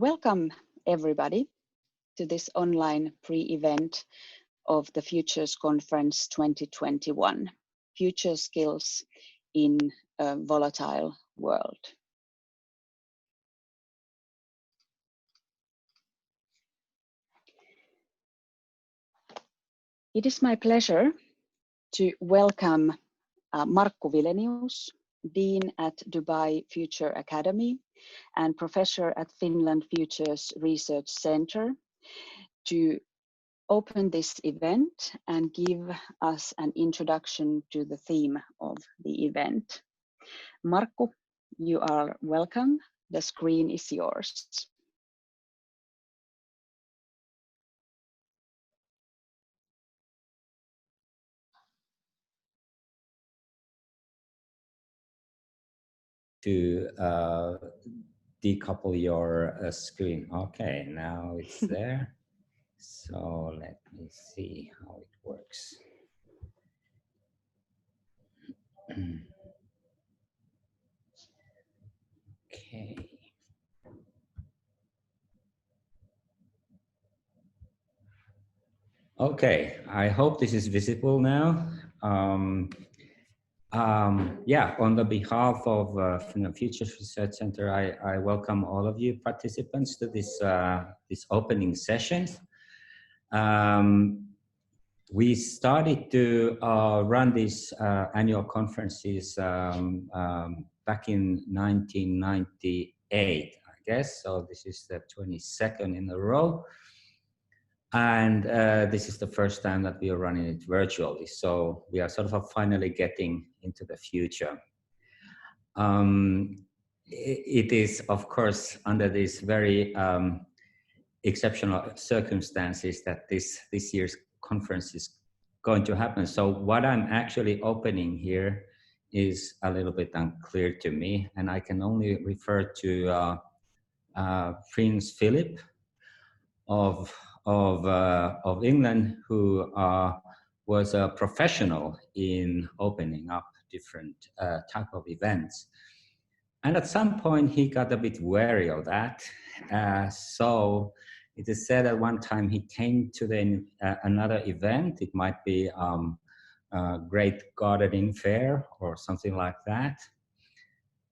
Welcome everybody to this online pre-event of the Futures Conference 2021, Future Skills in a Volatile World. It is my pleasure to welcome Markku Wilenius, Dean at Dubai Future Academy and Professor at Finland Futures Research Center, to open this event and give us an introduction to the theme of the event. Markku, you are welcome. The screen is yours. To decouple your screen. Okay, now it's there. So let me see how it works. Okay. Okay, I hope this is visible now. Yeah, on the behalf of Finland Futures Research Center, I welcome all of you participants to this this opening session. We started to run these annual conferences back in 1998, I guess. So this is the 22nd in a row. And this is the first time that we are running it virtually. So we are sort of finally getting into the future. It is, of course, under these very exceptional circumstances that this year's conference is going to happen. So what I'm actually opening here is a little bit unclear to me, and I can only refer to Prince Philip of England, who was a professional in opening up different type of events. And at some point he got a bit wary of that. So it is said at one time he came to another event. It might be Great Gardening Fair or something like that.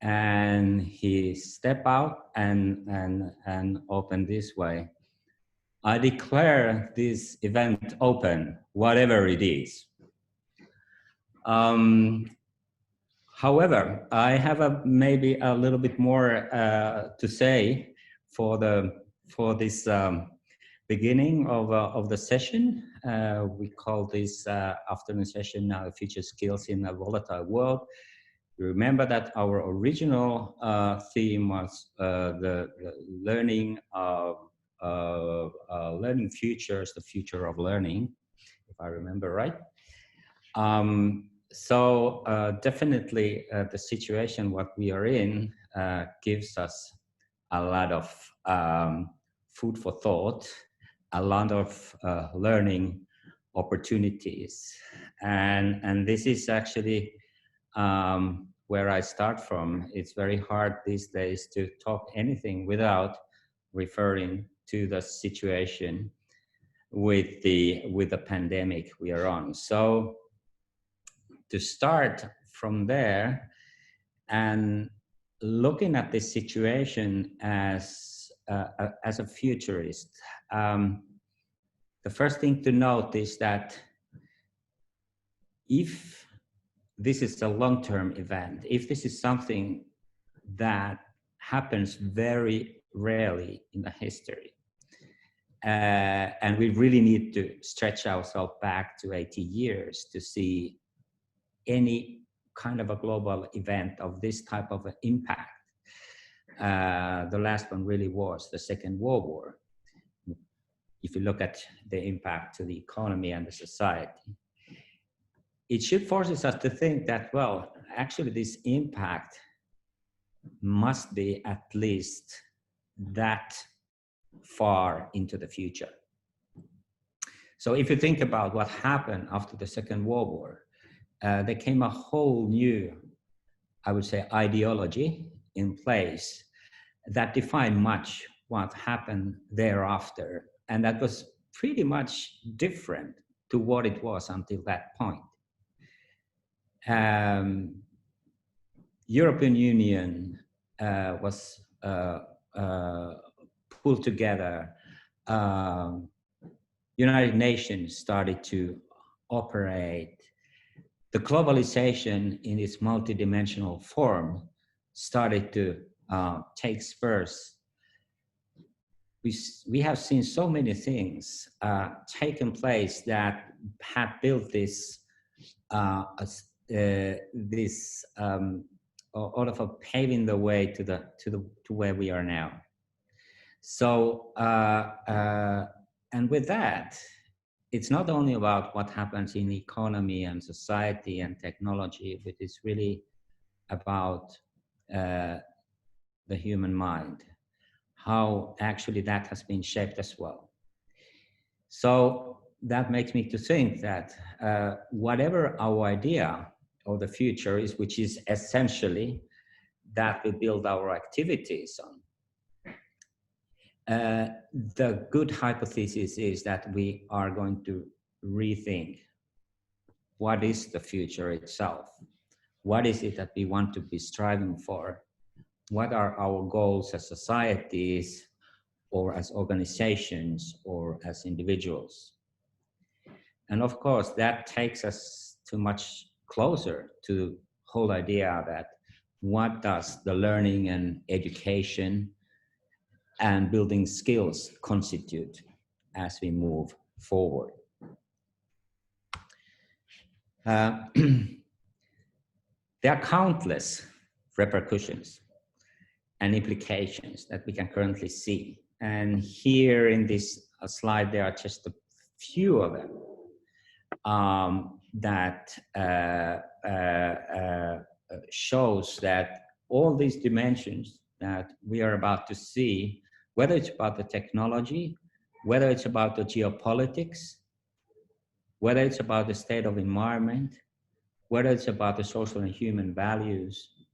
And he stepped out and opened this way: I declare this event open, whatever it is. However, I have maybe a little bit more to say for this beginning of the session. We call this afternoon session now Future Skills in a Volatile World. Remember that our original theme was the learning of learning futures, the future of learning, if I remember right. So definitely the situation what we are in gives us a lot of food for thought, a lot of learning opportunities, and this is actually where I start from. It's very hard these days to talk anything without referring to the situation with the pandemic we are on. So to start from there and looking at this situation as a futurist, the first thing to note is that if this is a long-term event, if this is something that happens very rarely in the history, and we really need to stretch ourselves back to 80 years to see any kind of a global event of this type of impact. The last one really was the Second World War. If you look at the impact to the economy and the society, it should force us to think that, well, actually this impact must be at least that far into the future. So if you think about what happened after the Second World War, there came a whole new, I would say, ideology in place that defined much what happened thereafter. And that was pretty much different to what it was until that point. European Union was pulled together. United Nations started to operate. The globalization in its multidimensional form started to take spurs. We have seen so many things taken place that had built this all of a paving the way to where we are now. So and with that, it's not only about what happens in economy and society and technology, but it's really about the human mind, how actually that has been shaped as well. So that makes me to think that whatever our idea of the future is, which is essentially that we build our activities on, the good hypothesis is that we are going to rethink what is the future itself. What is it that we want to be striving for? What are our goals as societies or as organizations or as individuals? And of course, that takes us to much closer to the whole idea that what does the learning and education and building skills constitute as we move forward. There are countless repercussions and implications that we can currently see. And here in this slide, there are just a few of them that shows that all these dimensions that we are about to see, whether it's about the technology, whether it's about the geopolitics, whether it's about the state of environment, whether it's about the social and human values,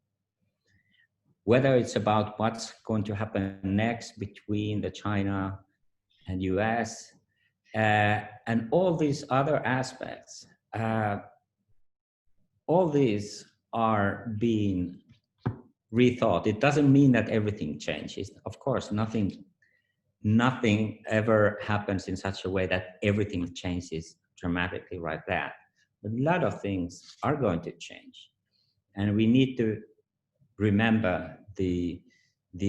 whether it's about what's going to happen next between the China and US, and all these other aspects, all these are being rethought. It doesn't mean that everything changes. Of course, nothing ever happens in such a way that everything changes dramatically like that. But a lot of things are going to change. And we need to remember the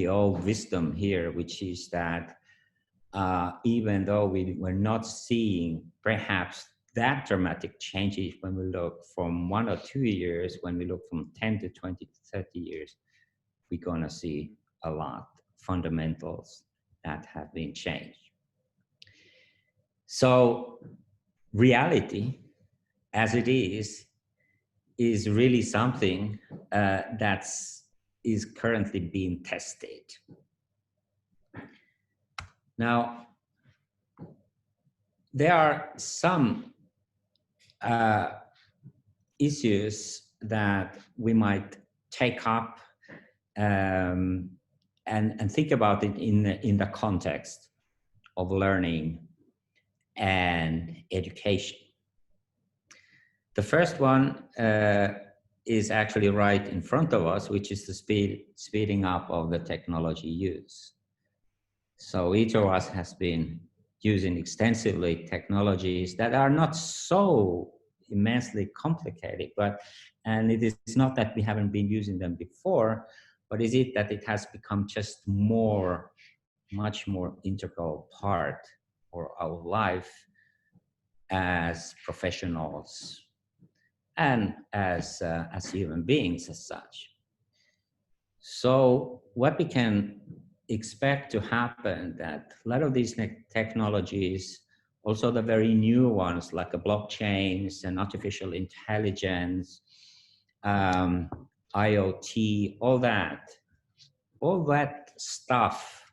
old wisdom here, which is that even though we're not seeing perhaps that dramatic changes when we look from 1 or 2 years, when we look from 10 to 20 to 30 years, we're gonna see a lot fundamentals that have been changed. So reality, as it is really something that is currently being tested. Now, there are some issues that we might take up and think about it in the context of learning and education. The first one is actually right in front of us, which is the speeding up of the technology use. So each of us has been using extensively technologies that are not so immensely complicated, and it is not that we haven't been using them before, but is it that it has become just much more integral part of our life as professionals and as human beings as such. So what we can expect to happen, that a lot of these technologies, also the very new ones like the blockchains and artificial intelligence, IoT, all that stuff,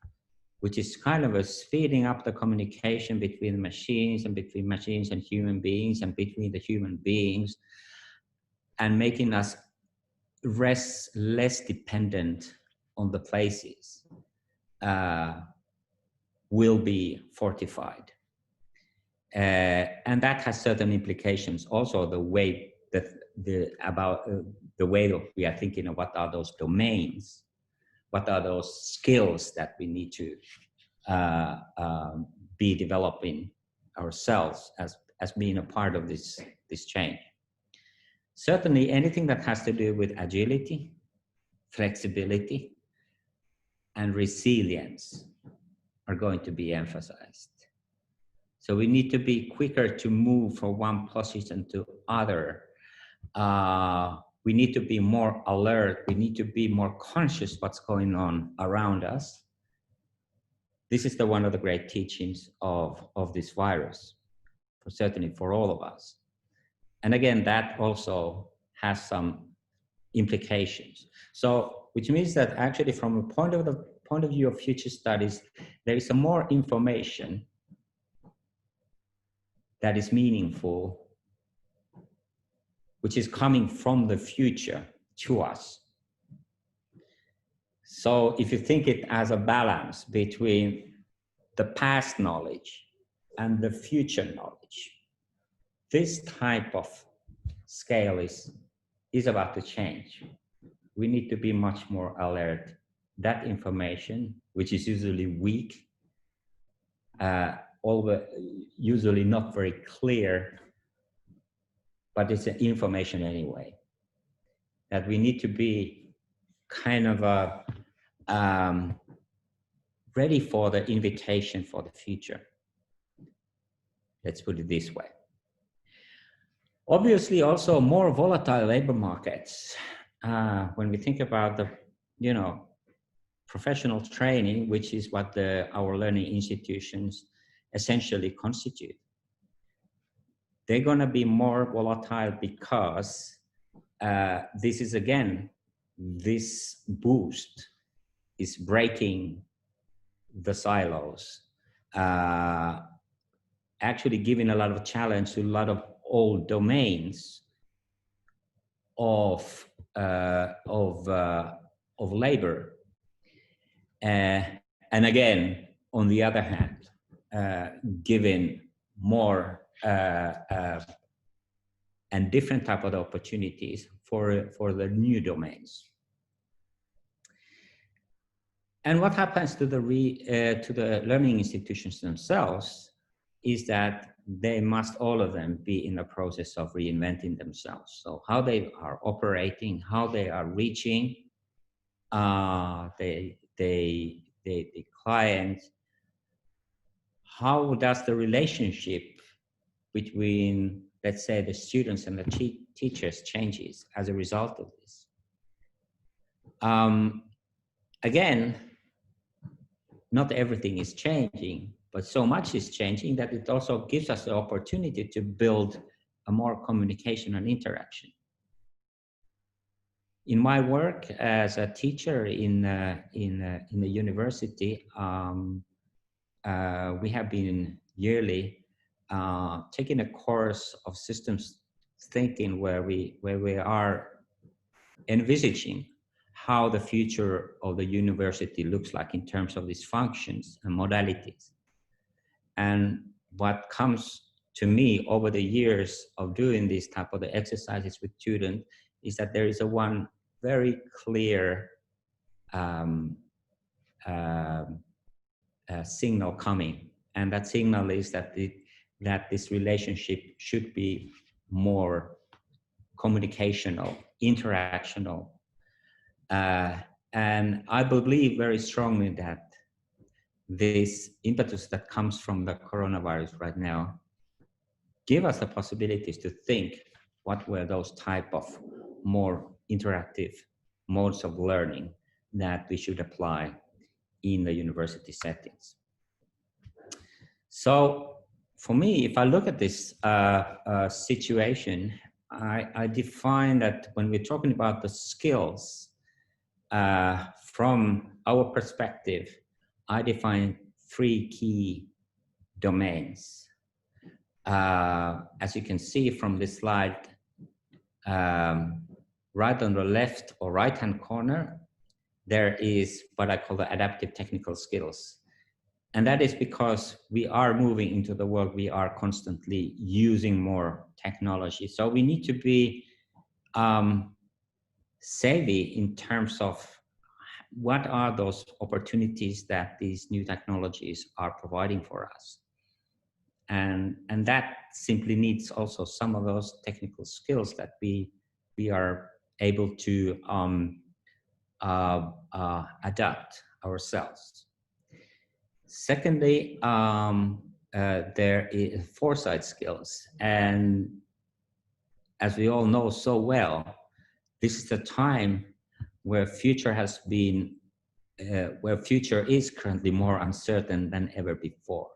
which is kind of a speeding up the communication between machines and between machines and human beings and between the human beings, and making us less dependent on the places will be fortified. And that has certain implications. Also, the way that the way that we are thinking of what are those domains, what are those skills that we need to be developing ourselves as being a part of this change. Certainly, anything that has to do with agility, flexibility, and resilience are going to be emphasized. So we need to be quicker to move from one position to other. We need to be more alert. We need to be more conscious what's going on around us. This is one of the great teachings of this virus, certainly for all of us. And again, that also has some implications. So, which means that actually from a point of view of future studies, there is more information that is meaningful, which is coming from the future to us. So if you think it as a balance between the past knowledge and the future knowledge, this type of scale is about to change. We need to be much more alert. That information, which is usually weak, usually not very clear, but it's an information anyway, that we need to be kind of ready for the invitation for the future. Let's put it this way. Obviously, also more volatile labor markets. When we think about the, professional training, which is what our learning institutions essentially constitute, they're going to be more volatile because this is, again, this boost is breaking the silos, actually giving a lot of challenge to a lot of old domains of labor. And again, on the other hand, giving more and different type of opportunities for the new domains. And what happens to the learning institutions themselves is that they must, all of them, be in the process of reinventing themselves. So how they are operating, how they are reaching the client, how does the relationship between, let's say, the students and the teachers changes as a result of this. Again, not everything is changing, but so much is changing that it also gives us the opportunity to build a more communication and interaction. In my work as a teacher in the university, we have been yearly taking a course of systems thinking where we are envisaging how the future of the university looks like in terms of these functions and modalities. And what comes to me over the years of doing these type of exercises with students is that there is one very clear signal coming. And that signal is that this relationship should be more communicational, interactional. And I believe very strongly that this impetus that comes from the coronavirus right now give us the possibilities to think what were those type of more interactive modes of learning that we should apply in the university settings. So for me, if I look at this situation, I define that when we're talking about the skills, from our perspective, I define 3 key domains. As you can see from this slide, right on the left or right-hand corner, there is what I call the adaptive technical skills. And that is because we are moving into the world, we are constantly using more technology. So we need to be savvy in terms of what are those opportunities that these new technologies are providing for us. And that simply needs also some of those technical skills that we are able to adapt ourselves. Secondly, there is foresight skills. And as we all know so well, this is the time where future has been, where future is currently more uncertain than ever before,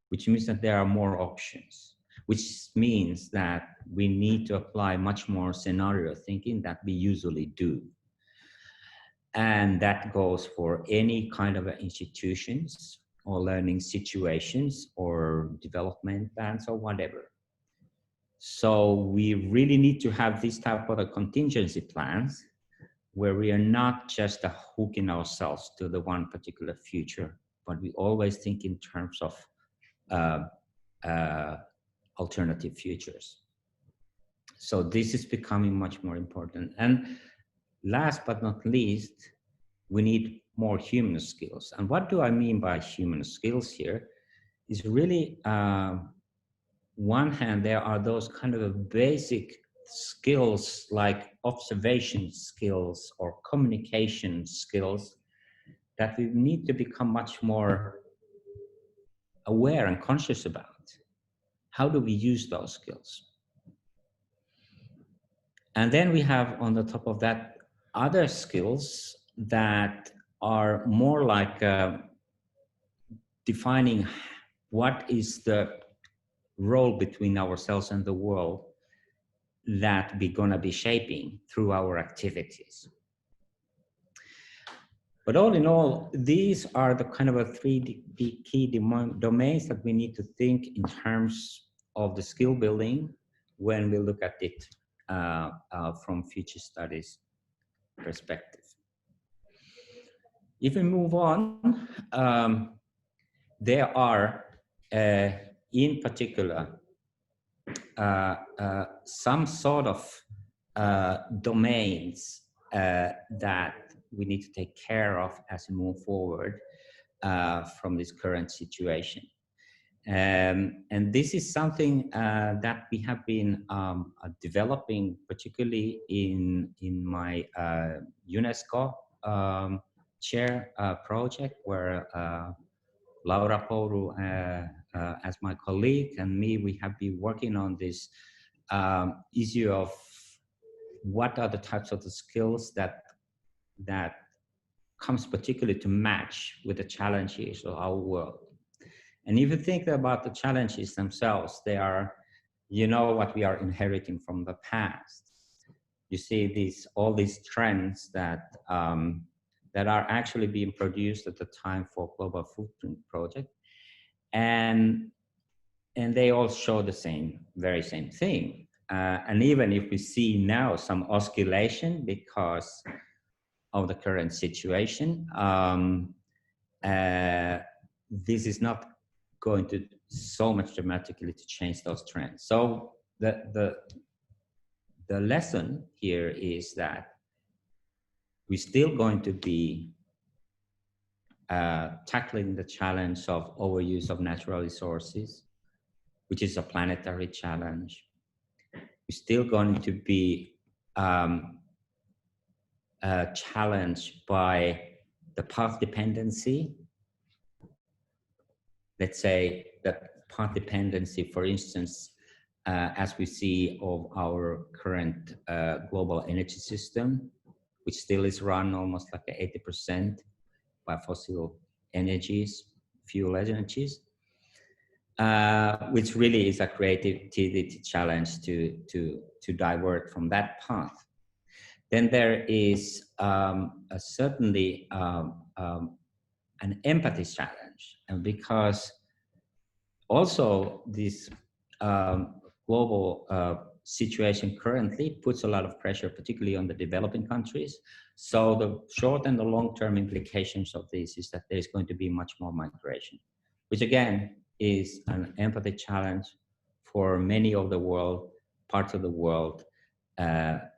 which means that there are more options, which means that we need to apply much more scenario thinking that we usually do. And that goes for any kind of institutions or learning situations or development plans or whatever. So we really need to have this type of contingency plans where we are not just hooking ourselves to the one particular future, but we always think in terms of alternative futures. So this is becoming much more important. And last but not least, we need more human skills. And what do I mean by human skills here? Is really, one hand, there are those kind of basic skills like observation skills or communication skills that we need to become much more aware and conscious about. How do we use those skills? And then we have on the top of that other skills that are more like defining what is the role between ourselves and the world that we're gonna be shaping through our activities. But all in all, these are the kind of three key domains that we need to think in terms of the skill building when we look at it from future studies perspective. If we move on, there are in particular some sort of domains that we need to take care of as we move forward from this current situation. And this is something that we have been developing, particularly in my UNESCO chair project, where Laura Pouru, as my colleague, and me, we have been working on this issue of what are the types of the skills that comes particularly to match with the challenges of our world. And if you think about the challenges themselves, they are, you know, what we are inheriting from the past. You see all these trends that that are actually being produced at the time for Global Footprint Project, and they all show the very same thing. And even if we see now some oscillation because of the current situation, this is not going to so much dramatically to change those trends. So the lesson here is that we're still going to be tackling the challenge of overuse of natural resources, which is a planetary challenge. We're still going to be challenged by the path dependency. Let's say that path dependency, for instance, as we see of our current global energy system, which still is run almost like 80% by fossil energies, fuel energies, which really is a creativity challenge to divert from that path. Then there is certainly an empathy challenge, and because also this global situation currently puts a lot of pressure, particularly on the developing countries. So the short and the long-term implications of this is that there's going to be much more migration, which again is an empathy challenge for many of the parts of the world.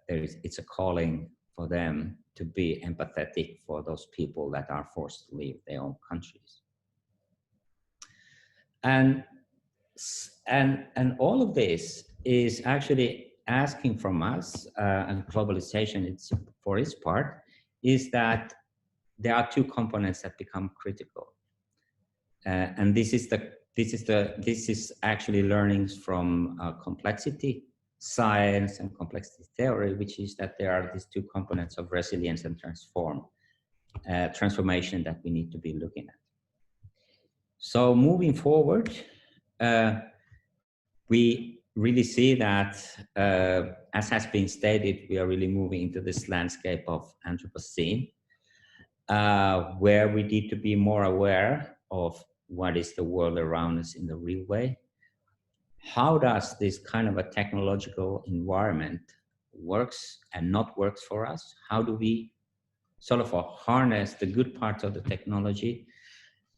It's a calling for them to be empathetic for those people that are forced to leave their own countries. And all of this is actually asking from us, and globalization, it's for its part, is that there are two components that become critical, and this is actually learnings from complexity science and complexity theory, which is that there are these two components of resilience and transformation that we need to be looking at. So moving forward, we really see that, as has been stated, we are really moving into this landscape of Anthropocene, where we need to be more aware of what is the world around us in the real way. How does this kind of a technological environment works and not works for us? How do we sort of harness the good parts of the technology,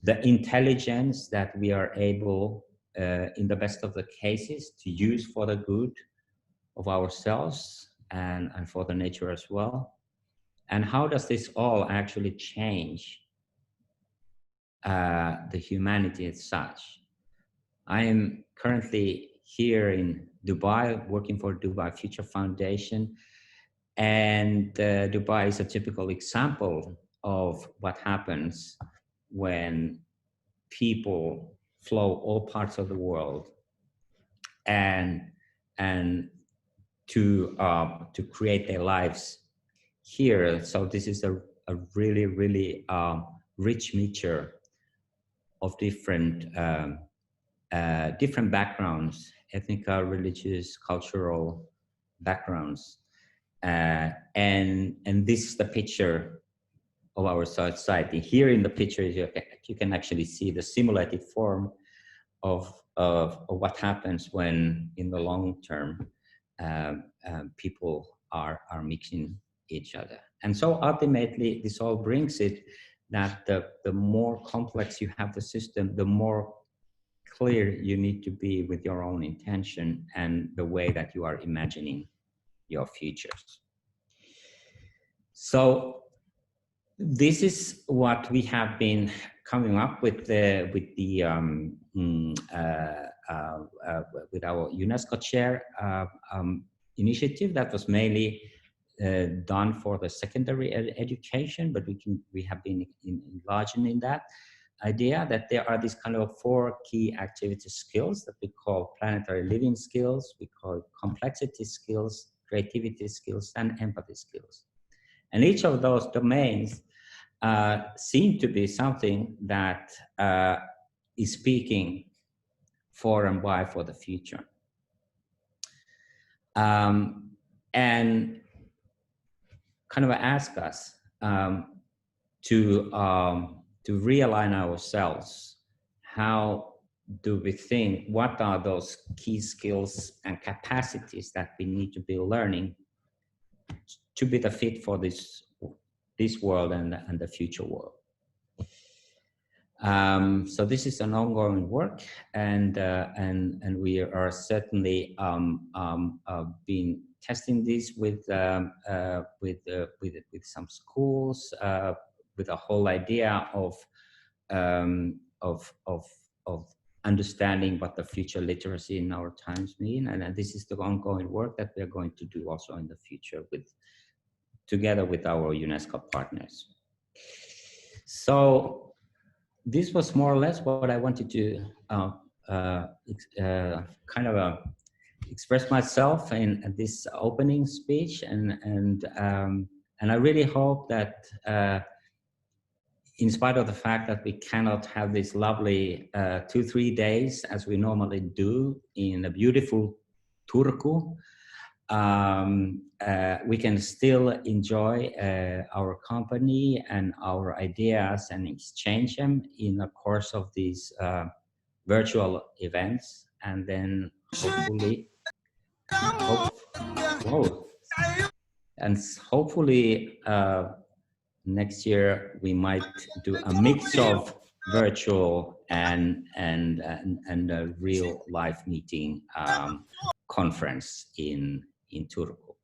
the intelligence that we are able, in the best of the cases, to use for the good of ourselves and for the nature as well? And how does this all actually change the humanity as such? I am currently here in Dubai, working for Dubai Future Foundation. And Dubai is a typical example of what happens when people flow all parts of the world and to create their lives here. So this is a really, really rich mixture of different backgrounds, ethnic, religious, cultural backgrounds. And this is the picture of our society. Here in the picture, you can actually see the simulated form of what happens when, in the long term, people are mixing each other. And so ultimately, this all brings it that the more complex you have the system, the more clear you need to be with your own intention and the way that you are imagining your futures. So this is what we have been coming up with with our UNESCO chair initiative that was mainly done for the secondary education, but we have been enlarging in that idea that there are these kind of 4 key activity skills that we call planetary living skills, we call complexity skills, creativity skills, and empathy skills. And each of those domains seem to be something that is speaking for and by for the future. And kind of ask us to realign ourselves. How do we think? What are those key skills and capacities that we need to be learning to be the fit for this world and the future world? So this is an ongoing work, and we are certainly been testing this with some schools, with a whole idea of understanding what the future literacy in our times mean, and this is the ongoing work that we are going to do also in the future together with our UNESCO partners. So this was more or less what I wanted to express myself in this opening speech, and I really hope that in spite of the fact that we cannot have this lovely 2-3 days as we normally do in a beautiful Turku, we can still enjoy our company and our ideas and exchange them in the course of these virtual events, and then hopefully And hopefully next year we might do a mix of virtual and a real live meeting conference in Turku.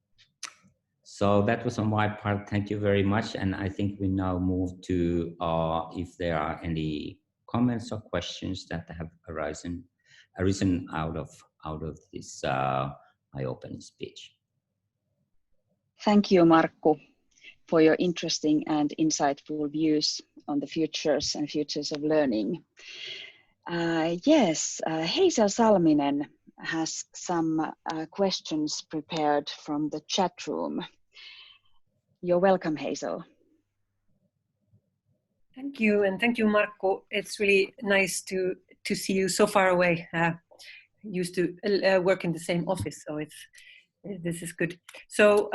So that was on my part. Thank you very much. And I think we now move to if there are any comments or questions that have arisen out of this my opening speech. Thank you, Markku, for your interesting and insightful views on the futures of learning. Yes, Hazel Salminen has some questions prepared from the chat room. You're welcome, Hazel. Thank you, and thank you, Markku. It's really nice to see you so far away. Used to work in the same office, so this is good. So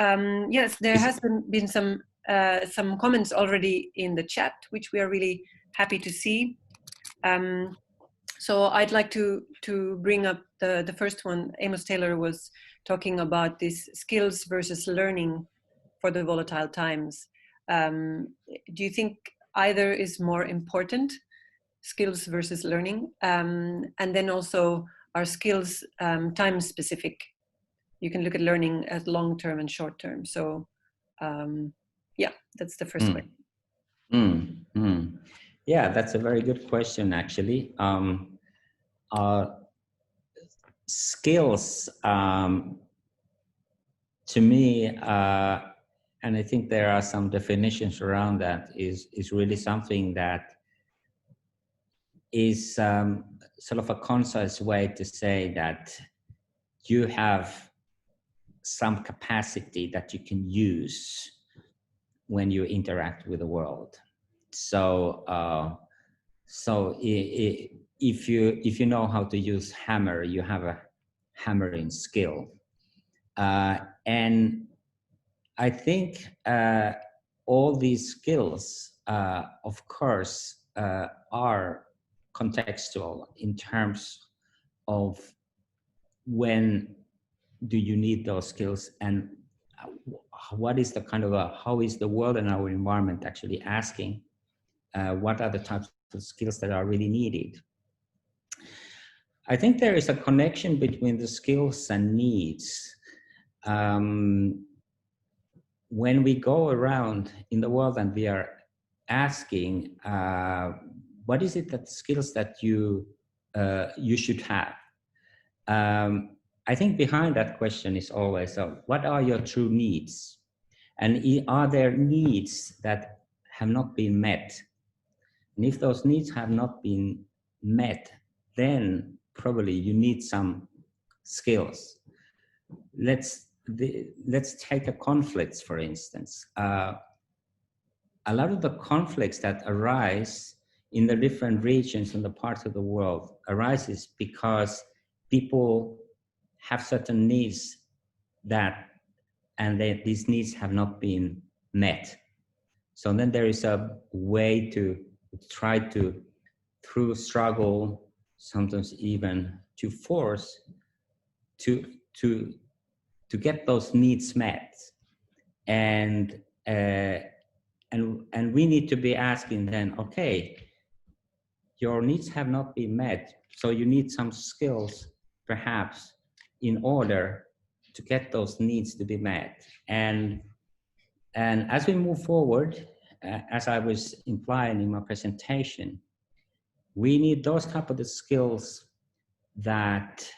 yes, there has been some comments already in the chat, which we are really happy to see. So I'd like to bring up the first one. Amos Taylor was talking about this skills versus learning for the volatile times. Do you think either is more important, skills versus learning? And then also, are skills time specific? You can look at learning as long-term and short-term. So yeah, that's the first question. Yeah, that's a very good question, actually. Skills, to me, and I think there are some definitions around that, is really something that is sort of a concise way to say that you have some capacity that you can use when you interact with the world. So, if you know how to use hammer, you have a hammering skill, and I think all these skills, of course, are contextual in terms of when do you need those skills, and what is the kind of how is the world and our environment actually asking what are the types of skills that are really needed. I think there is a connection between the skills and needs. When we go around in the world and we are asking, what is it that skills that you should have? I think behind that question is always, what are your true needs? And are there needs that have not been met? And if those needs have not been met, then probably you need some skills. Let's take a conflict, for instance. A lot of the conflicts that arise in the different regions and the parts of the world arises because people have certain needs these needs have not been met. So then there is a way to try to, through struggle, sometimes even to force, to get those needs met. And we need to be asking then, okay, your needs have not been met, so you need some skills, perhaps, in order to get those needs to be met. And as we move forward, as I was implying in my presentation, we need those type of the skills that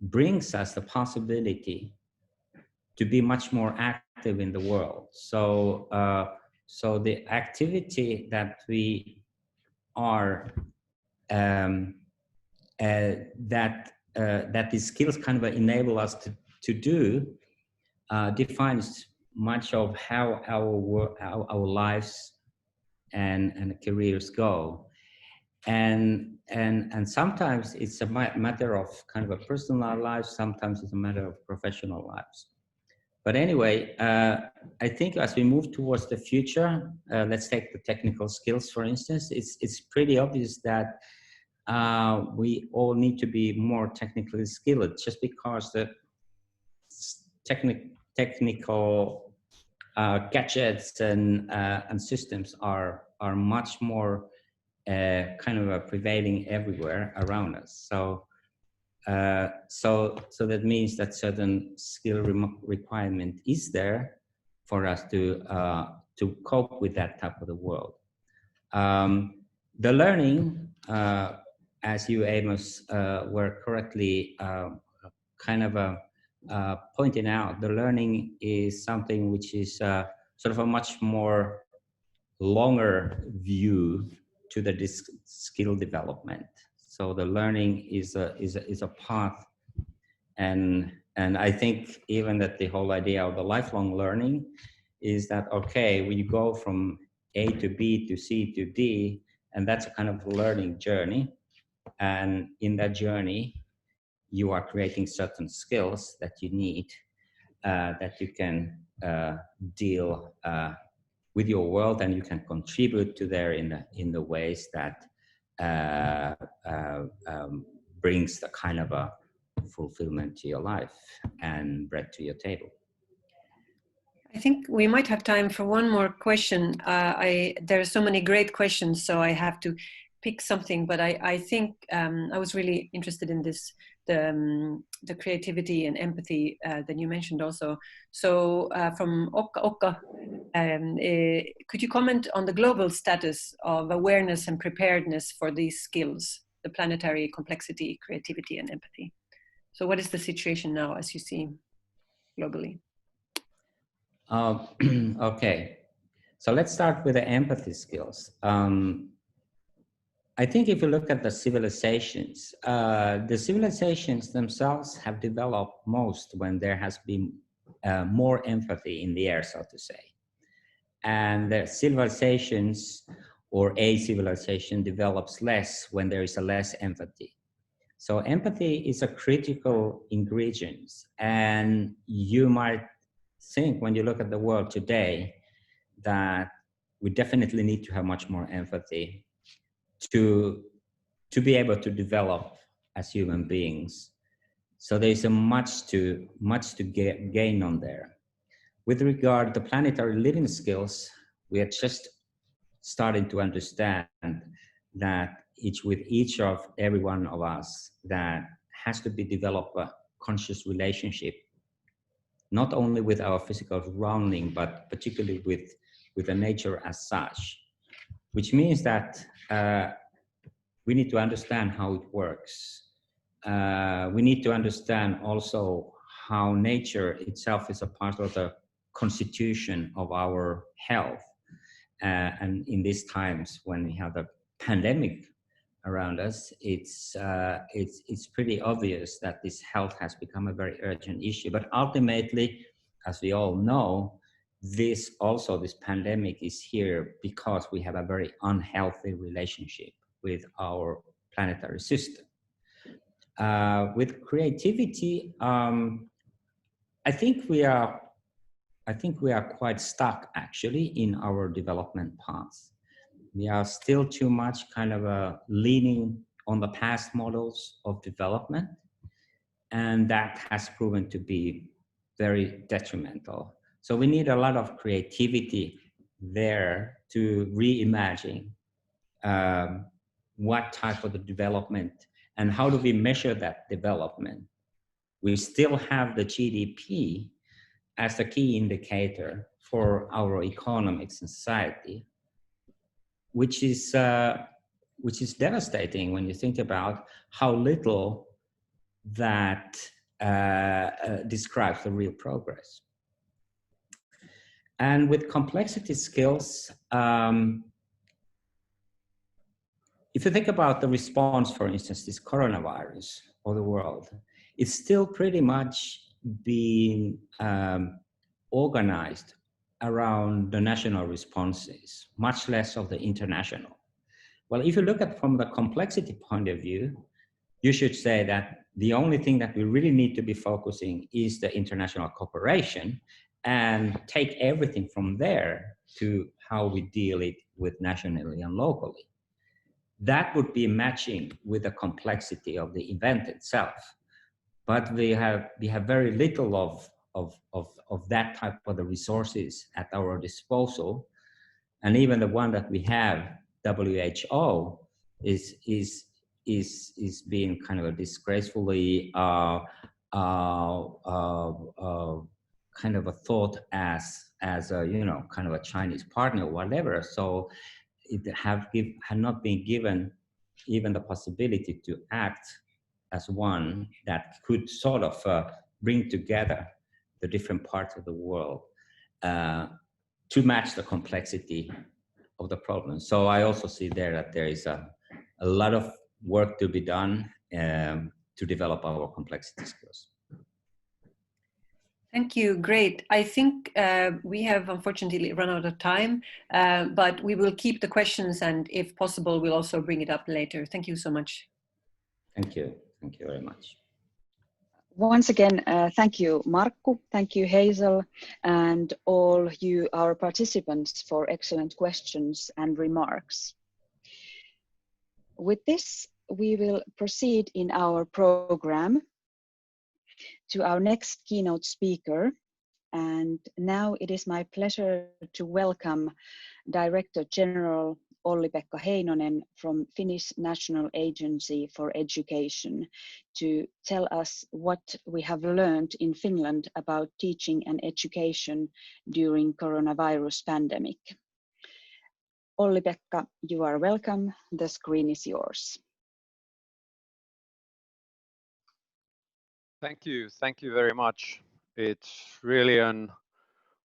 brings us the possibility to be much more active in the world. So, so the activity that we are, that these skills kind of enable us to do, defines much of how our lives and careers go. And sometimes it's a matter of kind of a personal life, sometimes it's a matter of professional lives. But anyway, I think as we move towards the future, let's take the technical skills, for instance, it's pretty obvious that we all need to be more technically skilled, just because the technical gadgets and systems are much more kind of prevailing everywhere around us. So that means that certain skill requirement is there for us to cope with that type of the world. The learning, as you, Amos, were correctly kind of pointing out, the learning is something which is sort of a much more longer view to the skill development. So the learning is a path, and I think even that the whole idea of the lifelong learning is that, okay, when you go from A to B to C to D, and that's a kind of learning journey, and in that journey you are creating certain skills that you need, that you can deal with your world, and you can contribute to there in the ways that brings the kind of a fulfillment to your life and bread to your table. I think we might have time for one more question. There are so many great questions, so I have to pick something, but I think I was really interested in this, the creativity and empathy that you mentioned also. So from Okka, could you comment on the global status of awareness and preparedness for these skills, the planetary complexity, creativity, and empathy? So what is the situation now as you see globally? Okay, so let's start with the empathy skills. I think if you look at the civilizations themselves have developed most when there has been more empathy in the air, so to say. And the civilizations, or a civilization, develops less when there is a less empathy. So empathy is a critical ingredient, and you might think when you look at the world today that we definitely need to have much more empathy to be able to develop as human beings. So there's a much to gain on there. With regard to planetary living skills, we are just starting to understand that each of every one of us that has to be developed a conscious relationship, not only with our physical surrounding, but particularly with the nature as such, which means that we need to understand how it works. We need to understand also how nature itself is a part of the constitution of our health. And in these times when we have the pandemic around us, it's pretty obvious that this health has become a very urgent issue. But ultimately, as we all know, this pandemic is here because we have a very unhealthy relationship with our planetary system. With creativity, I think we are quite stuck actually in our development paths. We are still too much kind of leaning on the past models of development, and that has proven to be very detrimental. So we need a lot of creativity there to reimagine what type of the development and how do we measure that development. We still have the GDP as the key indicator for our economics and society, which is devastating when you think about how little that describes the real progress. And with complexity skills, if you think about the response, for instance, this coronavirus or the world, it's still pretty much being organized around the national responses, much less of the international. Well, if you look at from the complexity point of view, you should say that the only thing that we really need to be focusing is the international cooperation, and take everything from there to how we deal it with nationally and locally. that would be matching with the complexity of the event itself. But we have very little of that type of the resources at our disposal, and even the one that we have, WHO, is being kind of a disgracefully kind of a thought as a, you know, kind of a Chinese partner or whatever. So it had not been given even the possibility to act as one that could sort of bring together the different parts of the world to match the complexity of the problem. So I also see there that there is a lot of work to be done to develop our complexity skills. Thank you. Great. I think we have unfortunately run out of time, but we will keep the questions, and if possible, we'll also bring it up later. Thank you so much. Thank you. Thank you very much. Once again, thank you, Markku, thank you, Hazel, and all you, our participants, for excellent questions and remarks. With this, we will proceed in our program to our next keynote speaker. And now it is my pleasure to welcome Director General OLLI-PEKKA HEINONEN from Finnish National Agency for Education to tell us what we have learned in Finland about teaching and education during coronavirus pandemic. Olli-Pekka, you are welcome. The screen is yours. Thank you. Thank you very much. It's really an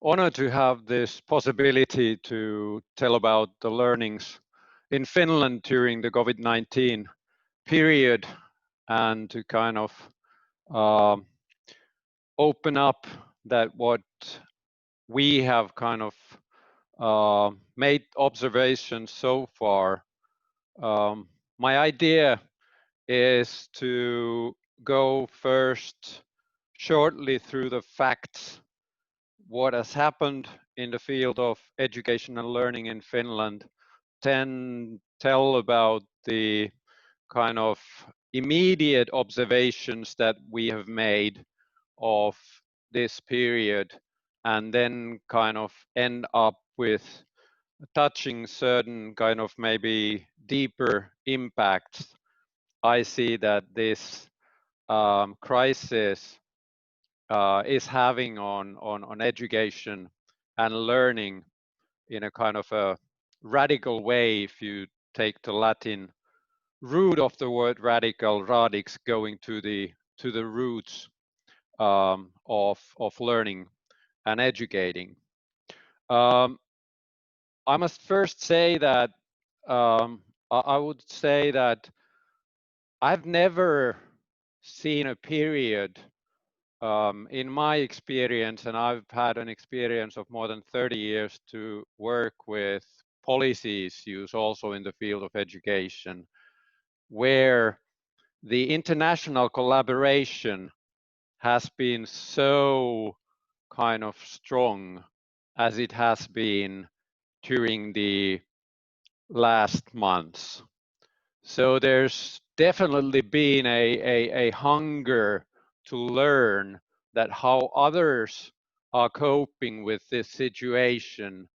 honor to have this possibility to tell about the learnings in Finland during the COVID-19 period, and to kind of open up that what we have kind of made observations so far. My idea is to go first shortly through the facts, what has happened in the field of education and learning in Finland, then tell about the kind of immediate observations that we have made of this period, and then kind of end up with touching certain kind of maybe deeper impacts I see that this crisis is having on education and learning in a kind of a radical way. If you take the Latin root of the word radical, radix, going to the roots of learning and educating. I must first say that I would say that I've never seen a period in my experience, and I've had an experience of more than 30 years to work with policy issues also in the field of education, where the international collaboration has been so kind of strong as it has been during the last months. So there's definitely been a hunger to learn that how others are coping with this situation,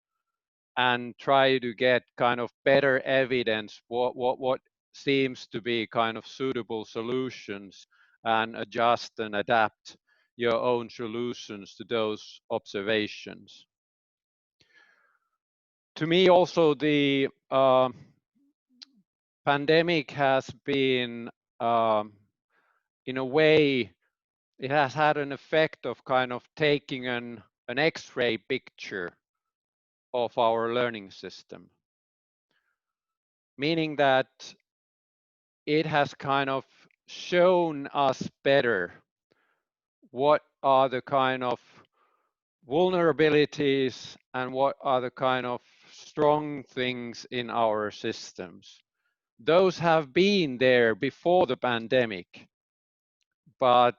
and try to get kind of better evidence what seems to be kind of suitable solutions, and adjust and adapt your own solutions to those observations. To me also, the pandemic has been in a way, it has had an effect of kind of taking an X-ray picture of our learning system, meaning that it has kind of shown us better what are the kind of vulnerabilities and what are the kind of strong things in our systems. Those have been there before the pandemic, but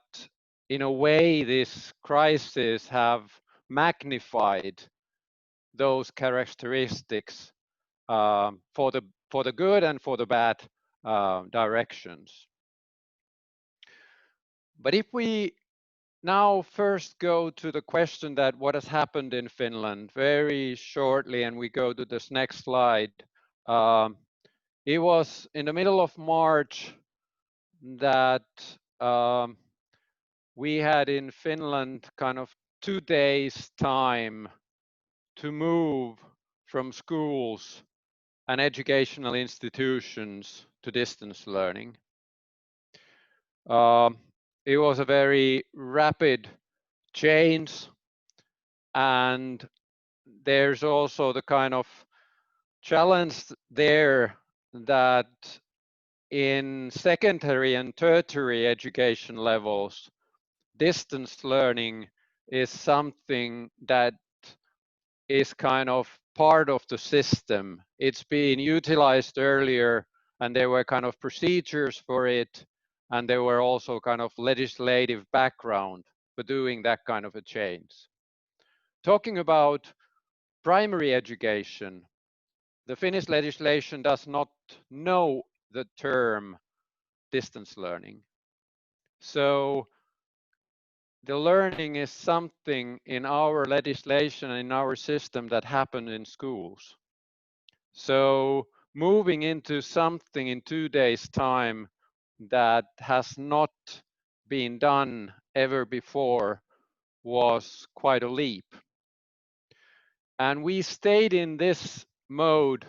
in a way this crisis have magnified those characteristics for for the good and for the bad directions. But if we now first go to the question that what has happened in Finland very shortly, and we go to this next slide. It was in the middle of March that we had in Finland kind of 2 days time to move from schools and educational institutions to distance learning. It was a very rapid change, and there's also the kind of challenge there that in secondary and tertiary education levels, distance learning is something that is kind of part of the system. It's been utilized earlier, and there were kind of procedures for it, and there were also kind of legislative background for doing that kind of a change. Talking about primary education, the Finnish legislation does not know the term distance learning. So the learning is something in our legislation, in our system, that happened in schools. So moving into something in 2 days' time that has not been done ever before was quite a leap. And we stayed in this mode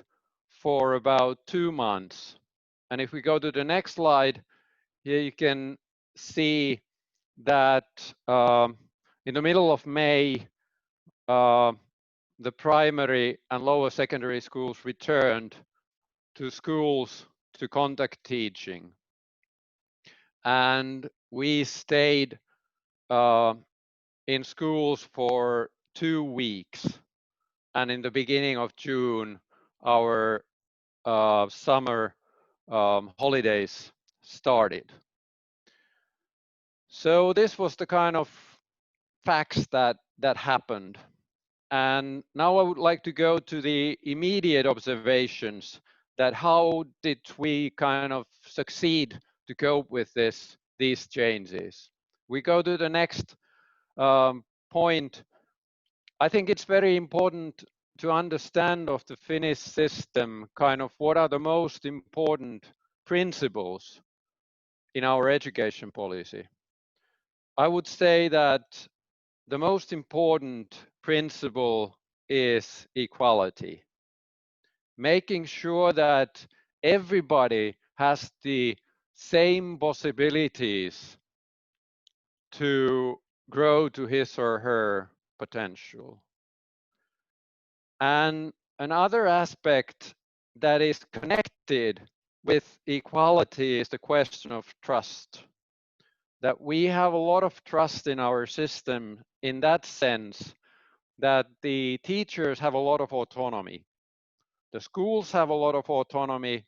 for about 2 months. And if we go to the next slide, here you can see that in the middle of May, the primary and lower secondary schools returned to schools to contact teaching. And we stayed in schools for 2 weeks. And in the beginning of June, our summer holidays started. So this was the kind of facts that happened. And now I would like to go to the immediate observations, that how did we kind of succeed to cope with these changes. We go to the next point. I think it's very important to understand of the Finnish system, kind of what are the most important principles in our education policy. I would say that the most important principle is equality. Making sure that everybody has the same possibilities to grow to his or her potential. And another aspect that is connected with equality is the question of trust. That we have a lot of trust in our system in that sense that the teachers have a lot of autonomy. The schools have a lot of autonomy,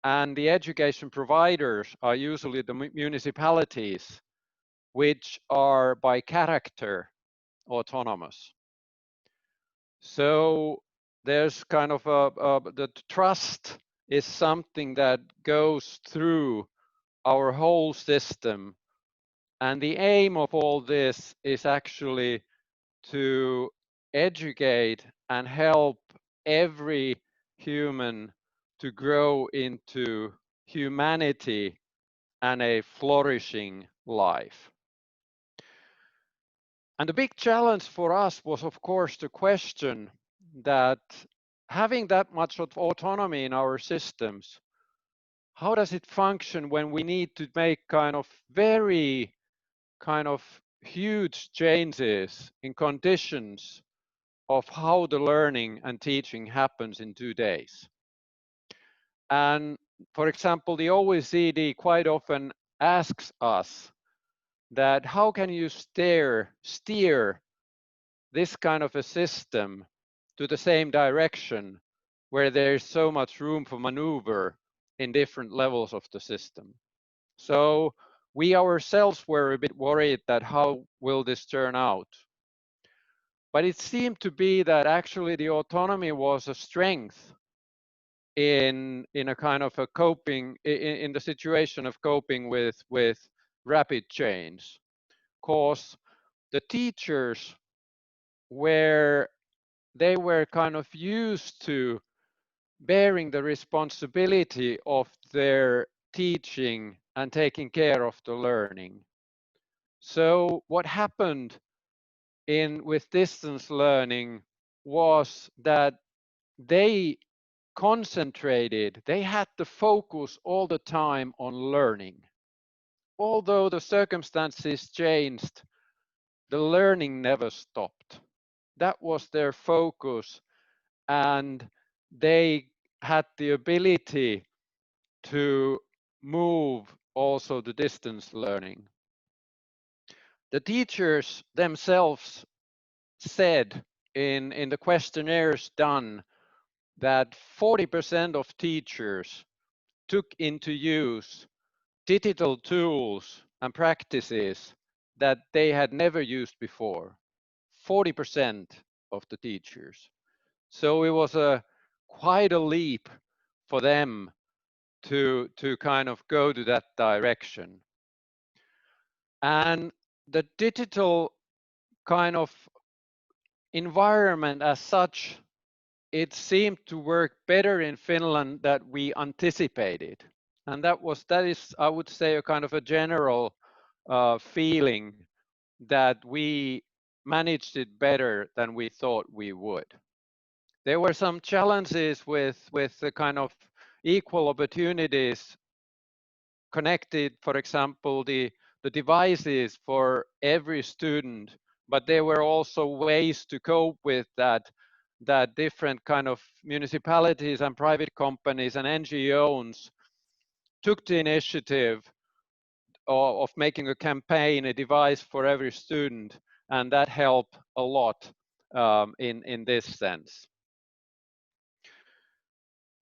and the education providers are usually the municipalities, which are by character autonomous. So there's kind of the trust is something that goes through our whole system. And the aim of all this is actually to educate and help every human to grow into humanity and a flourishing life. And the big challenge for us was, of course, the question that having that much of autonomy in our systems, how does it function when we need to make kind of very kind of huge changes in conditions of how the learning and teaching happens in 2 days? And for example, the OECD quite often asks us that how can you steer this kind of a system to the same direction where there's so much room for maneuver in different levels of the system. So we ourselves were a bit worried that how will this turn out? But it seemed to be that actually the autonomy was a strength in a kind of a coping in the situation of coping with rapid change, because the teachers they were kind of used to bearing the responsibility of their teaching and taking care of the learning. So what happened with distance learning was that they concentrated, they had to focus all the time on learning. Although the circumstances changed, the learning never stopped. That was their focus, and they had the ability to move also to distance learning. The teachers themselves said in the questionnaires done that 40% of teachers took into use digital tools and practices that they had never used before. 40% of the teachers. So it was quite a leap for them to kind of go to that direction. And the digital kind of environment as such, it seemed to work better in Finland than we anticipated. And that is, I would say, a kind of a general feeling that we managed it better than we thought we would. There were some challenges with the kind of equal opportunities connected, for example, the devices for every student, but there were also ways to cope with that different kind of municipalities and private companies and NGOs took the initiative of making a campaign, a device for every student, and that helped a lot in this sense.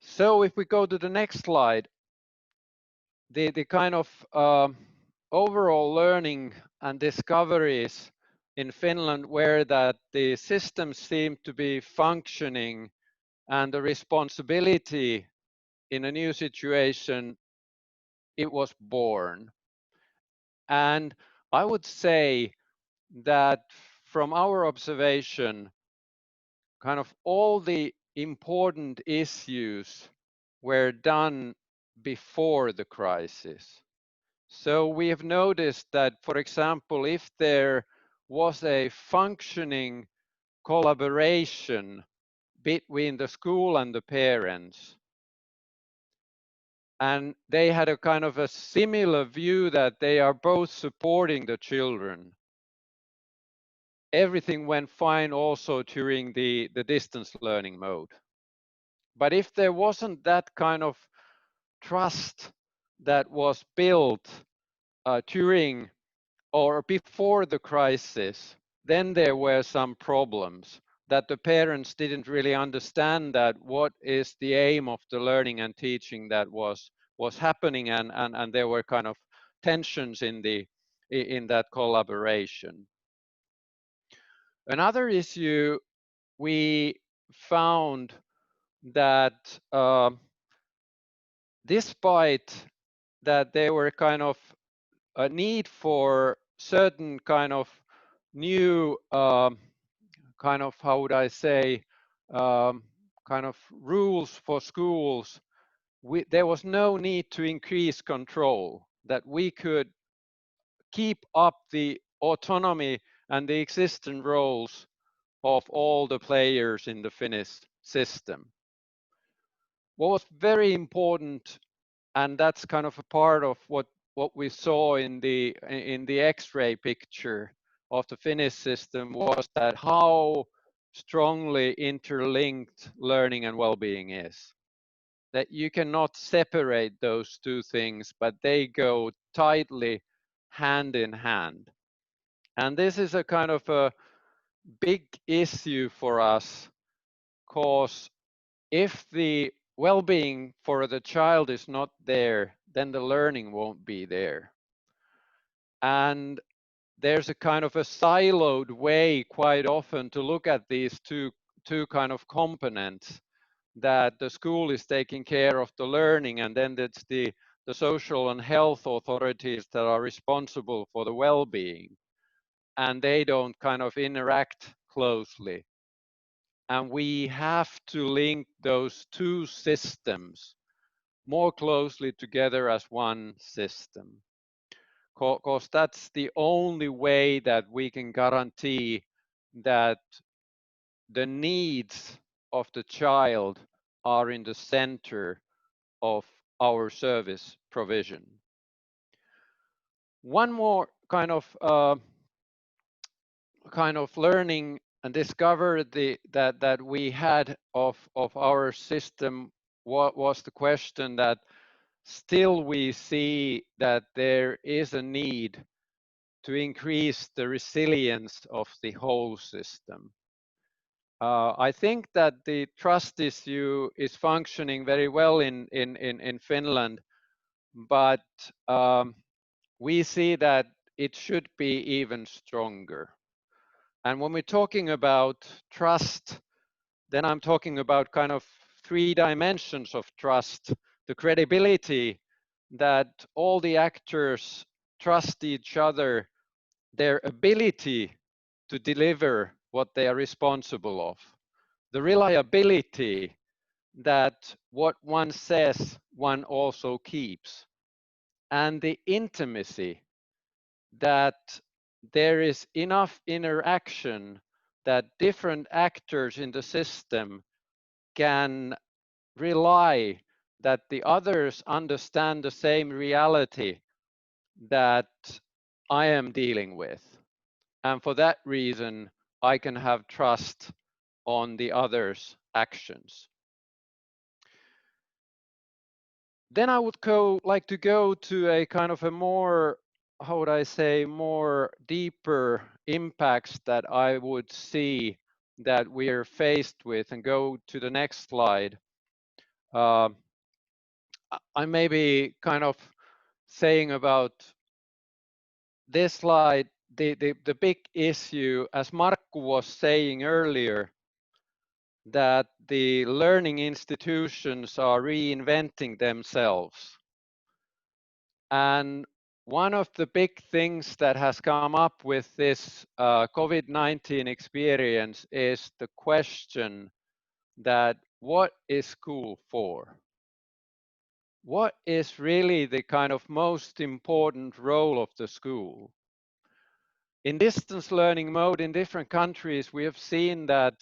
So if we go to the next slide, the kind of overall learning and discoveries in Finland were that the system seemed to be functioning, and the responsibility in a new situation, it was born. And I would say that from our observation, kind of all the important issues were done before the crisis. So we have noticed that, for example, if there was a functioning collaboration between the school and the parents, and they had a kind of a similar view that they are both supporting the children, everything went fine also during the distance learning mode. But if there wasn't that kind of trust that was built during or before the crisis, then there were some problems that the parents didn't really understand that what is the aim of the learning and teaching that was happening, and there were kind of tensions in that collaboration. Another issue, we found that despite that there were kind of a need for certain kind of new kind of, how would I say, kind of rules for schools, there was no need to increase control, that we could keep up the autonomy and the existing roles of all the players in the Finnish system. What was very important, and that's kind of a part of what we saw in the X-ray picture of the Finnish system, was that how strongly interlinked learning and well-being is. That you cannot separate those two things, but they go tightly hand in hand. And this is a kind of a big issue for us, because if the well-being for the child is not there, then the learning won't be there. And there's a kind of a siloed way quite often to look at these two kind of components, that the school is taking care of the learning, and then it's the social and health authorities that are responsible for the well-being, and they don't kind of interact closely. And we have to link those two systems more closely together as one system, because that's the only way that we can guarantee that the needs of the child are in the center of our service provision. One more kind of learning and discovery that we had of our system was the question that still we see that there is a need to increase the resilience of the whole system. I think that the trust issue is functioning very well in Finland, but we see that it should be even stronger. And when we're talking about trust, then I'm talking about kind of 3 dimensions of trust. The credibility that all the actors trust each other, their ability to deliver what they are responsible of. The reliability that what one says, one also keeps. And the intimacy that there is enough interaction that different actors in the system can rely that the others understand the same reality that I am dealing with. And for that reason, I can have trust on the others' actions. Then I would like to go to a kind of a more, how would I say, more deeper impacts that I would see that we are faced with, and go to the next slide. I may be kind of saying about this slide, the big issue, as Markku was saying earlier, that the learning institutions are reinventing themselves. And one of the big things that has come up with this COVID-19 experience is the question that what is school for? What is really the kind of most important role of the school? In distance learning mode in different countries, we have seen that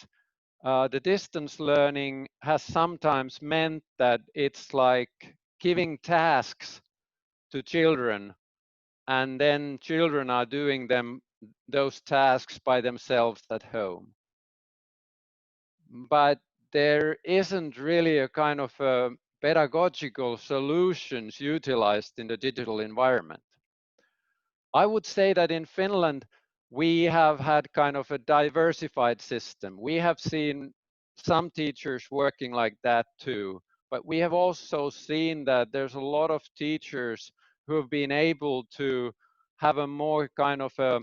the distance learning has sometimes meant that it's like giving tasks to children, and then children are doing those tasks by themselves at home. But there isn't really a kind of pedagogical solutions utilized in the digital environment. I would say that in Finland, we have had kind of a diversified system. We have seen some teachers working like that too, but we have also seen that there's a lot of teachers who have been able to have a more kind of a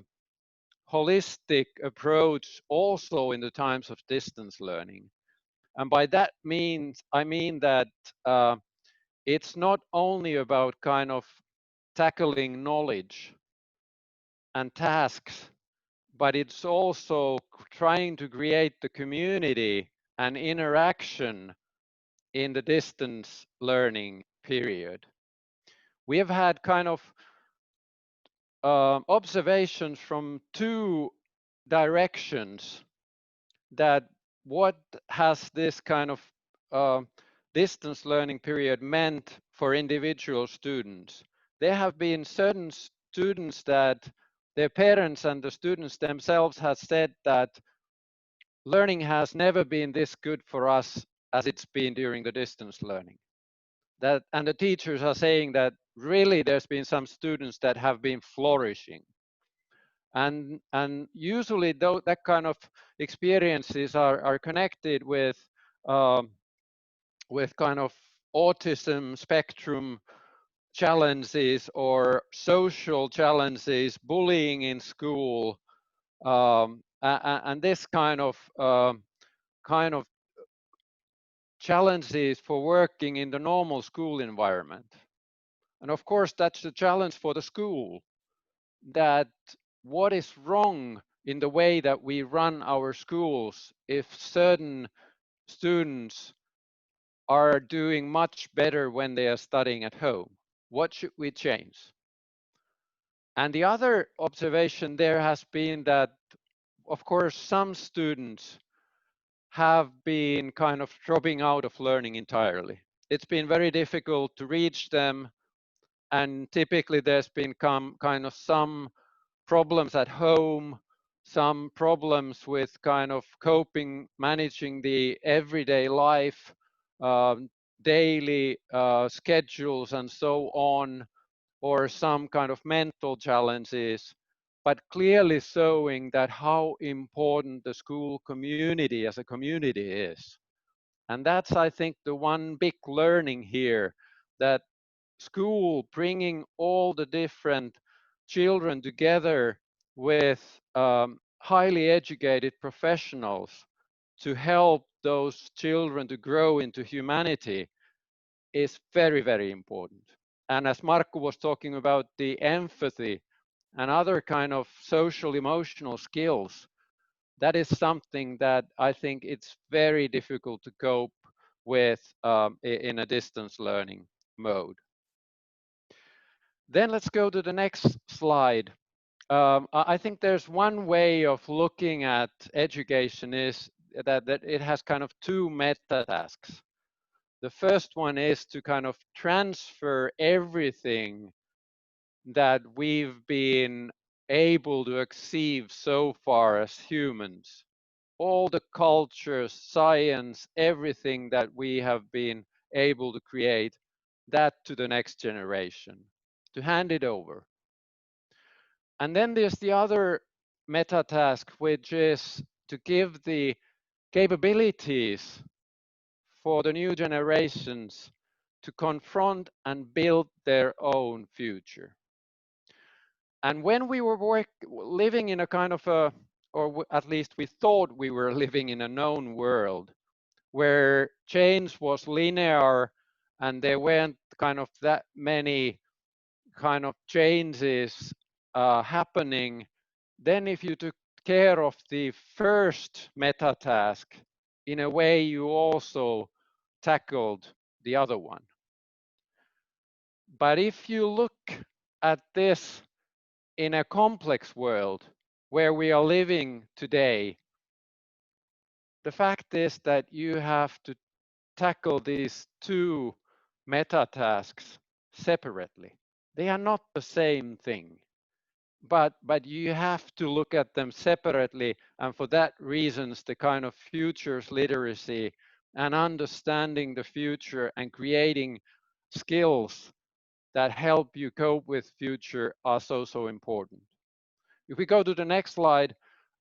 holistic approach also in the times of distance learning. And by that I mean that it's not only about kind of tackling knowledge and tasks, but it's also trying to create the community and interaction in the distance learning period. We have had kind of observations from 2 directions that what has this kind of distance learning period meant for individual students. There have been certain students that their parents and the students themselves have said that learning has never been this good for us as it's been during the distance learning. And the teachers are saying that really there's been some students that have been flourishing. And usually that kind of experiences are connected with kind of autism spectrum challenges or social challenges, bullying in school, and this kind of challenges for working in the normal school environment. And of course, that's the challenge for the school, that what is wrong in the way that we run our schools if certain students are doing much better when they are studying at home? What should we change? And the other observation there has been that, of course, some students have been kind of dropping out of learning entirely. It's been very difficult to reach them, and typically there's been kind of some problems at home, some problems with kind of coping, managing the everyday life, daily schedules and so on, or some kind of mental challenges, but clearly showing that how important the school community as a community is. And that's, I think, the one big learning here, that school bringing all the different children together with highly educated professionals to help those children to grow into humanity is very, very important. And as Markku was talking about the empathy and other kind of social emotional skills, that is something that I think it's very difficult to cope with in a distance learning mode. Then let's go to the next slide. I think there's one way of looking at education is that it has kind of two meta tasks. The first one is to kind of transfer everything that we've been able to achieve so far as humans, all the cultures, science, everything that we have been able to create, that to the next generation, to hand it over. And then there's the other meta task, which is to give the capabilities for the new generations to confront and build their own future. And when we were living in a kind of a, or at least we thought we were living in a known world where change was linear and there weren't kind of that many kind of changes happening, then if you took care of the first meta task, in a way you also tackled the other one. But if you look at this in a complex world where we are living today, the fact is that you have to tackle these two meta tasks separately. They are not the same thing, but you have to look at them separately, and for that reasons the kind of futures literacy and understanding the future and creating skills that help you cope with future are so important. If we go to the next slide,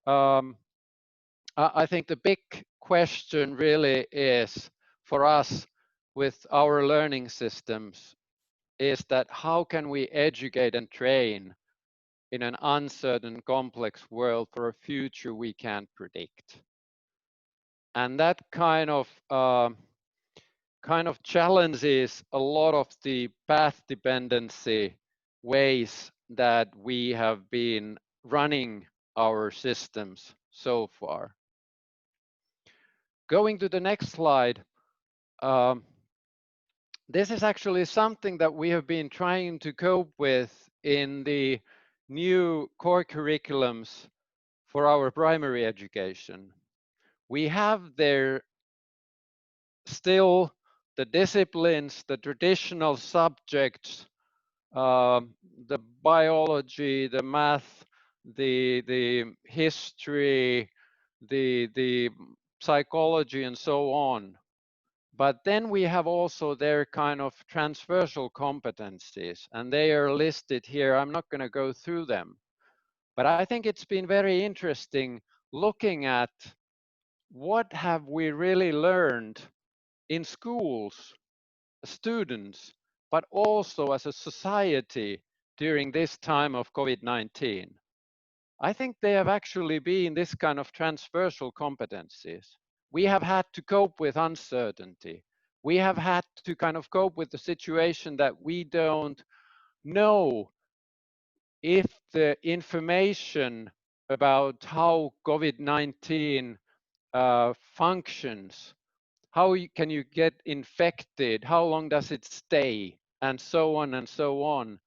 I think the big question really is for us with our learning systems is that how can we educate and train in an uncertain, complex world for a future we can't predict? And that kind of challenges a lot of the path dependency ways that we have been running our systems so far. Going to the next slide, this is actually something that we have been trying to cope with in the new core curriculums for our primary education. We have there still the disciplines, the traditional subjects, the biology, the math, the history, the psychology, and so on. But then we have also their kind of transversal competencies, and they are listed here. I'm not going to go through them, but I think it's been very interesting looking at what have we really learned in schools, students, but also as a society during this time of COVID-19. I think they have actually been this kind of transversal competencies. we have had to cope with uncertainty. We have had to kind of cope with the situation that we don't know if the information about how COVID-19 functions, how can you get infected, how long does it stay, and so on and so on.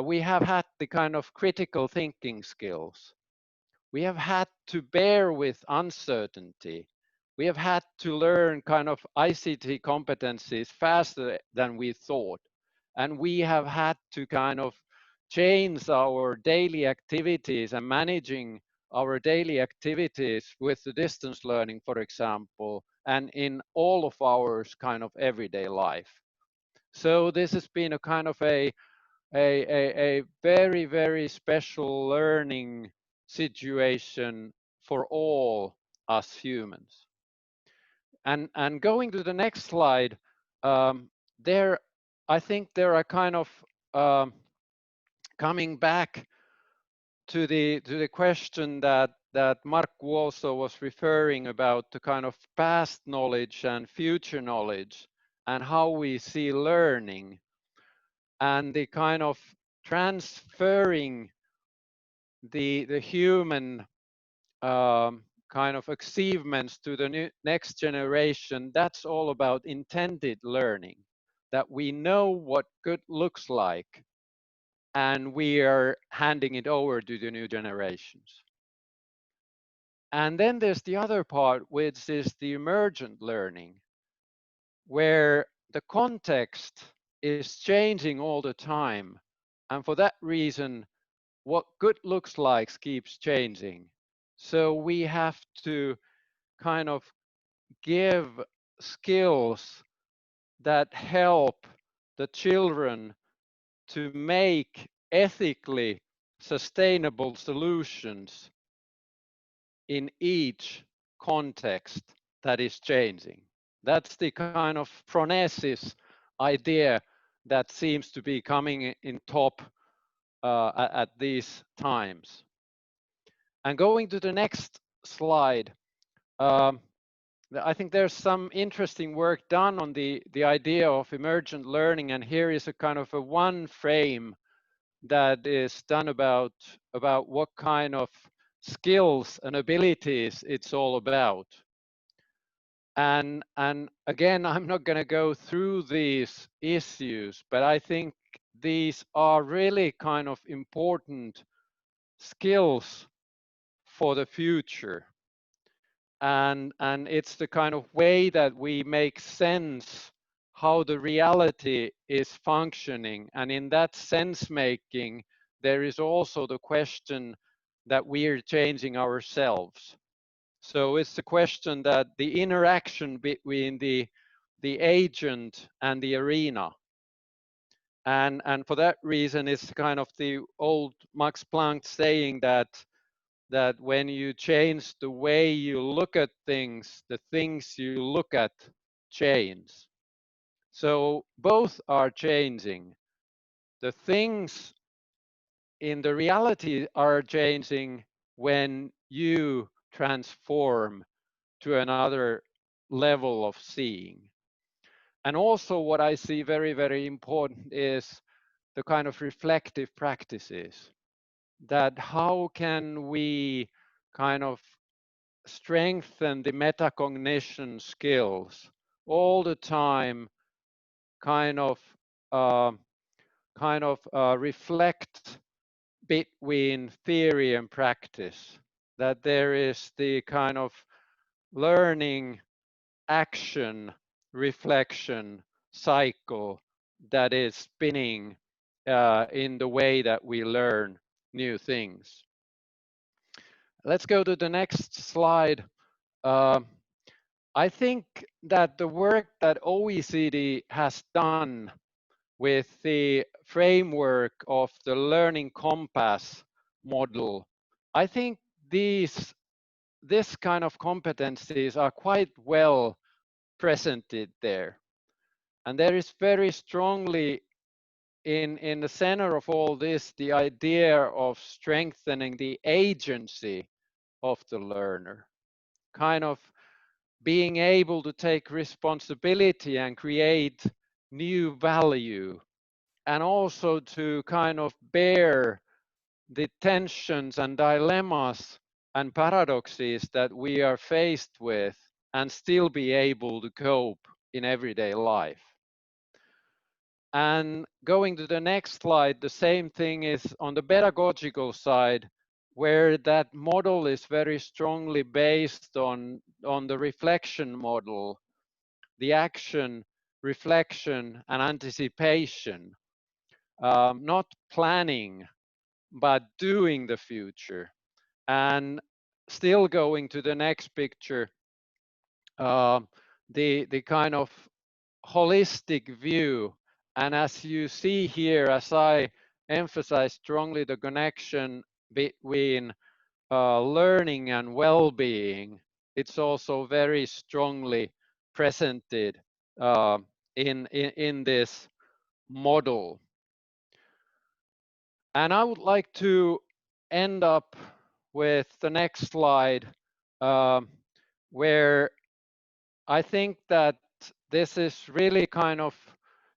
We have had the kind of critical thinking skills. We have had to bear with uncertainty. We have had to learn kind of ICT competencies faster than we thought. And we have had to kind of change our daily activities and managing our daily activities with the distance learning, for example, and in all of our kind of everyday life. So this has been a kind of a very, very special learning situation for all us humans. And going to the next slide, I think there are kind of coming back to the question that Markku also was referring about, the kind of past knowledge and future knowledge and how we see learning and the kind of transferring the human kind of achievements to the next generation. That's all about intended learning, that we know what good looks like and we are handing it over to the new generations. And then there's the other part, which is the emergent learning, where the context is changing all the time. And for that reason, what good looks like keeps changing. So we have to kind of give skills that help the children to make ethically sustainable solutions in each context that is changing. That's the kind of phronesis idea that seems to be coming in top at these times. And going to the next slide, I think there's some interesting work done on the idea of emergent learning, and here is a kind of a one frame that is done about what kind of skills and abilities it's all about. And again, I'm not going to go through these issues, but I think these are really kind of important skills for the future. And it's the kind of way that we make sense how the reality is functioning. And in that sense making, there is also the question that we are changing ourselves. So it's the question that the interaction between the agent and the arena. And for that reason, it's kind of the old Max Planck saying that when you change the way you look at things, the things you look at change. So both are changing. The things in the reality are changing when you transform to another level of seeing. And also what I see very, very important is the kind of reflective practices. That how can we kind of strengthen the metacognition skills all the time, kind of reflect between theory and practice, that there is the kind of learning, action, reflection cycle that is spinning in the way that we learn new things. Let's go to the next slide. I think that the work that OECD has done with the framework of the learning compass model, I think this kind of competencies are quite well presented there. And there is very strongly in the center of all this, the idea of strengthening the agency of the learner, kind of being able to take responsibility and create new value, and also to kind of bear the tensions and dilemmas and paradoxes that we are faced with and still be able to cope in everyday life. And going to the next slide, the same thing is on the pedagogical side, where that model is very strongly based on the reflection model, the action, reflection, and anticipation, not planning, but doing the future. And still going to the next picture, the kind of holistic view. And as you see here, as I emphasize strongly the connection between learning and well-being, it's also very strongly presented in this model. And I would like to end up with the next slide, where I think that this is really kind of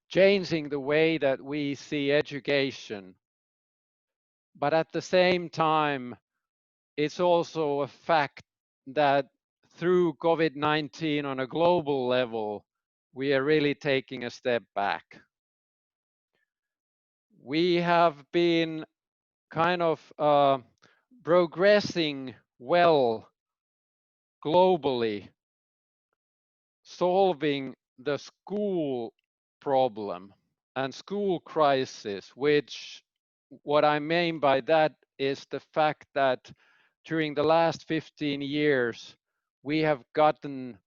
changing the way that we see education. But at the same time, it's also a fact that through COVID-19 on a global level, we are really taking a step back. We have been kind of progressing well globally, solving the school problem and school crisis, which what I mean by that is the fact that during the last 15 years, we have gotten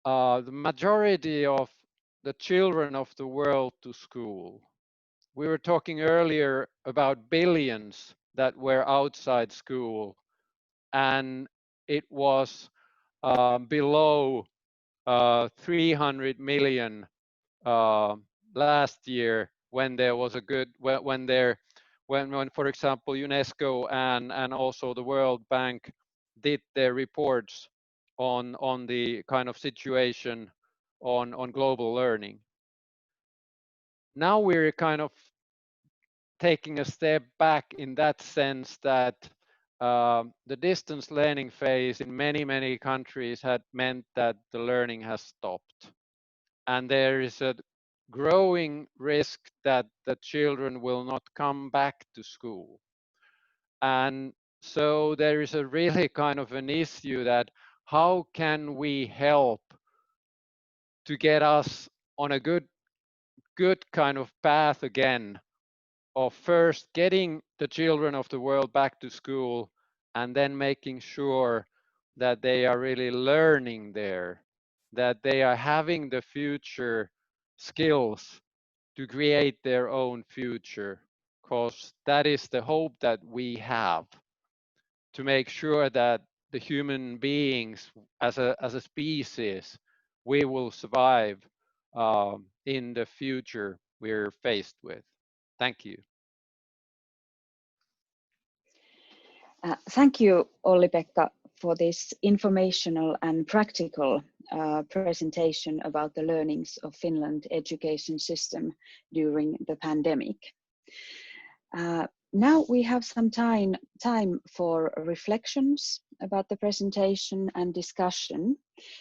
the majority of the children of the world to school. We were talking earlier about billions that were outside school, and it was below 300 million last year when there was a good when for example UNESCO and also the World Bank did their reports on the kind of situation on global learning. Now we're kind of taking a step back in that sense that the distance learning phase in many countries had meant that the learning has stopped. And there is a growing risk that the children will not come back to school. And so there is a really kind of an issue that how can we help to get us on a good kind of path again of first getting the children of the world back to school and then making sure that they are really learning there, that they are having the future skills to create their own future, because that is the hope that we have, to make sure that the human beings as a species, we will survive in the future we're faced with. Thank you. Thank you, Olli-Pekka, for this informational and practical presentation about the learnings of Finland education system during the pandemic. Now we have some time for reflections about the presentation and discussion.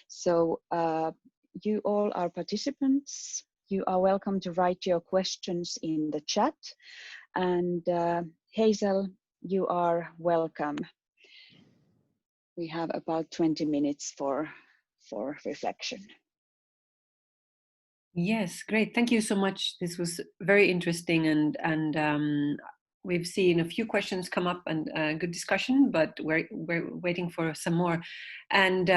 So you all are participants. You are welcome to write your questions in the chat. And Hazel, you are welcome. We have about 20 minutes for reflection. Yes, great. Thank you so much. This was very interesting, and we've seen a few questions come up and good discussion, but we're waiting for some more. And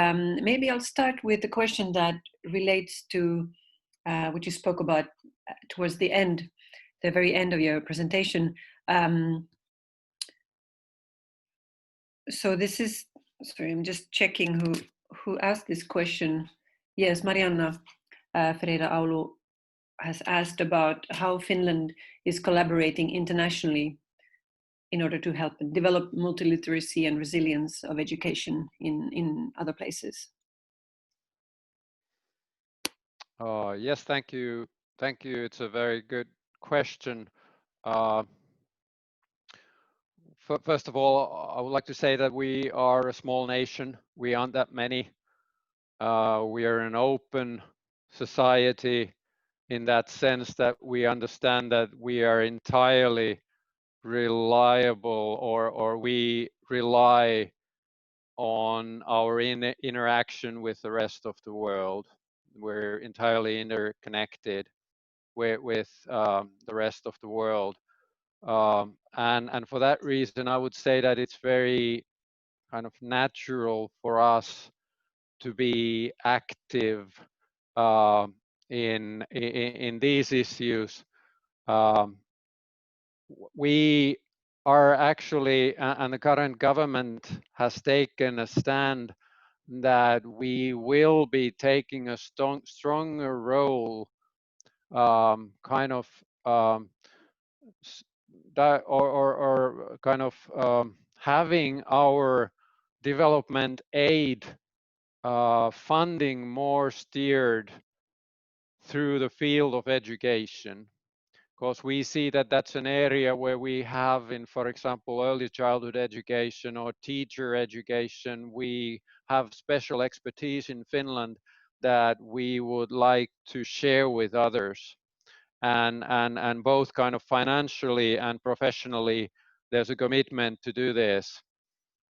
maybe I'll start with the question that relates to what you spoke about towards the end, the very end of your presentation. So this is, sorry, I'm just checking who asked this question. Yes, Marianna Ferreira Oulu has asked about how Finland is collaborating internationally in order to help develop multiliteracy and resilience of education in other places. Yes, thank you. Thank you. It's a very good question. First of all, I would like to say that we are a small nation. We aren't that many. We are an open society in that sense that we understand that we are entirely reliable, or we rely on our interaction with the rest of the world. We're entirely interconnected with the rest of the world. And for that reason, I would say that it's very kind of natural for us to be active in these issues. We are actually, and the current government has taken a stand that we will be taking a stronger role, kind of or kind of having our development aid funding more steered through the field of education, because we see that that's an area where we have, in, for example, early childhood education or teacher education, we have special expertise in Finland that we would like to share with others. And both kind of financially and professionally, there's a commitment to do this.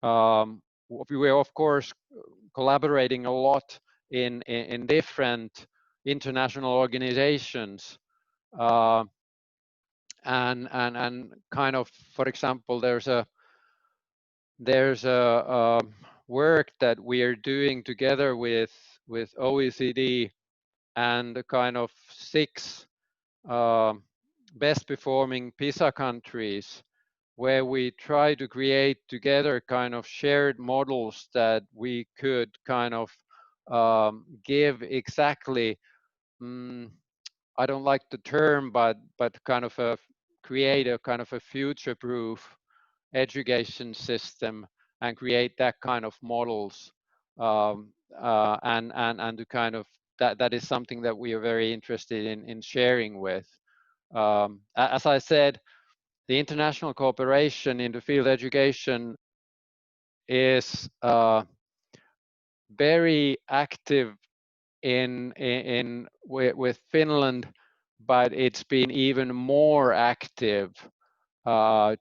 We are, of course, collaborating a lot in different international organizations. And kind of, for example, there's a work that we are doing together with OECD and the kind of 6 best performing PISA countries, where we try to create together kind of shared models that we could kind of give exactly, I don't like the term, but kind of create a kind of a future-proof education system and create that kind of models, and to kind of that is something that we are very interested in sharing with. As I said, the international cooperation in the field education is very active with Finland, but it's been even more active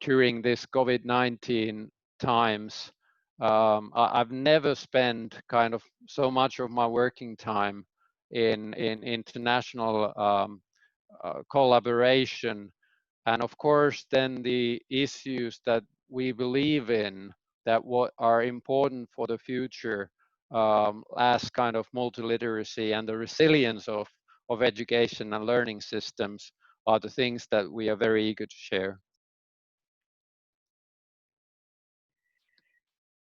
during this COVID-19 times. I've never spent kind of so much of my working time in international collaboration. And of course, then the issues that we believe in, that what are important for the future, as kind of multiliteracy and the resilience of education and learning systems, are the things that we are very eager to share.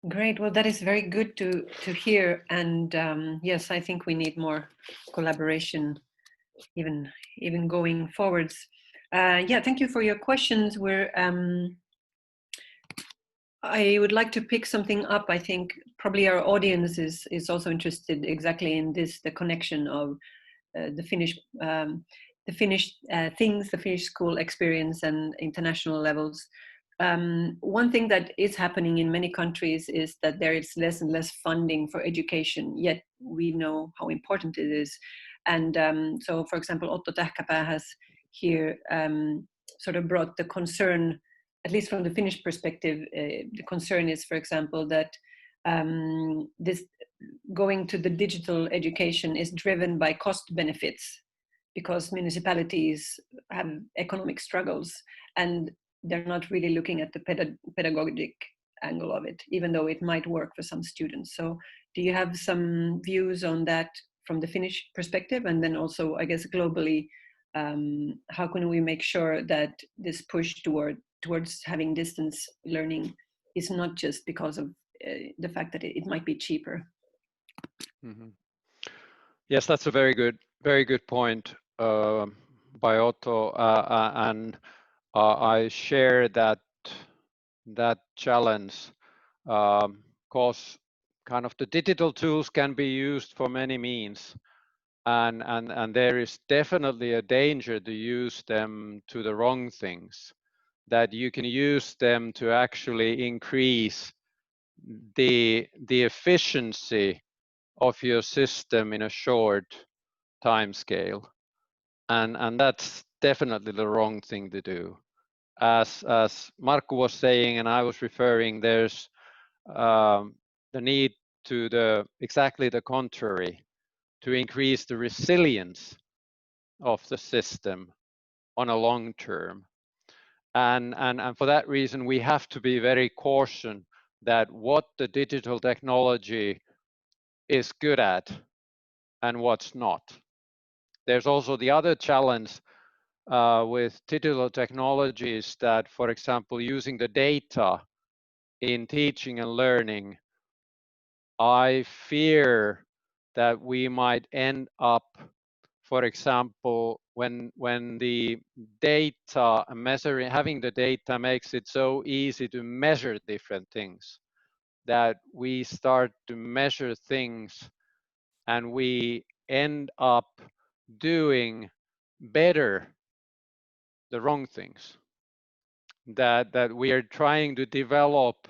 Great. Well, that is very good to hear. And yes, I think we need more collaboration, even going forwards. Yeah, thank you for your questions. I would like to pick something up. I think probably our audience is also interested exactly in this, the connection of the Finnish things, the Finnish school experience and international levels. One thing that is happening in many countries is that there is less and less funding for education, yet we know how important it is. And so, for example, Otto Tähkäpää has here sort of brought the concern, at least from the Finnish perspective, the concern is, for example, that this going to the digital education is driven by cost benefits, because municipalities have economic struggles and they're not really looking at the pedagogic angle of it, even though it might work for some students. So do you have some views on that from the Finnish perspective? And then also, I guess, globally, how can we make sure that this push towards having distance learning is not just because of the fact that it might be cheaper? Mm-hmm. Yes, that's a very good point by Otto, and I share that challenge, because kind of the digital tools can be used for many means. and there is definitely a danger to use them to the wrong things, that you can use them to actually increase the efficiency of your system in a short time scale, and that's definitely the wrong thing to do. As Markku was saying, and I was referring, there's the need to exactly the contrary, to increase the resilience of the system on a long term. And for that reason, we have to be very cautious that what the digital technology is good at and what's not. There's also the other challenge with digital technologies that, for example, using the data in teaching and learning, I fear that we might end up, for example, when the data measuring, having the data makes it so easy to measure different things, that we start to measure things and we end up doing better the wrong things, that we are trying to develop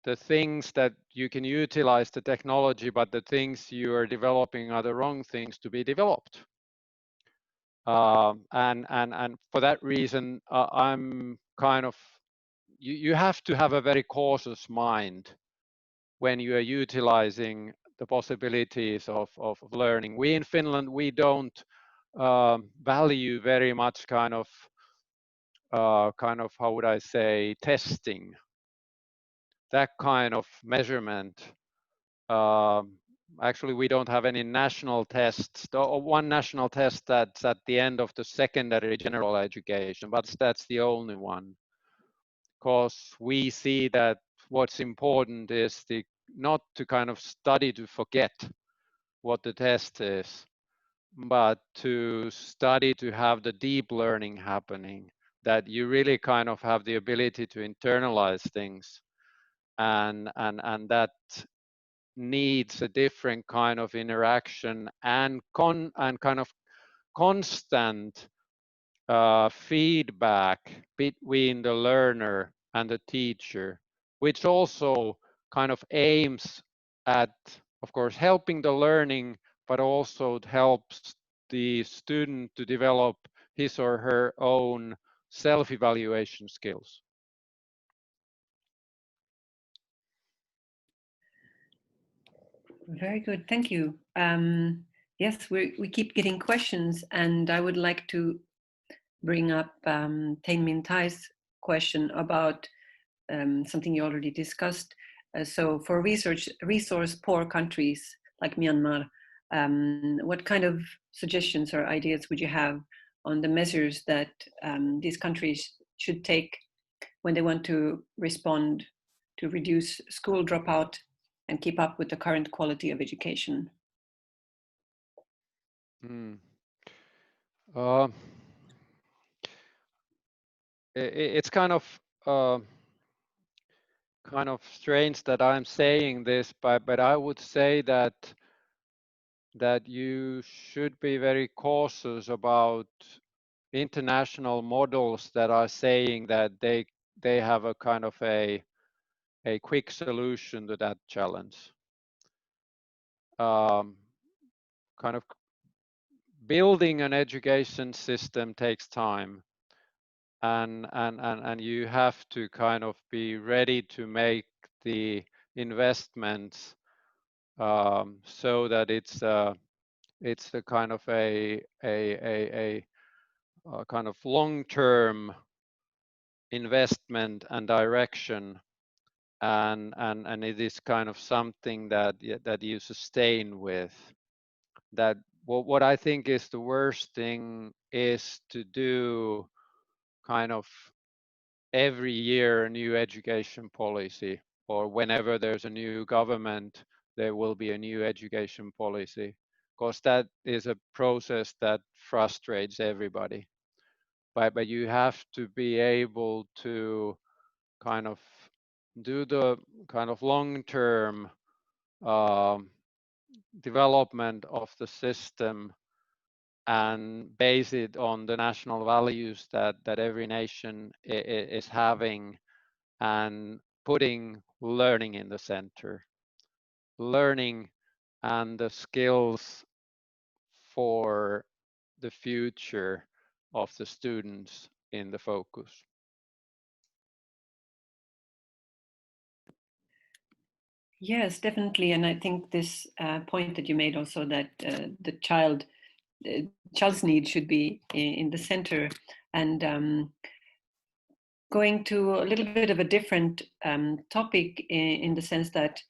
the things that you can utilize the technology, but the things you are developing are the wrong things to be developed. And for that reason, I'm kind of, you have to have a very cautious mind when you are utilizing the possibilities of learning. We in Finland, we don't value very much kind of, how would I say, testing, that kind of measurement. Actually, we don't have any national tests. One national test that's at the end of the secondary general education, but that's the only one. Because we see that what's important is not to kind of study to forget what the test is, but to study to have the deep learning happening, that you really kind of have the ability to internalize things, and that needs a different kind of interaction and kind of constant feedback between the learner and the teacher, which also kind of aims at, of course, helping the learning, but also helps the student to develop his or her own self-evaluation skills. Very good, thank you. Yes, we keep getting questions, and I would like to bring up Min Thai's question about something you already discussed. So for resource poor countries like Myanmar, what kind of suggestions or ideas would you have on the measures that these countries should take when they want to respond to reduce school dropout and keep up with the current quality of education? It's kind of strange that I'm saying this, but I would say that you should be very cautious about international models that are saying that they have a kind of a quick solution to that challenge. Kind of building an education system takes time, and you have to kind of be ready to make the investments so that it's a kind of a kind of long-term investment and direction, and it is kind of something that you sustain with. That what I think is the worst thing is to do kind of every year a new education policy, or whenever there's a new government there will be a new education policy, because that is a process that frustrates everybody. But you have to be able to kind of do the kind of long-term development of the system and base it on the national values that every nation is having, and putting learning in the center. Learning and the skills for the future of the students in the focus. Yes, definitely. And I think this point that you made also, that the child's need should be in the center. And going to a little bit of a different topic in the sense that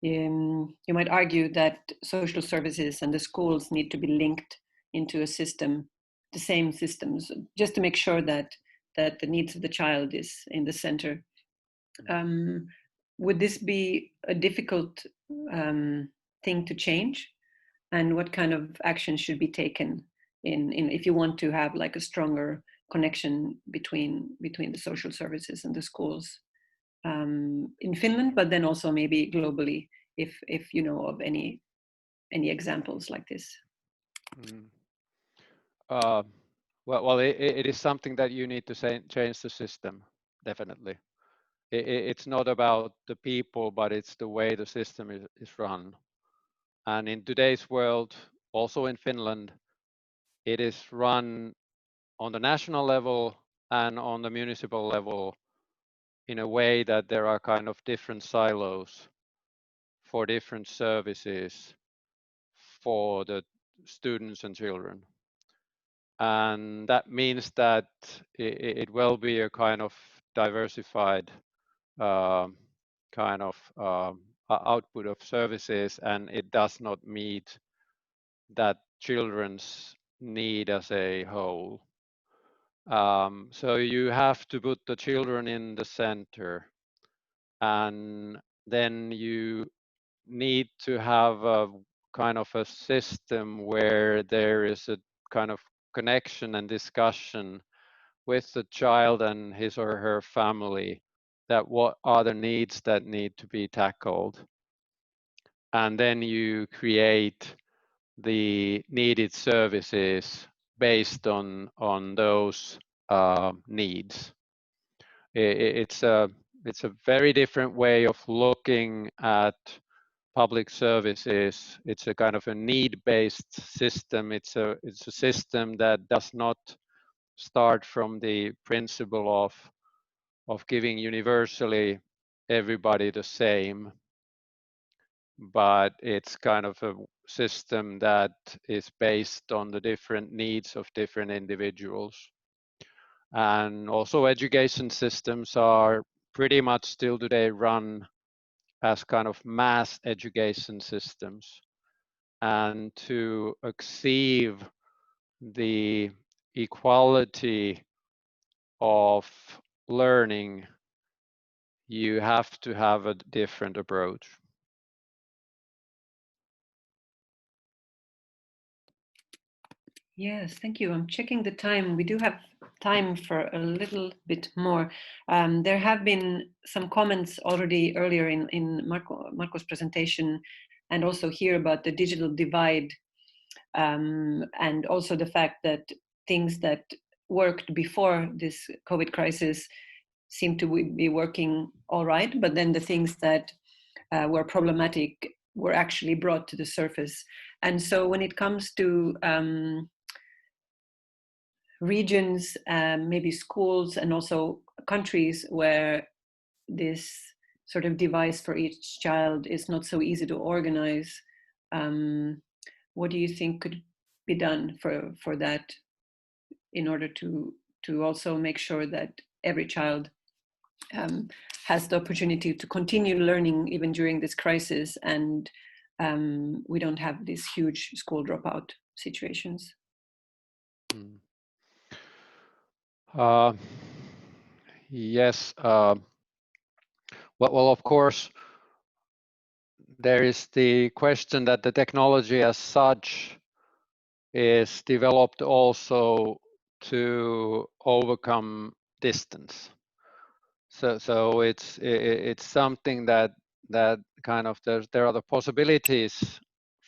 you might argue that social services and the schools need to be linked into a system, the same systems, just to make sure that the needs of the child is in the center. Would this be a difficult thing to change? And what kind of action should be taken in if you want to have like a stronger connection between the social services and the schools in Finland, but then also maybe globally, if you know of any examples like this? Well, it is something that you need to change the system, definitely. It's not about the people, but it's the way the system is run. And in today's world, also in Finland, it is run on the national level and on the municipal level in a way that there are kind of different silos for different services for the students and children. And that means that it will be a kind of diversified kind of output of services, and it does not meet that children's need as a whole. So you have to put the children in the center, and then you need to have a kind of a system where there is a kind of connection and discussion with the child and his or her family, that what are the needs that need to be tackled. And then you create the needed services based on those needs. It's a very different way of looking at public services. It's a kind of a need-based system. It's a system that does not start from the principle of giving universally everybody the same, but it's kind of a system that is based on the different needs of different individuals. And also education systems are pretty much still today run as kind of mass education systems. And to achieve the equality of learning, you have to have a different approach. Yes, thank you. I'm checking the time. We do have time for a little bit more. There have been some comments already earlier in Markku's presentation, and also here about the digital divide, and also the fact that things that worked before this COVID crisis seem to be working all right, but then the things that were problematic were actually brought to the surface. And so when it comes to regions, maybe schools, and also countries where this sort of device for each child is not so easy to organize, what do you think could be done for that, in order to also make sure that every child has the opportunity to continue learning even during this crisis, and we don't have these huge school dropout situations? Yes. Well, of course, there is the question that the technology as such is developed also to overcome distance. So it's something that kind of there are the possibilities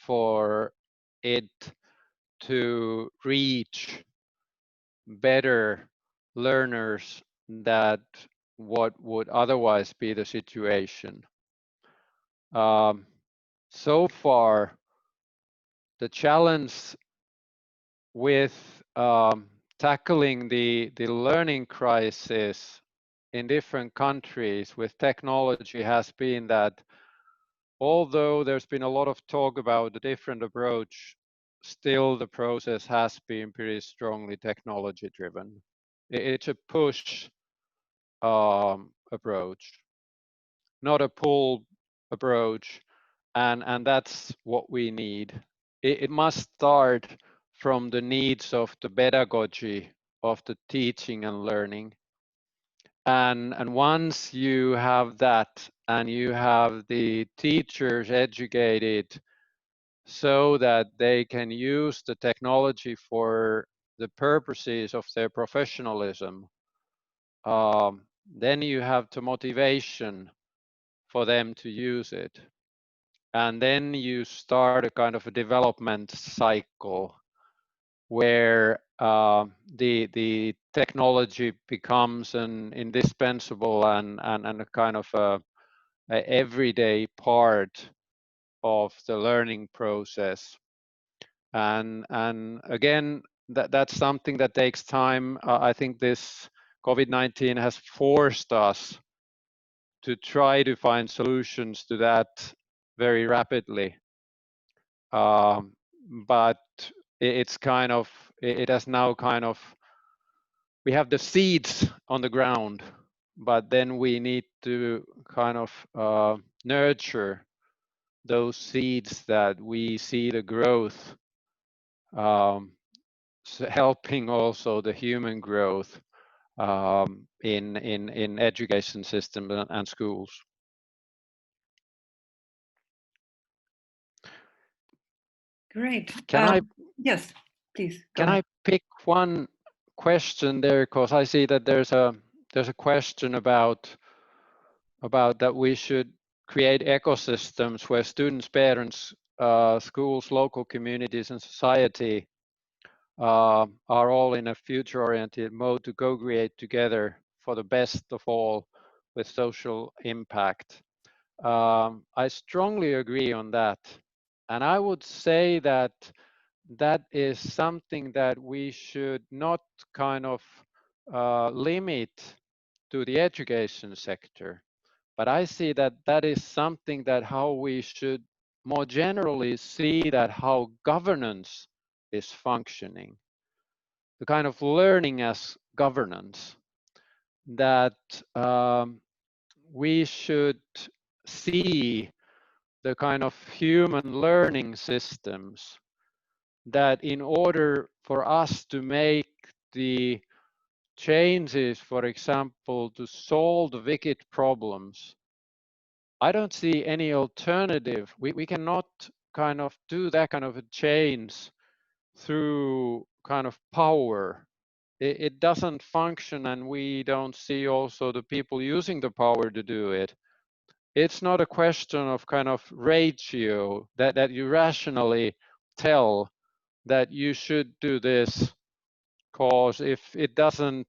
for it to reach better learners than what would otherwise be the situation. So far, the challenge with tackling the learning crisis in different countries with technology has been that although there's been a lot of talk about a different approach, still the process has been pretty strongly technology driven. It's a push approach, not a pull approach, and that's what we need. It must start from the needs of the pedagogy of the teaching and learning. And once you have that and you have the teachers educated so that they can use the technology for the purposes of their professionalism, then you have the motivation for them to use it. And then you start a kind of a development cycle where the technology becomes an indispensable and a kind of a everyday part of the learning process. And again, that's something that takes time. I think this COVID-19 has forced us to try to find solutions to that very rapidly. But it's kind of, it has now kind of, we have the seeds on the ground, but then we need to kind of nurture those seeds that we see the growth, helping also the human growth in education system and schools. Great. Can yes, please. Can I pick one question there, because I see that there's a question about that we should create ecosystems where students, parents, schools, local communities, and society are all in a future-oriented mode to co-create together for the best of all with social impact. I strongly agree on that. And I would say that that is something that we should not kind of limit to the education sector. But I see that that is something that how we should more generally see that how governance is functioning. The kind of learning as governance, that we should see the kind of human learning systems that in order for us to make the changes, for example, to solve the wicked problems, I don't see any alternative. We cannot kind of do that kind of a change through kind of power. It doesn't function, and we don't see also the people using the power to do it. It's not a question of kind of ratio that you rationally tell that you should do this, because if it doesn't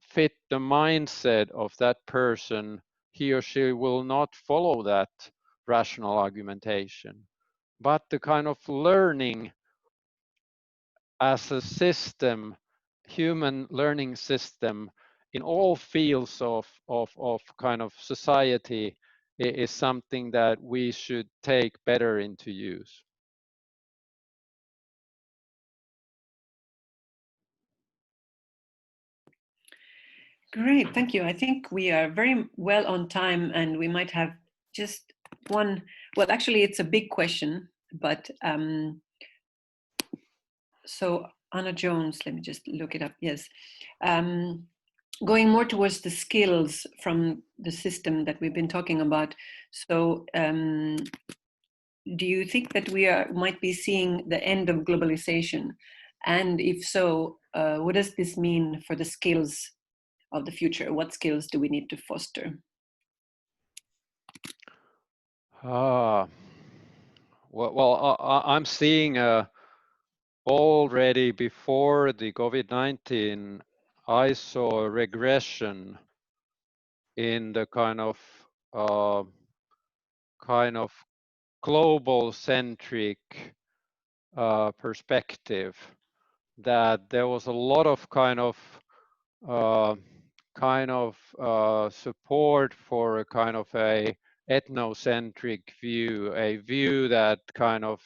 fit the mindset of that person, he or she will not follow that rational argumentation. But the kind of learning as a system, human learning system in all fields of kind of society is something that we should take better into use. Great, thank you. I think we are very well on time, and we might have just one, well, actually it's a big question, but so Anna Jones, let me just look it up, yes. Going more towards the skills from the system that we've been talking about. So do you think that we might be seeing the end of globalization? And if so, what does this mean for the skills of the future? What skills do we need to foster? I'm seeing already before the COVID-19, I saw a regression in the kind of global centric perspective, that there was a lot of support for a kind of a ethnocentric view, a view that kind of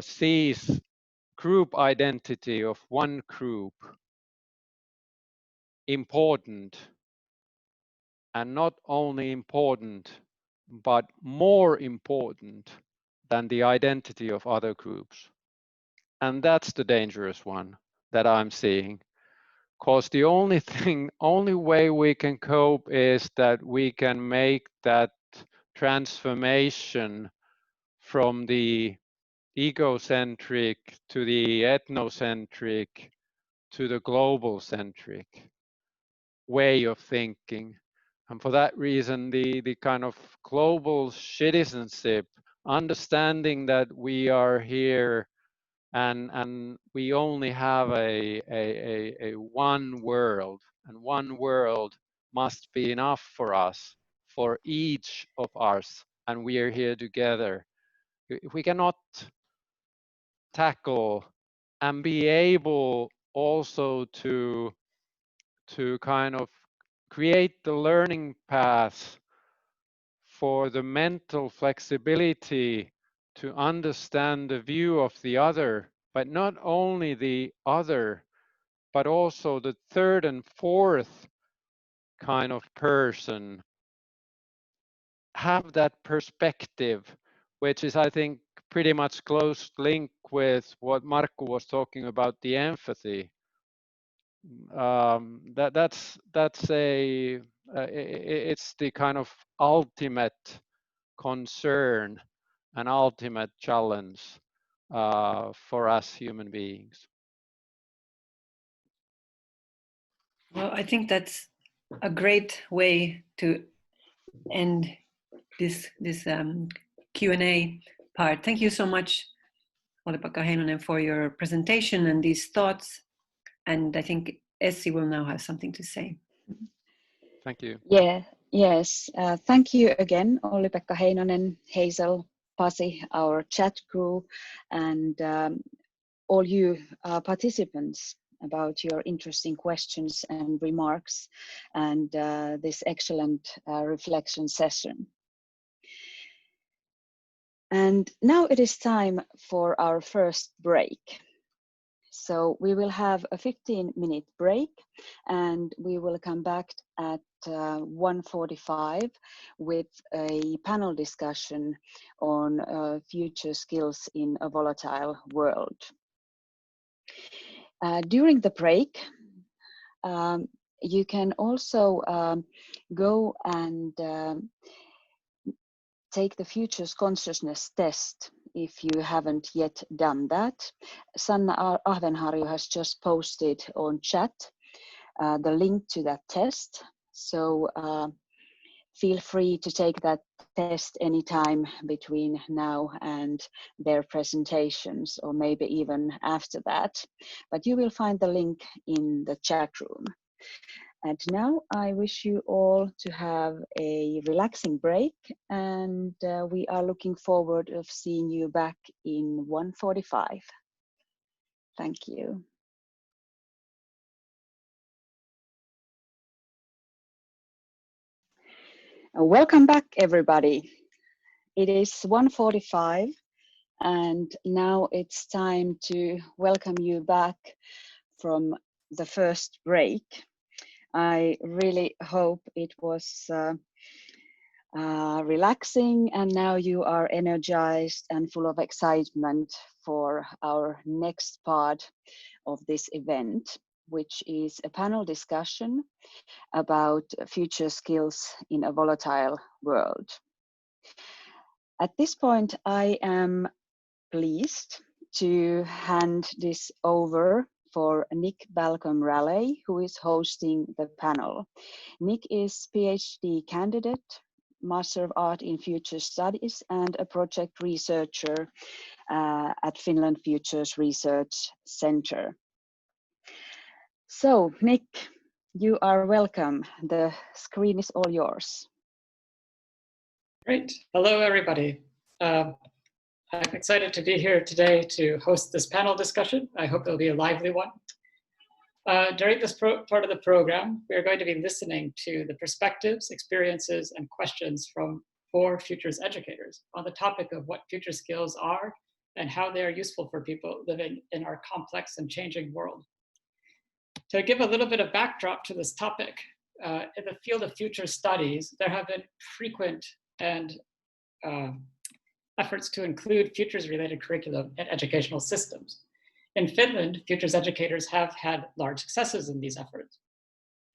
sees group identity of one group important, and not only important, but more important than the identity of other groups. And that's the dangerous one that I'm seeing. Because the only way we can cope is that we can make that transformation from the egocentric to the ethnocentric to the global centric way of thinking. And for that reason, the kind of global citizenship, understanding that we are here and we only have a one world, and one world must be enough for us, for each of us, and we are here together. If we cannot tackle and be able also to kind of create the learning path for the mental flexibility to understand the view of the other, but not only the other, but also the third and fourth kind of person, have that perspective, which is, I think, pretty much close link with what Markku was talking about, the empathy. It's the kind of ultimate concern and ultimate challenge for us human beings. Well, I think that's a great way to end this Q&A part. Thank you so much, OLLI-PEKKA HEINONEN, for your presentation and these thoughts. And I think Essi will now have something to say. Thank you. Yeah, yes. Thank you again, OLLI-PEKKA HEINONEN, Hazel, Pasi, our chat crew, and all you participants, about your interesting questions and remarks, and this excellent reflection session. And now it is time for our first break. So we will have a 15-minute break, and we will come back at 1:45 with a panel discussion on future skills in a volatile world. During the break, you can also go and take the Futures Consciousness test if you haven't yet done that. Sanna Ahvenharju has just posted on chat the link to that test. So feel free to take that test anytime between now and their presentations, or maybe even after that. But you will find the link in the chat room. And now I wish you all to have a relaxing break, and we are looking forward of seeing you back in 1:45. Thank you. Welcome back, everybody. It is 1:45, and now it's time to welcome you back from the first break. I really hope it was relaxing, and now you are energized and full of excitement for our next part of this event, which is a panel discussion about future skills in a volatile world. At this point, I am pleased to hand this over for Nick Balcombe-Raleigh, who is hosting the panel. Nick is PhD candidate Master of Art in Future Studies and a project researcher at Finland Futures Research Center. So, Nick, you are welcome. The screen is all yours. Great. Hello, everybody. I'm excited to be here today to host this panel discussion. I hope it'll be a lively one. During this part of the program, we are going to be listening to the perspectives, experiences, and questions from 4 futures educators on the topic of what future skills are and how they are useful for people living in our complex and changing world. To give a little bit of backdrop to this topic, in the field of future studies, there have been frequent and efforts to include futures-related curriculum in educational systems. In Finland, futures educators have had large successes in these efforts.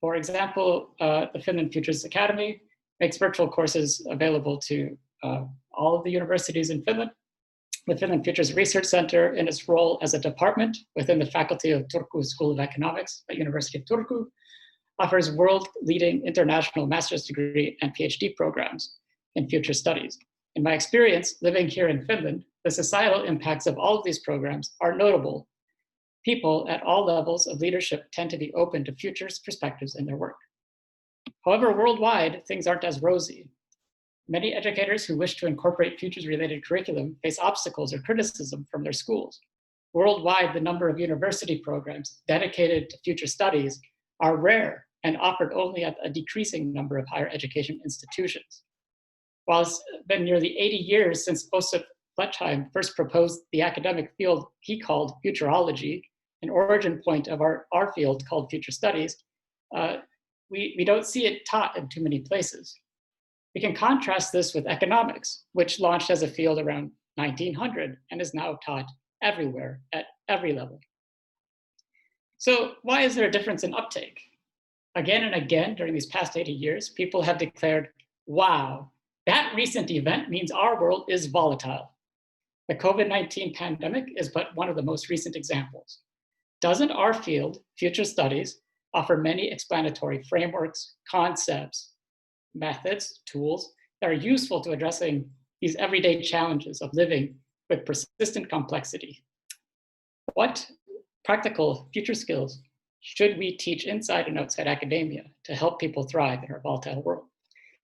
For example, the Finland Futures Academy makes virtual courses available to all of the universities in Finland. The Finland Futures Research Center, in its role as a department within the faculty of Turku School of Economics at University of Turku, offers world-leading international master's degree and PhD programs in future studies. In my experience living here in Finland, the societal impacts of all of these programs are notable. People at all levels of leadership tend to be open to futures perspectives in their work. However, worldwide, things aren't as rosy. Many educators who wish to incorporate futures-related curriculum face obstacles or criticism from their schools. Worldwide, the number of university programs dedicated to future studies are rare and offered only at a decreasing number of higher education institutions. While it's been nearly 80 years since Osip Fletchheim first proposed the academic field he called futurology, an origin point of our field called future studies, we don't see it taught in too many places. We can contrast this with economics, which launched as a field around 1900 and is now taught everywhere at every level. So why is there a difference in uptake? Again and again during these past 80 years, people have declared, wow, that recent event means our world is volatile. The COVID-19 pandemic is but one of the most recent examples. Doesn't our field, future studies, offer many explanatory frameworks, concepts, methods, tools that are useful to addressing these everyday challenges of living with persistent complexity? What practical future skills should we teach inside and outside academia to help people thrive in our volatile world?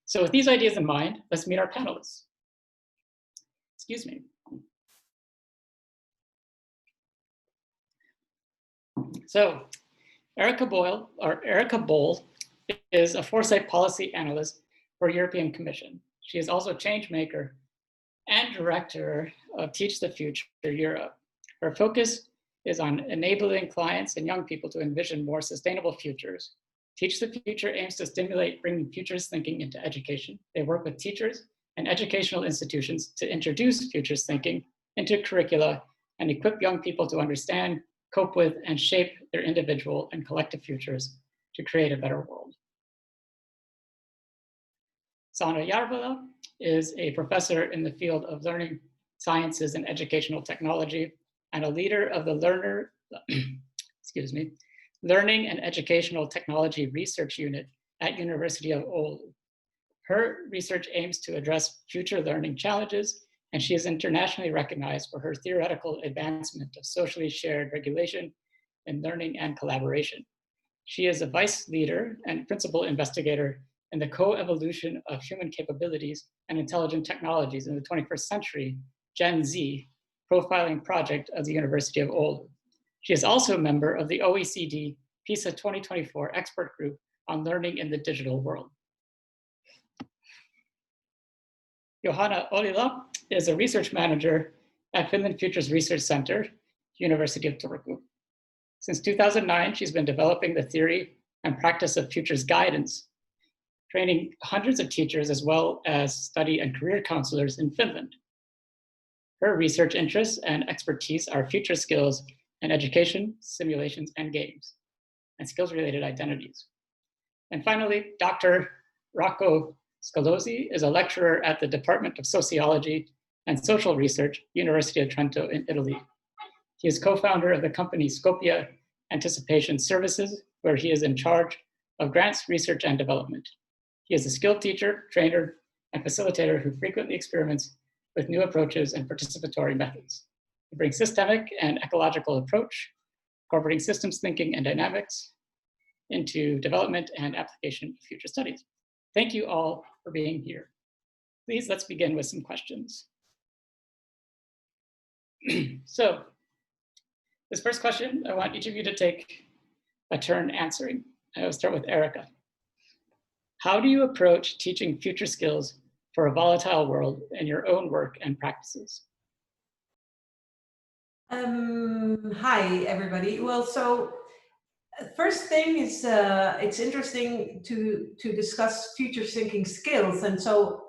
So with these ideas in mind, let's meet our panelists. Excuse me. So Erica Boyle is a foresight policy analyst for European Commission. She is also Changemaker and director of Teach the Future Europe. Her focus is on enabling clients and young people to envision more sustainable futures. Teach the Future aims to stimulate bringing futures thinking into education. They work with teachers and educational institutions to introduce futures thinking into curricula and equip young people to understand, cope with, and shape their individual and collective futures to create a better world. Sanna Järvelä is a professor in the field of learning sciences and educational technology and a leader of the Learning and Educational Technology Research Unit at University of Oulu. Her research aims to address future learning challenges, and she is internationally recognized for her theoretical advancement of socially shared regulation in learning and collaboration. She is a vice leader and principal investigator in the co-evolution of human capabilities and intelligent technologies in the 21st century, Gen Z, profiling project of the University of Oulu. She is also a member of the OECD PISA 2024 expert group on learning in the digital world. Johanna Ollila is a research manager at Finland Futures Research Center, University of Turku. Since 2009, she's been developing the theory and practice of futures guidance, training hundreds of teachers as well as study and career counselors in Finland. Her research interests and expertise are future skills in education, simulations, and games, and skills-related identities. And finally, Dr. Rocco Scolozzi is a lecturer at the Department of Sociology and Social Research, University of Trento in Italy. He is co-founder of the company Skopia Anticipation Services, where he is in charge of grants, research, and development. He is a skilled teacher, trainer, and facilitator who frequently experiments with new approaches and participatory methods. He brings systemic and ecological approach, incorporating systems thinking and dynamics into development and application of future studies. Thank you all for being here. Please, let's begin with some questions. So, this first question, I want each of you to take a turn answering. I will start with Erica. How do you approach teaching future skills for a volatile world in your own work and practices? Hi, everybody. Well, so first thing is it's interesting to discuss future thinking skills, and so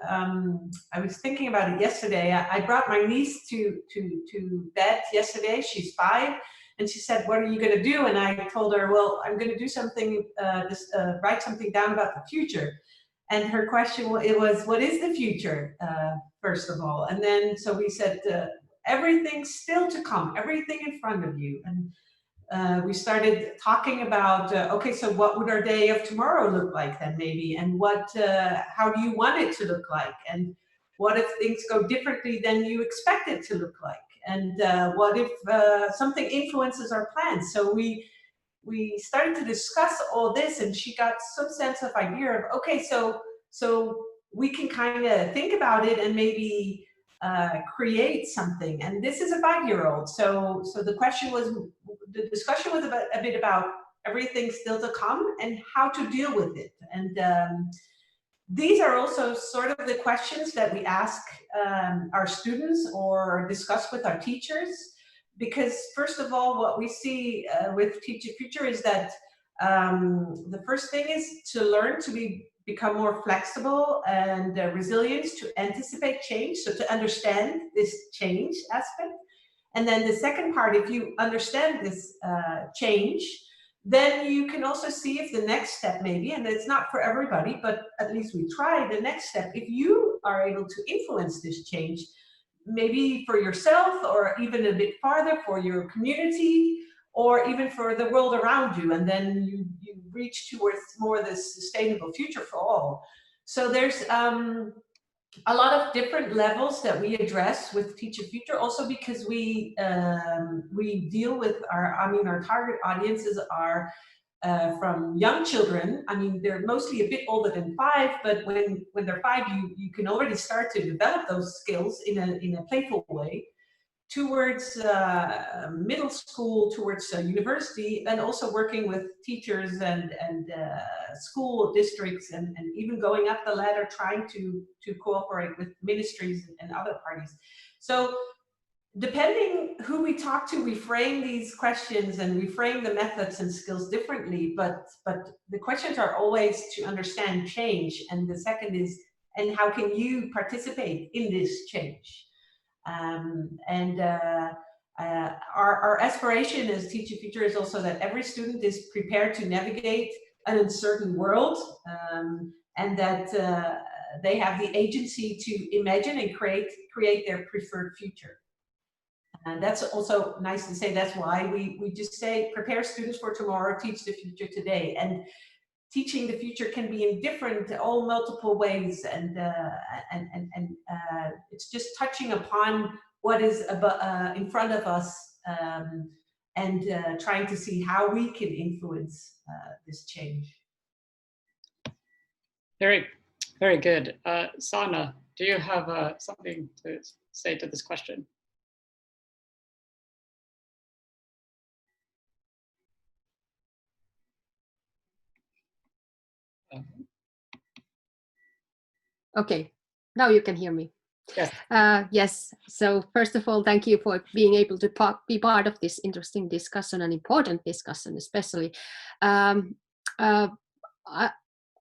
I was thinking about it yesterday. I brought my niece to bed yesterday. She's 5, and she said, "What are you going to do?" And I told her, "Well, I'm going to do something, write something down about the future." And her question was, "What is the future?" First of all, and then so we said, "Everything's still to come, everything in front of you." And we started talking about, okay, so what would our day of tomorrow look like then maybe? And how do you want it to look like? And what if things go differently than you expect it to look like? And what if something influences our plans? So we started to discuss all this, and she got some sense of idea of, okay, so we can kind of think about it and maybe create something. And this is a 5-year-old. So the discussion was a bit about everything still to come and how to deal with it. And these are also sort of the questions that we ask our students or discuss with our teachers. Because first of all, what we see with Teach the Future is that the first thing is to learn to become more flexible and resilient, to anticipate change, so to understand this change aspect. And then the second part, if you understand this change, then you can also see if the next step maybe, and it's not for everybody, but at least we try the next step, if you are able to influence this change, maybe for yourself or even a bit farther for your community or even for the world around you, and then you reach towards more this sustainable future for all. So there's a lot of different levels that we address with Teach the Future, also because we deal with our target audiences are from young children. I mean, they're mostly a bit older than 5, but when they're 5, you can already start to develop those skills in a playful way, towards middle school, towards university, and also working with teachers and school districts, and even going up the ladder, trying to cooperate with ministries and other parties. So depending who we talk to, we frame these questions and we frame the methods and skills differently, but the questions are always to understand change, and the second is, and how can you participate in this change? Our aspiration as Teach the Future is also that every student is prepared to navigate an uncertain world, and that they have the agency to imagine and create their preferred future. And that's also nice to say. That's why we just say, prepare students for tomorrow, teach the future today. And teaching the future can be in all multiple ways, and it's just touching upon what is in front of us, and trying to see how we can influence this change. Very, very good. Sanna, do you have something to say to this question? Okay, now you can hear me. Yes. Yes. So first of all, thank you for being able to be part of this interesting discussion, an important discussion, especially.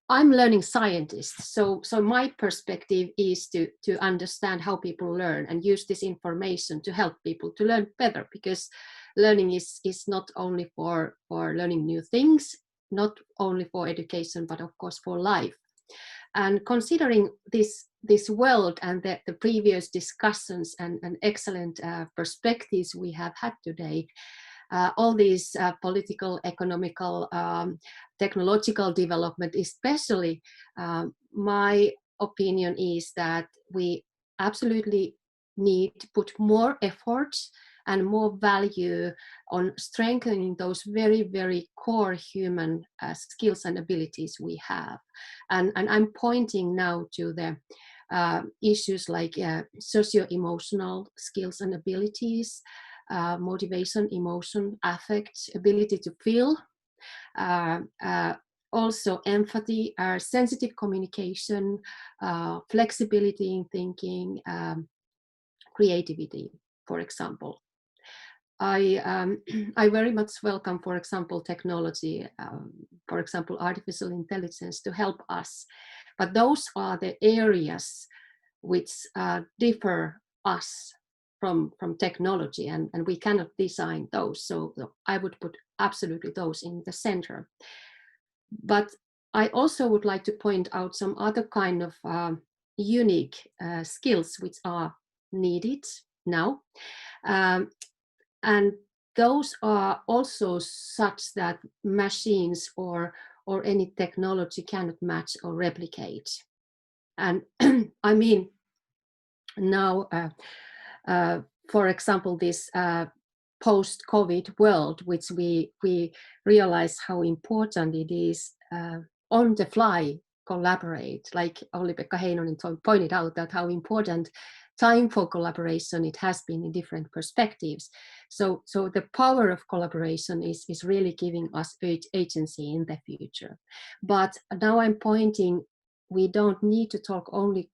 I'm learning scientist, so my perspective is to understand how people learn and use this information to help people to learn better, because learning is not only for learning new things, not only for education, but of course for life. And considering this world and the previous discussions and excellent perspectives we have had today, all these political, economical, technological development, especially my opinion is that we absolutely need to put more effort and more value on strengthening those very, very core human skills and abilities we have. And I'm pointing now to the issues like socio-emotional skills and abilities, motivation, emotion, affect, ability to feel, also empathy, sensitive communication, flexibility in thinking, creativity, for example. I very much welcome, for example, technology, for example, artificial intelligence to help us. But those are the areas which differ us from technology, and we cannot design those. So I would put absolutely those in the center. But I also would like to point out some other kind of unique skills which are needed now. And those are also such that machines or any technology cannot match or replicate. And I mean, now, for example, this post-COVID world, which we realize how important it is on the fly collaborate, like Olli-Pekka Heinonen pointed out, that how important time for collaboration it has been in different perspectives. So the power of collaboration is really giving us agency in the future. But now I'm pointing, we don't need to talk only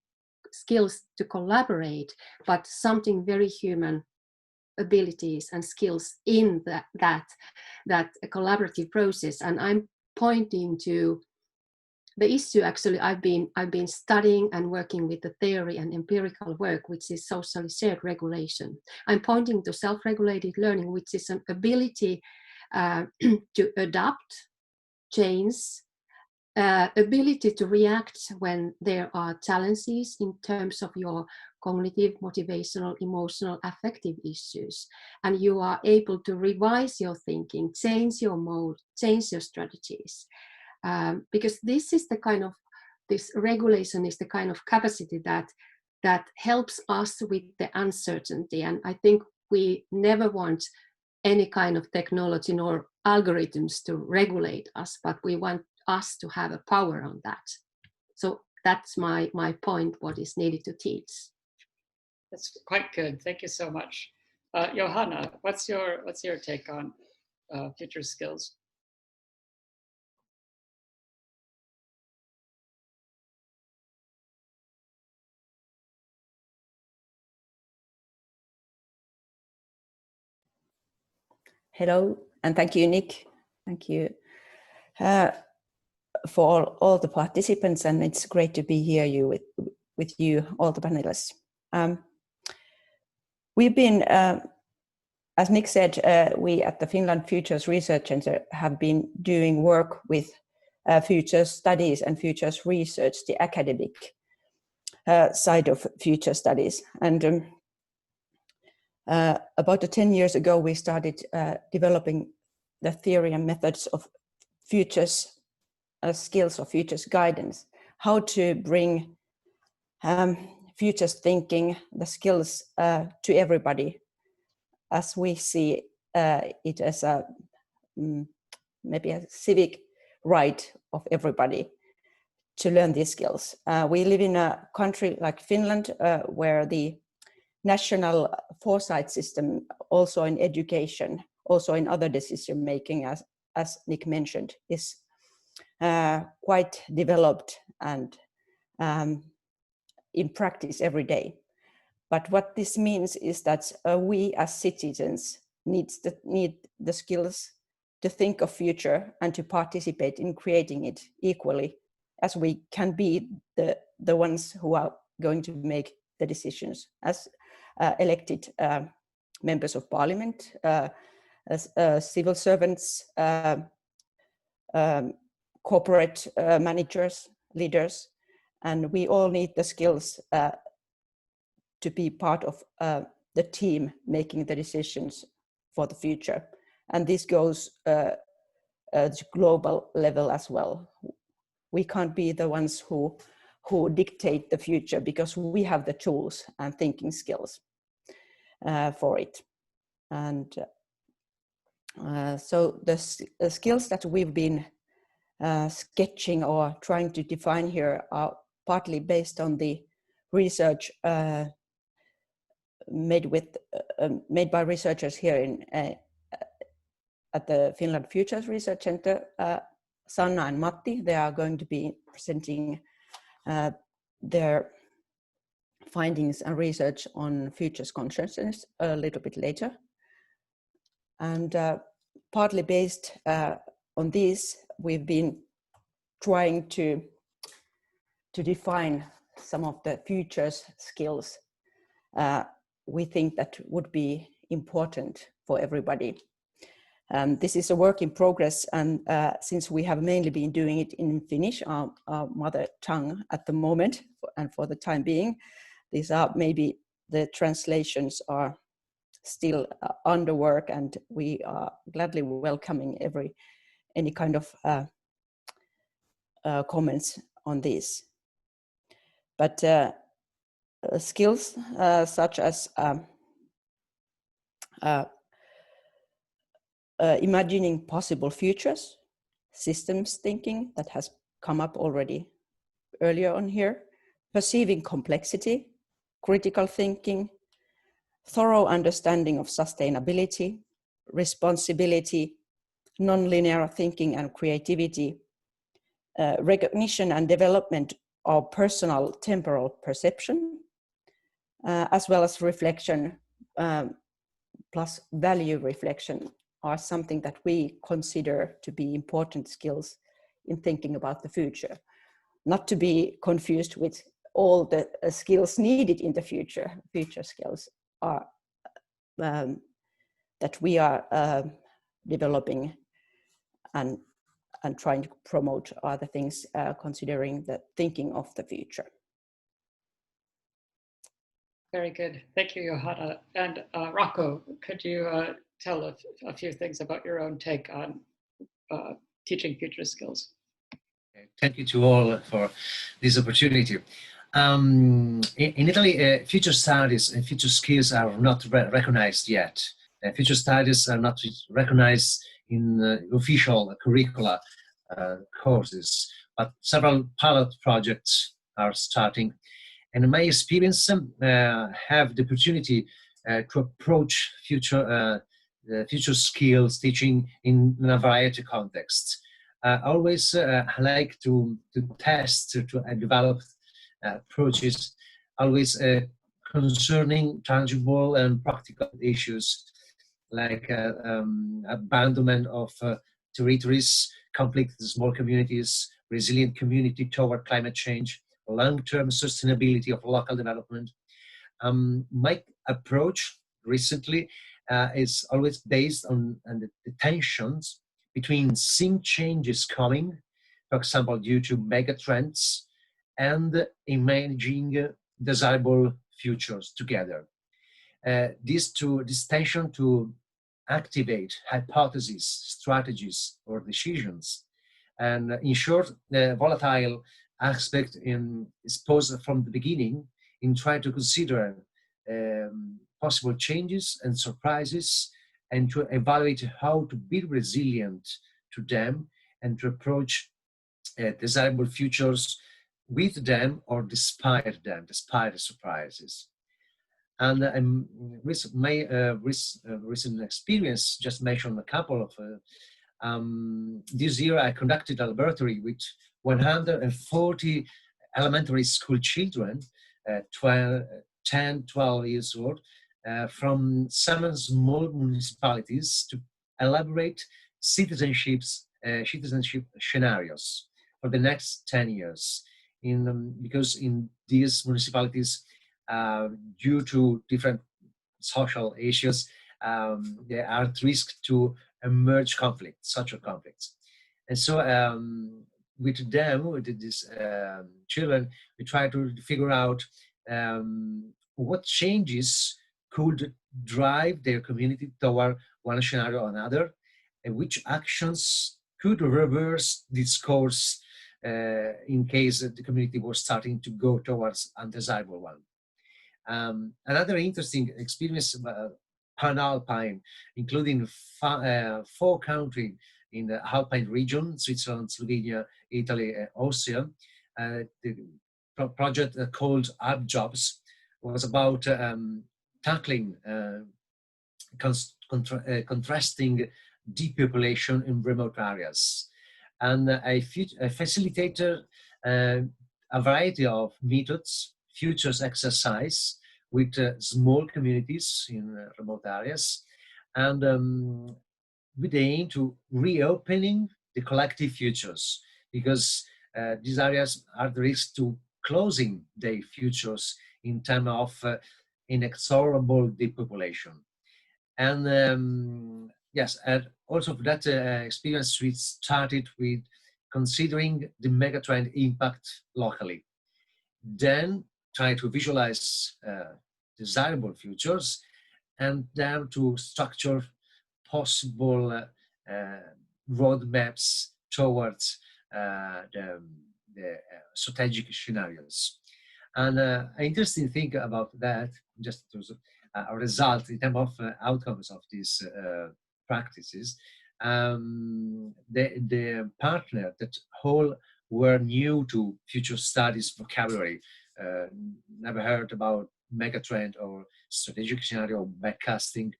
skills to collaborate, but something very human, abilities and skills in that collaborative process. And I'm pointing to the issue. Actually, I've been studying and working with the theory and empirical work, which is socially shared regulation. I'm pointing to self-regulated learning, which is an ability to adapt, change, ability to react when there are challenges in terms of your cognitive, motivational, emotional, affective issues. And you are able to revise your thinking, change your mode, change your strategies. Because this regulation is the kind of capacity that helps us with the uncertainty. And I think we never want any kind of technology nor algorithms to regulate us, but we want us to have a power on that. So that's my point, what is needed to teach. That's quite good. Thank you so much. Johanna, what's your take on future skills? Hello, and thank you, Nick. Thank you for all the participants, and it's great to be here with you, all the panelists. We've been, as Nick said, we at the Finland Futures Research Center have been doing work with futures studies and futures research, the academic side of future studies. And about 10 years ago, we started developing the theory and methods of futures skills or futures guidance, how to bring futures thinking, the skills to everybody, as we see it as maybe a civic right of everybody to learn these skills. We live in a country like Finland where the national foresight system, also in education, also in other decision making, as Nick mentioned, is quite developed and in practice every day. But what this means is that we as citizens need the skills to think of future and to participate in creating it equally as we can be the ones who are going to make the decisions as elected members of parliament, as civil servants, corporate managers, leaders, and we all need the skills to be part of the team making the decisions for the future. And this goes to global level as well. We can't be the ones who who dictate the future, because we have the tools and thinking skills for it. And so the skills that we've been sketching or trying to define here are partly based on the research made by researchers here in at the Finland Futures Research Center. Sanna and Matti, they are going to be presenting their findings and research on futures consciousness a little bit later. And partly based on these, we've been trying to define some of the futures skills we think that would be important for everybody. This is a work in progress, and since we have mainly been doing it in Finnish, our mother tongue at the moment, and for the time being, these are maybe the translations are still under work, and we are gladly welcoming any kind of comments on this. But skills such as imagining possible futures, systems thinking that has come up already earlier on here, perceiving complexity, critical thinking, thorough understanding of sustainability, responsibility, non-linear thinking and creativity, recognition and development of personal temporal perception, as well as reflection plus value reflection are something that we consider to be important skills in thinking about the future. Not to be confused with all the skills needed in the future. Future skills are that we are developing and trying to promote other things, considering the thinking of the future. Very good. Thank you, Johanna. And Rocco, could you tell a few things about your own take on teaching future skills? Thank you to all for this opportunity. In Italy, future studies and future skills are not recognized yet. Future studies are not recognized in official curricula courses, but several pilot projects are starting. And in my experience, have the opportunity to approach future skills teaching in a variety of contexts. Always I like to test, to develop approaches, always concerning tangible and practical issues like abandonment of territories, conflict in small communities, resilient community toward climate change, long-term sustainability of local development. My approach recently is always based on the tensions between seeing changes coming, for example, due to mega trends, and imagining desirable futures together. This tension to activate hypotheses, strategies, or decisions. And in short, the volatile aspect is posed from the beginning in trying to consider possible changes and surprises, and to evaluate how to be resilient to them and to approach desirable futures with them or despite them, despite the surprises. And with my recent experience, just mentioned a couple of, this year I conducted a laboratory with 140 elementary school children, 10, 12 years old, from 7 small municipalities to elaborate citizenship scenarios for the next 10 years. Because in these municipalities, due to different social issues, there are at risk to emerge conflicts, social conflicts. And so with them, with these children, we try to figure out what changes could drive their community toward one scenario or another, and which actions could reverse this course in case the community was starting to go towards undesirable one. Another interesting experience, pan-alpine, including 4 countries in the Alpine region, Switzerland, Slovenia, Italy, Austria. The project called Up Jobs was about tackling contrasting depopulation in remote areas. And a facilitator a variety of methods, futures exercise with small communities in remote areas, and with the aim to reopening the collective futures, because these areas are the risk to closing their futures in terms of inexorable depopulation. And yes, and also for that experience, we started with considering the megatrend impact locally. Then try to visualize desirable futures, and then to structure possible roadmaps towards the strategic scenarios. And an interesting thing about that, just in terms of a result in terms of outcomes of these practices, the partner that all were new to future studies vocabulary, never heard about megatrend or strategic scenario backcasting.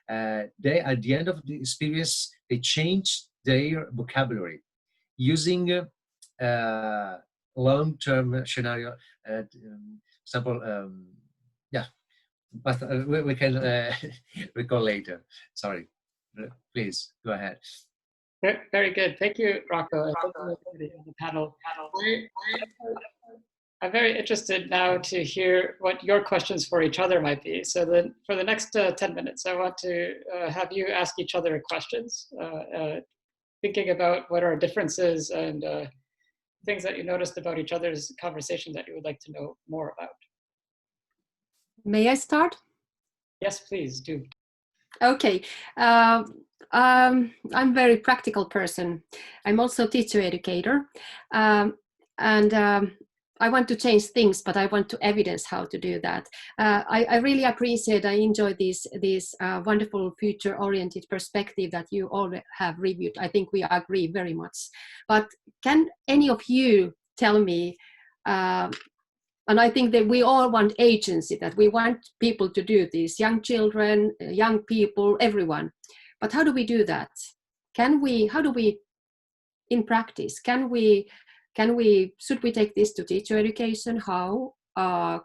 They, at the end of the experience, they changed their vocabulary using long-term scenario. Example, yeah, but we can recall later. Sorry, please go ahead. Very good. Thank you, Rocco. Thank you for the panel. I'm very interested now to hear what your questions for each other might be. So then for the next 10 minutes, I want to have you ask each other questions, thinking about what are differences and things that you noticed about each other's conversation that you would like to know more about. May I start? Yes, please do. Okay. I'm a very practical person. I'm also a teacher educator. I want to change things, but I want to evidence how to do that. I really appreciate, I enjoy this wonderful future-oriented perspective that you all have reviewed. I think we agree very much. But can any of you tell me, and I think that we all want agency, that we want people to do this, young children, young people, everyone. But how do we do that? How do we, in practice, should we take this to teacher education? How?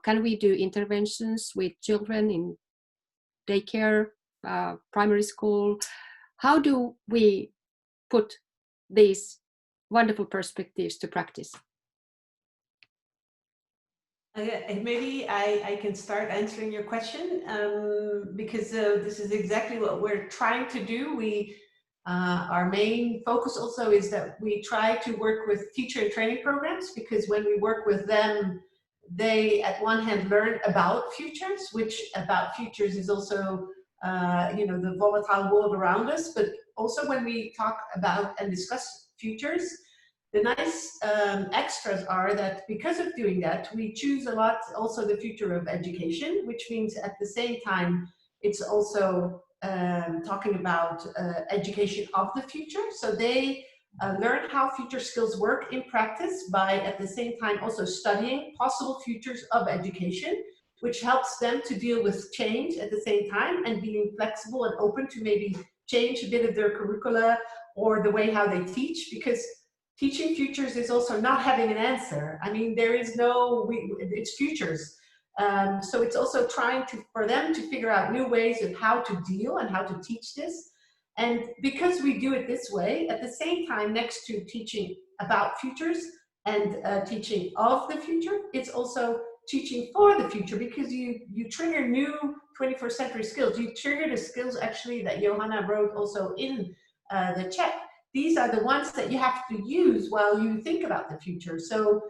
Can we do interventions with children in daycare, primary school? How do we put these wonderful perspectives to practice? Maybe I can start answering your question, because this is exactly what we're trying to do. Our main focus also is that we try to work with teacher and training programs, because when we work with them, they at one hand learn about futures, which about futures is also the volatile world around us. But also when we talk about and discuss futures, the nice extras are that because of doing that, we choose a lot also the future of education, which means at the same time it's also talking about education of the future. So they learn how future skills work in practice by at the same time also studying possible futures of education, which helps them to deal with change at the same time and being flexible and open to maybe change a bit of their curricula or the way how they teach, because teaching futures is also not having an answer. I mean, there is it's futures. So it's also trying for them to figure out new ways of how to deal and how to teach this. And because we do it this way, at the same time, next to teaching about futures and teaching of the future, it's also teaching for the future, because you trigger new 21st century skills. You trigger the skills actually that Johanna wrote also in the chat. These are the ones that you have to use while you think about the future. So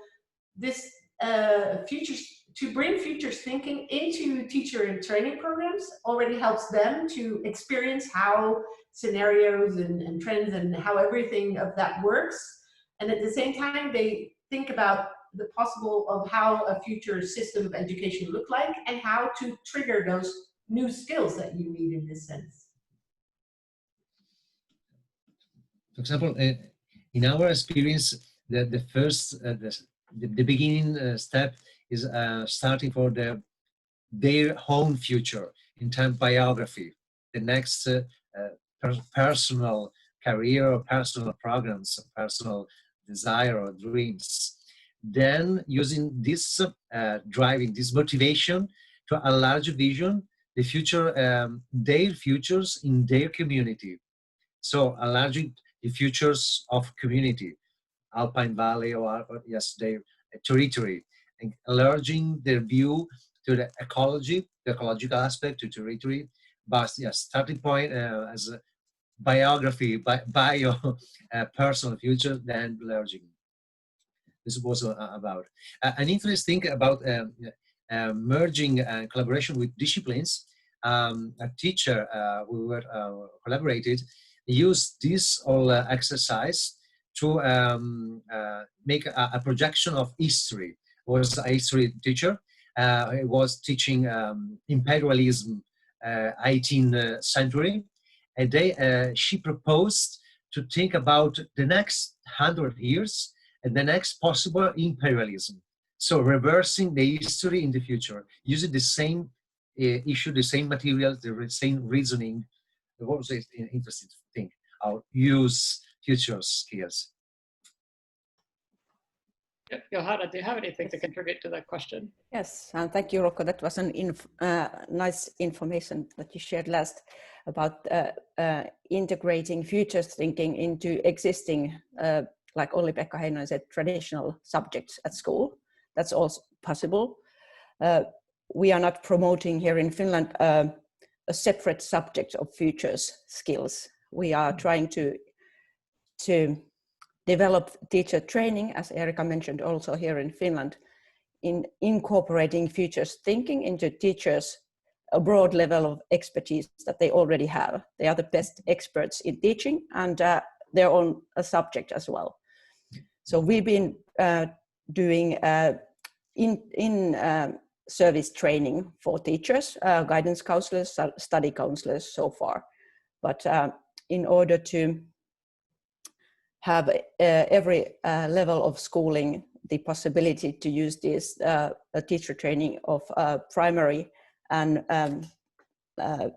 this to bring futures thinking into teacher and training programs already helps them to experience how scenarios and trends and how everything of that works. And at the same time, they think about the possible of how a future system of education look like and how to trigger those new skills that you need in this sense. For example, in our experience, the first, the beginning step is starting for their own future in terms of biography. The next personal career or personal programs, personal desire or dreams. Then using this driving this motivation to a larger vision, the future, their futures in their community. So enlarging the futures of community, Alpine Valley or yes, their territory, and enlarging their view to the ecology, the ecological aspect to territory, but yes, starting point as a biography, bio personal future, then enlarging. This was about an interesting thing about merging and collaboration with disciplines. A teacher we were collaborated used this whole exercise to make a projection of history. Was a history teacher. He was teaching imperialism, 18th century, and she proposed to think about the next 100 years and the next possible imperialism. So reversing the history in the future, using the same issue, the same materials, the same reasoning. What was an interesting thing? I'll use future skills. Johanna, do you have anything to contribute to that question? Yes, and thank you, Rocco. That was an nice information that you shared last about integrating futures thinking into existing, like Olli-Pekka Heinonen said, traditional subjects at school. That's also possible. We are not promoting here in Finland a separate subject of futures skills. We are trying to develop teacher training, as Erika mentioned also here in Finland, in incorporating futures thinking into teachers a broad level of expertise that they already have. They are the best experts in teaching and their own subject as well. So we've been doing service training for teachers, guidance counselors, study counselors so far. But in order to have every level of schooling the possibility to use this teacher training of primary and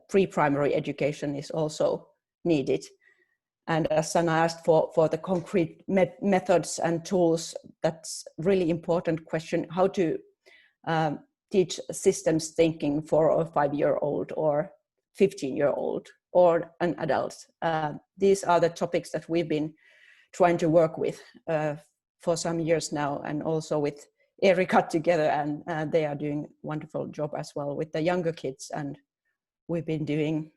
pre-primary education is also needed. And as Sanna asked for the concrete methods and tools, that's really important question, how to teach systems thinking for a 5-year-old or 15-year-old or an adult. These are the topics that we've been trying to work with for some years now, and also with Erika together, and they are doing a wonderful job as well with the younger kids. And we've been doing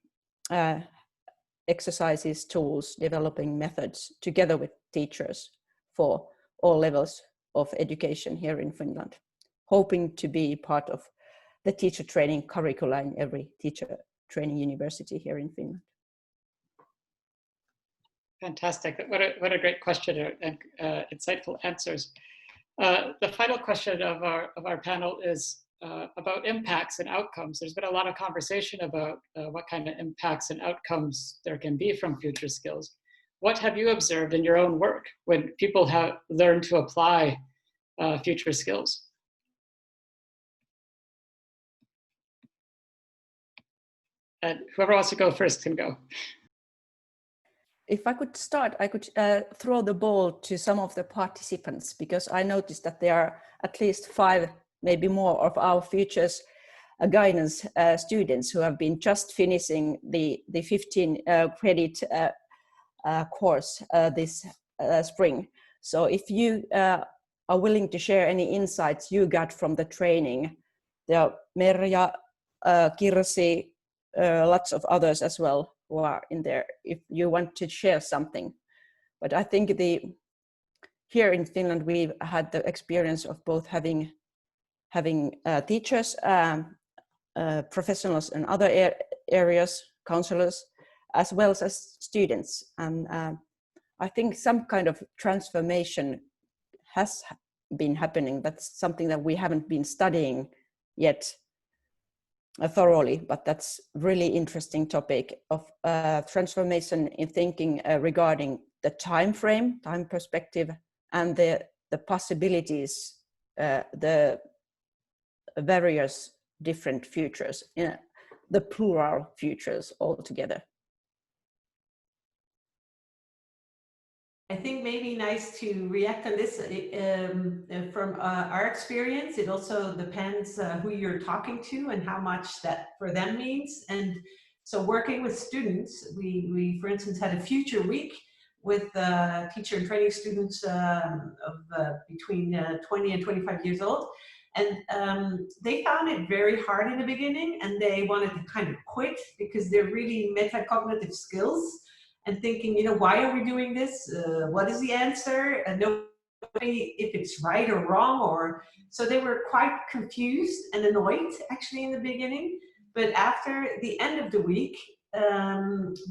exercises, tools, developing methods together with teachers for all levels of education here in Finland, hoping to be part of the teacher training curricula in every teacher training university here in Finland. Fantastic. What a great question and insightful answers. The final question of our panel is about impacts and outcomes. There's been a lot of conversation about what kind of impacts and outcomes there can be from future skills. What have you observed in your own work when people have learned to apply future skills? And whoever wants to go first can go. If I could start, I could throw the ball to some of the participants, because I noticed that there are at least 5, maybe more, of our futures guidance students who have been just finishing the 15 credit course this spring. So if you are willing to share any insights you got from the training, there are Merja, Kirsi, lots of others as well who are in there, if you want to share something. But I think here in Finland, we've had the experience of both having teachers, professionals in other areas, counselors, as well as students. And I think some kind of transformation has been happening. That's something that we haven't been studying yet thoroughly, but that's really interesting topic of transformation in thinking regarding the time frame, time perspective, and the possibilities, the various different futures, the plural futures altogether. I think maybe nice to react on this from our experience. It also depends who you're talking to and how much that for them means. And so working with students, we for instance had a future week with teacher and training students of between 20 and 25 years old. And they found it very hard in the beginning, and they wanted to kind of quit because they're really metacognitive skills. And thinking, you know, why are we doing this? What is the answer? And nobody, if it's right or wrong, or so they were quite confused and annoyed actually in the beginning. But after the end of the week,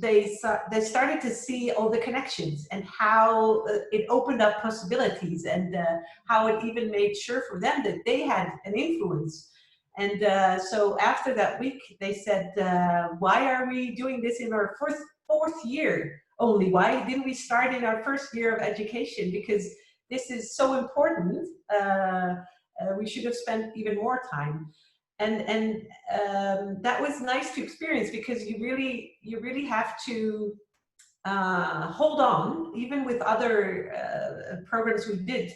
they started to see all the connections and how it opened up possibilities, and how it even made sure for them that they had an influence. And so after that week, they said, why are we doing this in our fourth year only? Why didn't we start in our first year of education? Because this is so important. We should have spent even more time. And that was nice to experience, because you really have to hold on, even with other programs we did,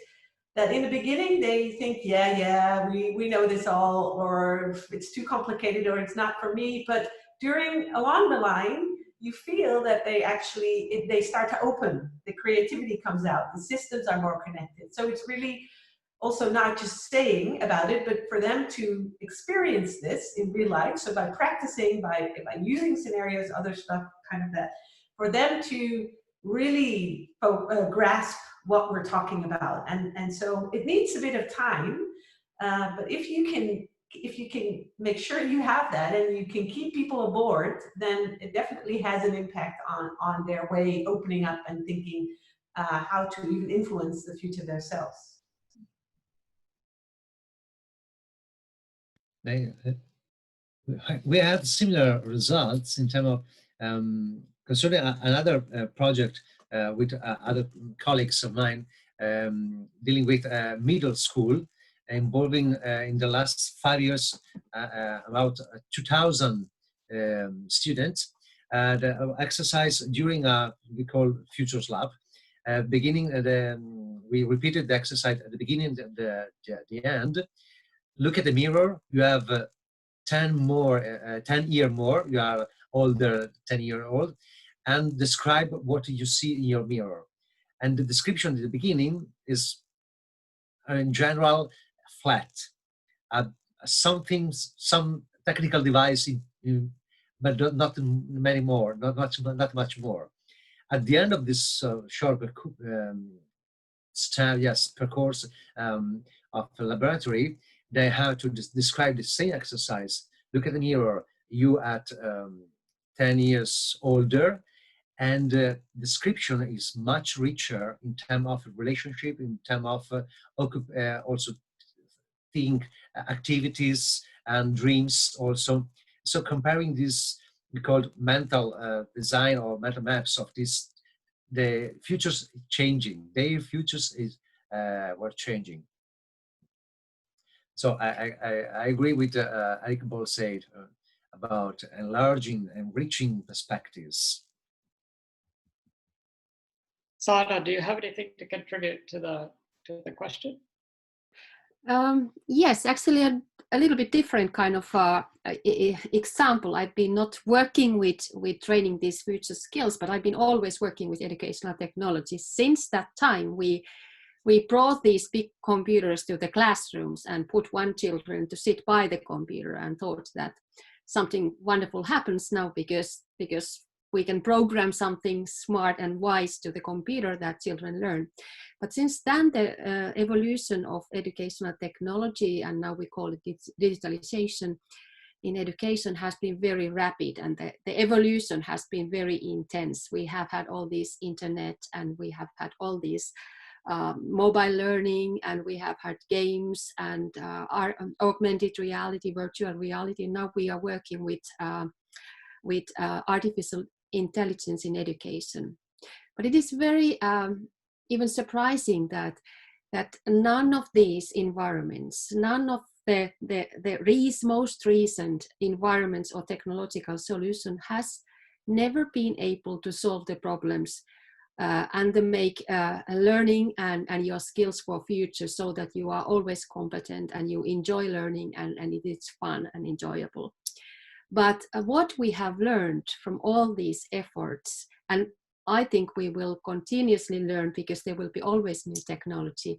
that in the beginning they think, yeah, we know this all, or it's too complicated, or it's not for me. But along the line, you feel that they start to open, the creativity comes out, the systems are more connected. So it's really also not just saying about it, but for them to experience this in real life. So by practicing, by using scenarios, other stuff, kind of that, for them to really grasp what we're talking about. And so it needs a bit of time, but if you can make sure you have that and you can keep people aboard, then it definitely has an impact on their way opening up and thinking how to even influence the future themselves. We had similar results in terms of concerning another project with other colleagues of mine dealing with middle school, involving in the last 5 years about 2,000 students. The exercise during we call Futures Lab. We repeated the exercise at the beginning and the end. Look at the mirror. You have 10 year more. You are older, 10-year-old, and describe what you see in your mirror. And the description at the beginning is, in general, flat. Some technical device, but not many more. Not much more. At the end of this short course of the laboratory, they have to describe the same exercise. Look at the mirror, you at 10 years older, and the description is much richer in terms of relationship, in terms of also think activities and dreams also. So comparing this, we call mental design or mental maps of this, the futures changing, their futures were changing. So I agree with Eric Ball said about enlarging, enriching perspectives. Sanna, do you have anything to contribute to the question? Yes, actually a little bit different kind of example. I've been not working with training these future skills, but I've been always working with educational technology. Since that time, we brought these big computers to the classrooms and put one children to sit by the computer, and thought that something wonderful happens now because we can program something smart and wise to the computer that children learn. But since then, the evolution of educational technology, and now we call it digitalization, in education has been very rapid, and the evolution has been very intense. We have had all this internet, and we have had all these mobile learning, and we have had games and augmented reality, virtual reality. Now we are working with artificial intelligence in education. But it is very even surprising that none of these environments, none of the most recent environments or technological solution has never been able to solve the problems and to make learning and your skills for future, so that you are always competent and you enjoy learning and it is fun and enjoyable. But what we have learned from all these efforts, and I think we will continuously learn because there will be always new technology,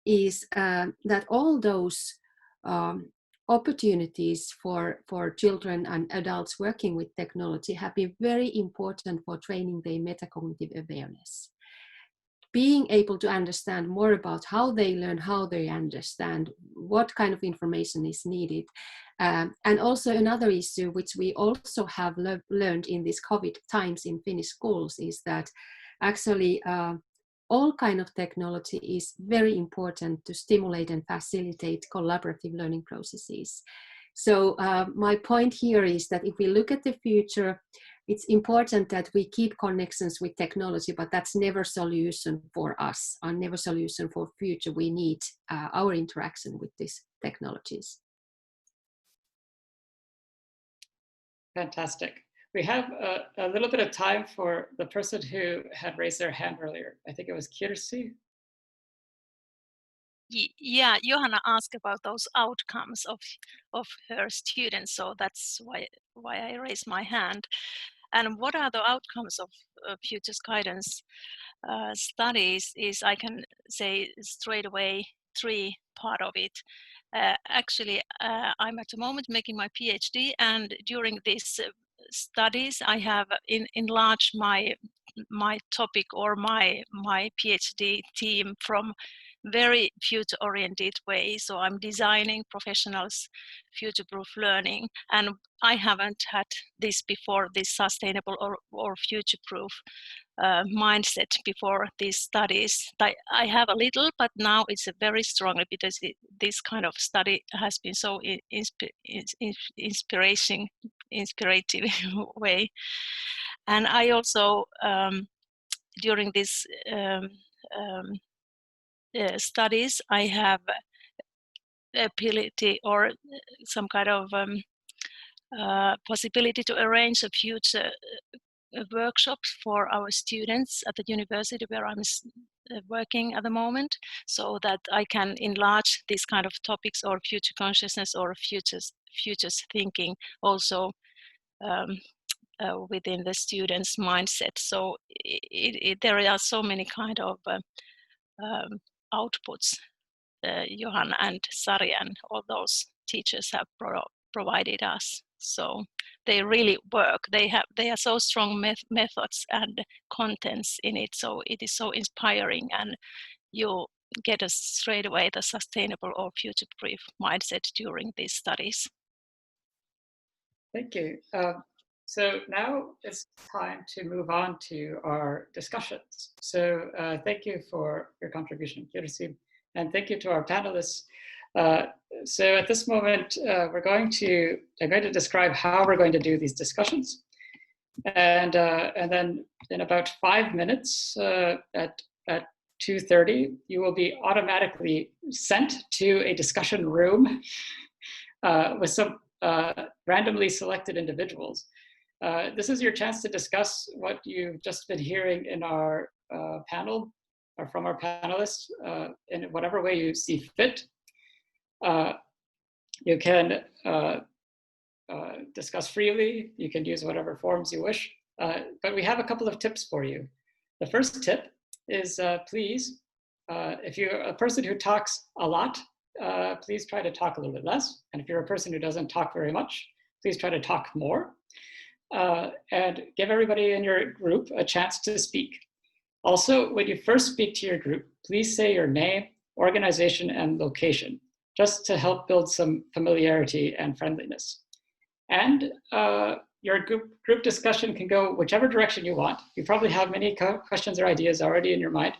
is that all those opportunities for children and adults working with technology have been very important for training their metacognitive awareness. Being able to understand more about how they learn, how they understand, what kind of information is needed. And also another issue which we also have learned in these COVID times in Finnish schools is that actually all kind of technology is very important to stimulate and facilitate collaborative learning processes. So my point here is that if we look at the future, it's important that we keep connections with technology, but that's never solution for us, or never solution for future. We need our interaction with these technologies. Fantastic. We have a little bit of time for the person who had raised their hand earlier. I think it was Kirsi. Yeah, Johanna asked about those outcomes of her students, so that's why I raised my hand. And what are the outcomes of Futures Guidance studies is, I can say straight away, 3 part of it. Actually, I'm at the moment making my PhD, and during these studies, I have enlarged my topic or my PhD team from very future-oriented way. So I'm designing professionals' future-proof learning, and I haven't had this before, this sustainable or future-proof mindset before these studies. I have a little, but now it's a very strongly, because this kind of study has been so inspirative way. And I also during this studies, I have ability or some kind of possibility to arrange a future workshops for our students at the university where I'm working at the moment, so that I can enlarge these kind of topics or future consciousness or futures thinking also within the students' mindset. So there are so many kind of outputs Johanna and Sari and all those teachers have provided us. So they really work. They are so strong methods and contents in it. So it is so inspiring, and you get us straight away the sustainable or future-proof mindset during these studies. Thank you. So now it's time to move on to our discussions. So thank you for your contribution, Kirsi, and thank you to our panelists. So at this moment, I'm going to describe how we're going to do these discussions. And then in about 5 minutes at 2:30, you will be automatically sent to a discussion room with some randomly selected individuals. This is your chance to discuss what you've just been hearing in our panel or from our panelists in whatever way you see fit. You can discuss freely, you can use whatever forms you wish, but we have a couple of tips for you. The first tip is please, if you're a person who talks a lot, please try to talk a little bit less. And if you're a person who doesn't talk very much, please try to talk more. And give everybody in your group a chance to speak. Also, when you first speak to your group, please say your name, organization, and location, just to help build some familiarity and friendliness. And your group discussion can go whichever direction you want. You probably have many questions or ideas already in your mind.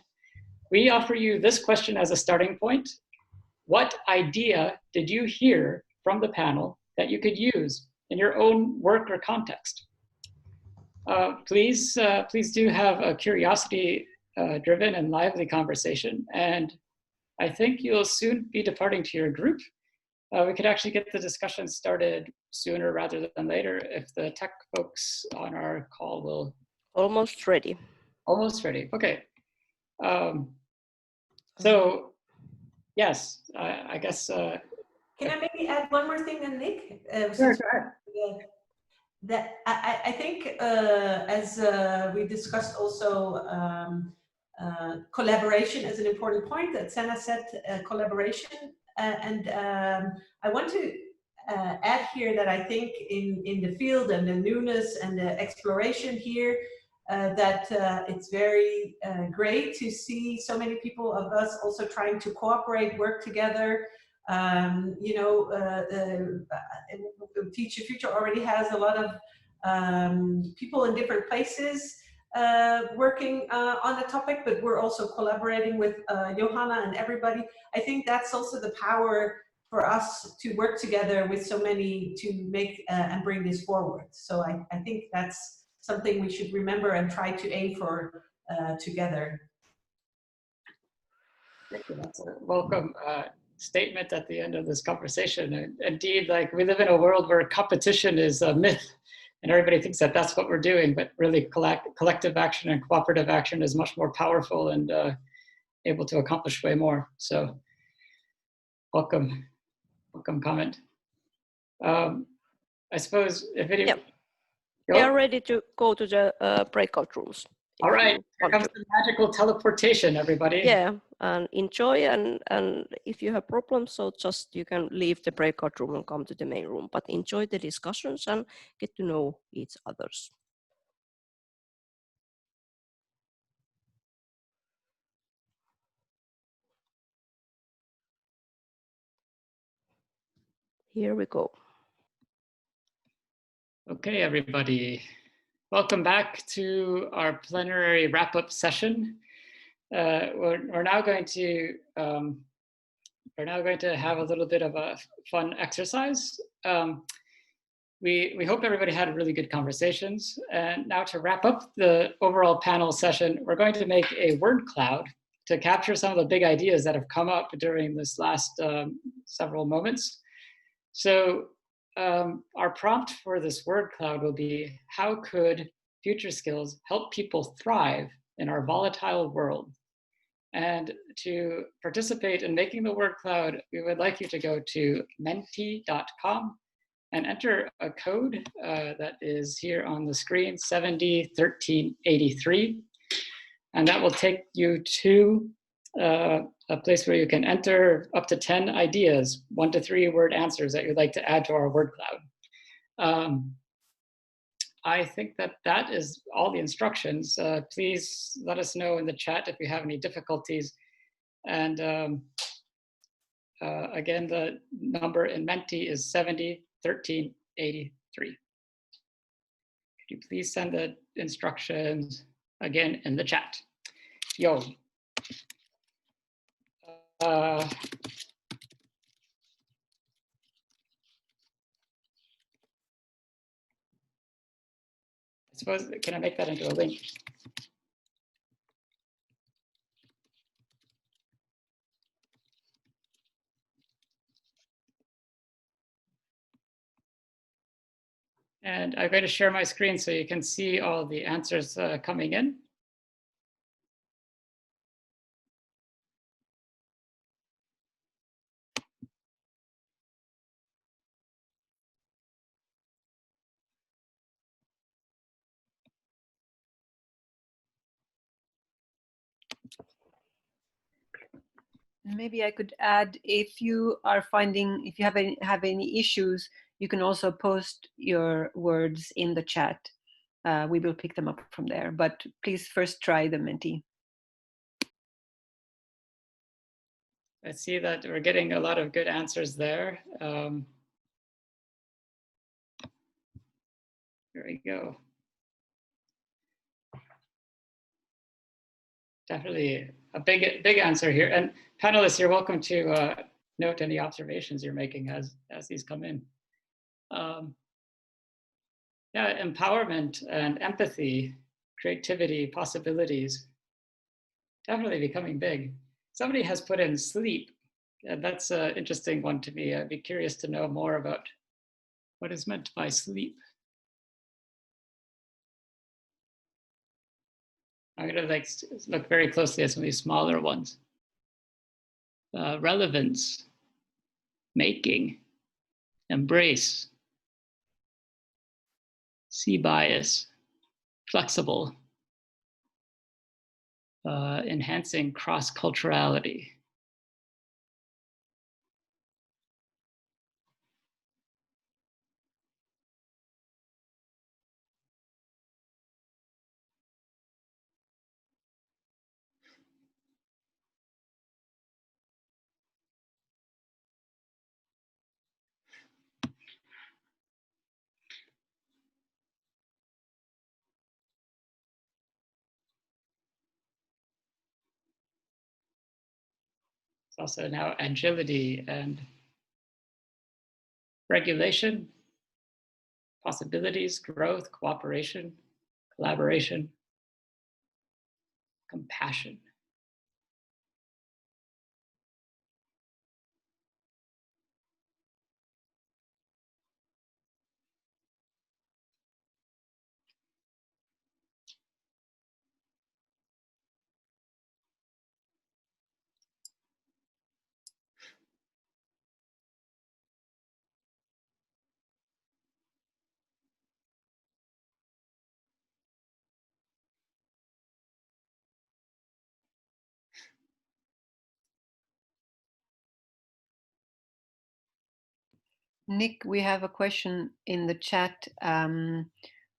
We offer you this question as a starting point. What idea did you hear from the panel that you could use in your own work or context? Please do have a curiosity-driven and lively conversation. And I think you'll soon be departing to your group. We could actually get the discussion started sooner rather than later if the tech folks on our call will. Almost ready. Almost ready. Okay. So, yes, I guess. Can I maybe add one more thing then, Nick? Sure, go ahead. That I think, as we discussed also, collaboration is an important point that Sanna said, collaboration. I want to add here that I think in the field and the newness and the exploration here, that it's very great to see so many people of us also trying to cooperate, work together. You know, Teach the Future already has a lot of people in different places working on the topic, but we're also collaborating with Johanna and everybody. I think that's also the power for us to work together with so many to make and bring this forward. So I think that's something we should remember and try to aim for together. Thank you. That's a welcome statement at the end of this conversation. And indeed, like, we live in a world where competition is a myth, and everybody thinks that that's what we're doing, but really collective action and cooperative action is much more powerful and able to accomplish way more. So welcome comment. I suppose if any. Yep. We are ready to go to the breakout rooms. All right, here comes the magical teleportation, everybody. Yeah, and enjoy, and if you have problems, so just you can leave the breakout room and come to the main room, but enjoy the discussions and get to know each others. Here we go. Okay, everybody. Welcome back to our plenary wrap-up session. We're now going to have a little bit of a fun exercise. We hope everybody had really good conversations. And now to wrap up the overall panel session, we're going to make a word cloud to capture some of the big ideas that have come up during this last several moments. So our prompt for this word cloud will be, how could future skills help people thrive in our volatile world? And to participate in making the word cloud, we would like you to go to menti.com and enter a code that is here on the screen, 701383. And that will take you to a place where you can enter up to 10 ideas, 1 to 3 word answers that you'd like to add to our word cloud. I think that is all the instructions. Please let us know in the chat if you have any difficulties. And again, the number in Menti is 701383. Could you please send the instructions again in the chat? Yo. I suppose, can I make that into a link? And I'm going to share my screen so you can see all the answers coming in. Maybe I could add, if you are finding, if you have any issues, you can also post your words in the chat. We will pick them up from there, but please first try the Menti. I see that we're getting a lot of good answers there. There we go. Definitely a big answer here. And panelists, you're welcome to note any observations you're making as these come in. Yeah, empowerment and empathy, creativity, possibilities, definitely becoming big. Somebody has put in sleep. That's an interesting one to me. I'd be curious to know more about what is meant by sleep. I'm gonna look very closely at some of these smaller ones. Relevance, making, embrace, see bias, flexible, enhancing cross-culturality. It's also now agility and regulation, possibilities, growth, cooperation, collaboration, compassion. Nick, we have a question in the chat.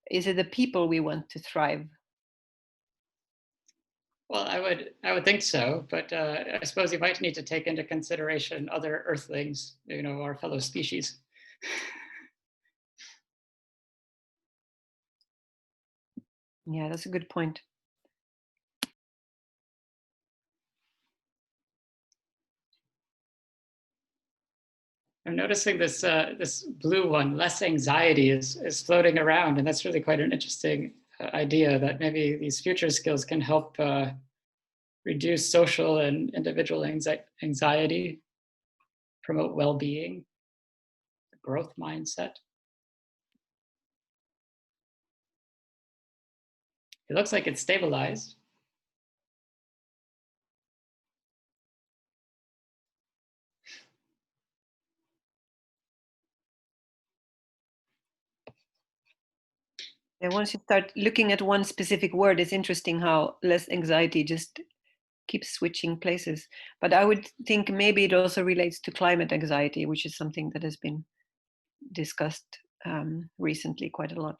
Is it the people we want to thrive? Well, I would think so, but I suppose you might need to take into consideration other Earthlings, you know, our fellow species. Yeah, that's a good point. I'm noticing this this blue one, less anxiety, is floating around, and that's really quite an interesting idea that maybe these future skills can help reduce social and individual anxiety, promote well-being, growth mindset. It looks like it's stabilized. And once you start looking at one specific word, it's interesting how less anxiety just keeps switching places. But I would think maybe it also relates to climate anxiety, which is something that has been discussed recently quite a lot.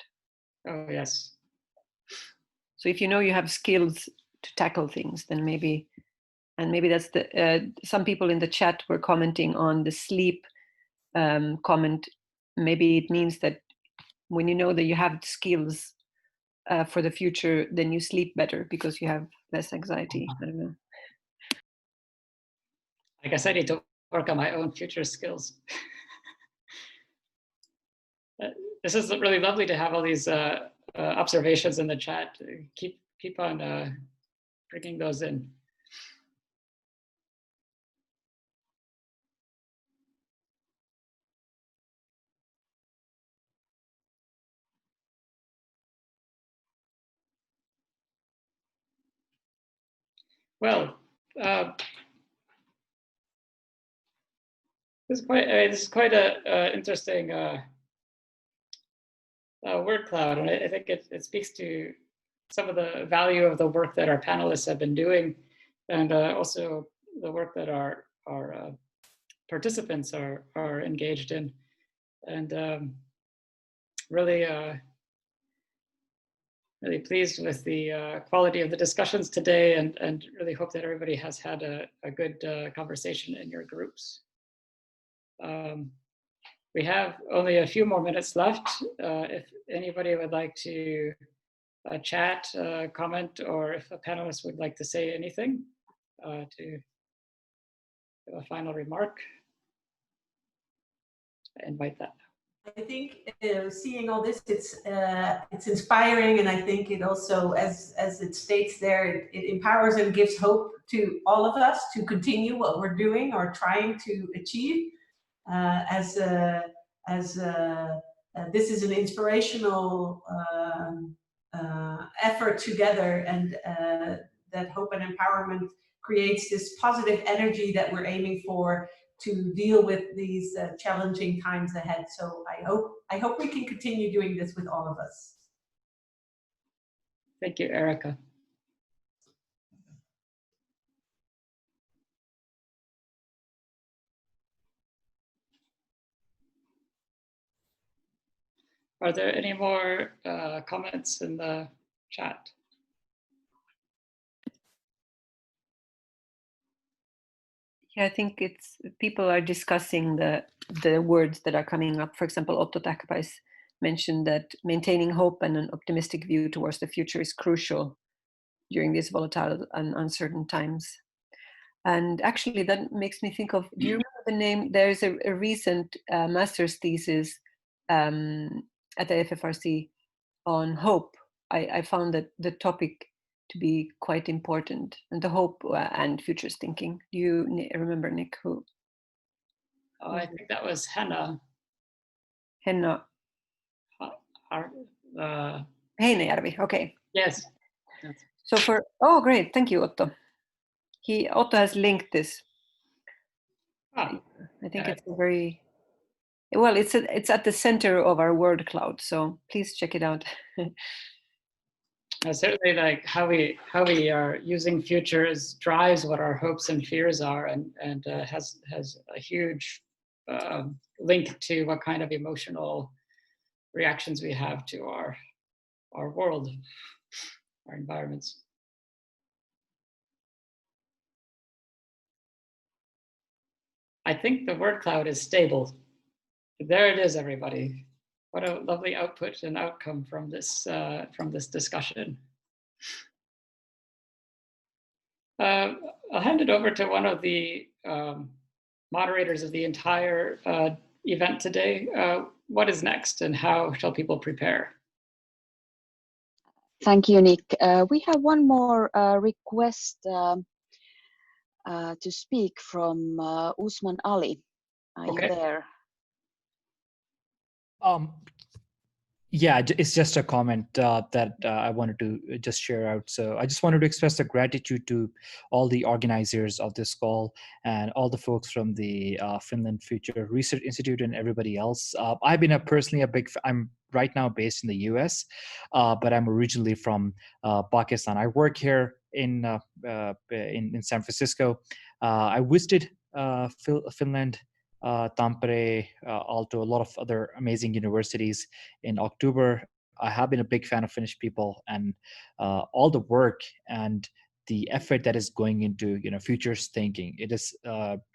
Oh, yes. So if you know you have skills to tackle things, then maybe, and maybe that's the, some people in the chat were commenting on the sleep comment. Maybe it means that when you know that you have skills for the future, then you sleep better because you have less anxiety. I don't know. I guess I need to work on my own future skills. This is really lovely to have all these observations in the chat. Keep on bringing those in. Well, this is quite a interesting word cloud, and I think it speaks to some of the value of the work that our panelists have been doing, and also the work that our participants are engaged in, and really really pleased with the quality of the discussions today, and really hope that everybody has had a good conversation in your groups. We have only a few more minutes left. If anybody would like to chat, comment, or if a panelist would like to say anything to a final remark, I invite that. I think seeing all this, it's inspiring, and I think it also, as it states there, it empowers and gives hope to all of us to continue what we're doing or trying to achieve. This is an inspirational effort together, and that hope and empowerment creates this positive energy that we're aiming for to deal with these challenging times ahead. So I hope we can continue doing this with all of us. Thank you, Erica. Are there any more comments in the chat? Yeah, I think it's people are discussing the words that are coming up. For example, Otto Takapais mentioned that maintaining hope and an optimistic view towards the future is crucial during these volatile and uncertain times. And actually, that makes me think of, do you remember the name? There's a recent master's thesis at the FFRC on hope. I found that the topic to be quite important, and the hope and futures thinking. Do you remember, Nick, who? Oh, I think that was Henna. Henna. Heinäjärvi, okay. Yes. So oh great, thank you, Otto. Otto has linked this. I think it's a very, well, it's at the center of our word cloud, so please check it out. Certainly, like how we are using futures drives what our hopes and fears are, and has a huge link to what kind of emotional reactions we have to our world, our environments. I think the word cloud is stable. There it is, everybody. What a lovely output and outcome from this discussion. I'll hand it over to one of the moderators of the entire event today. What is next, and how shall people prepare? Thank you, Nick. We have one more request to speak from Usman Ali. Are you there? Yeah, it's just a comment that I wanted to just share out. So I just wanted to express the gratitude to all the organizers of this call and all the folks from the Finland Future Research Institute and everybody else. I've been personally a big, I'm right now based in the US, but I'm originally from Pakistan. I work here in San Francisco. I visited Finland, Tampere, Aalto, a lot of other amazing universities in October. I have been a big fan of Finnish people and all the work and the effort that is going into futures thinking. It is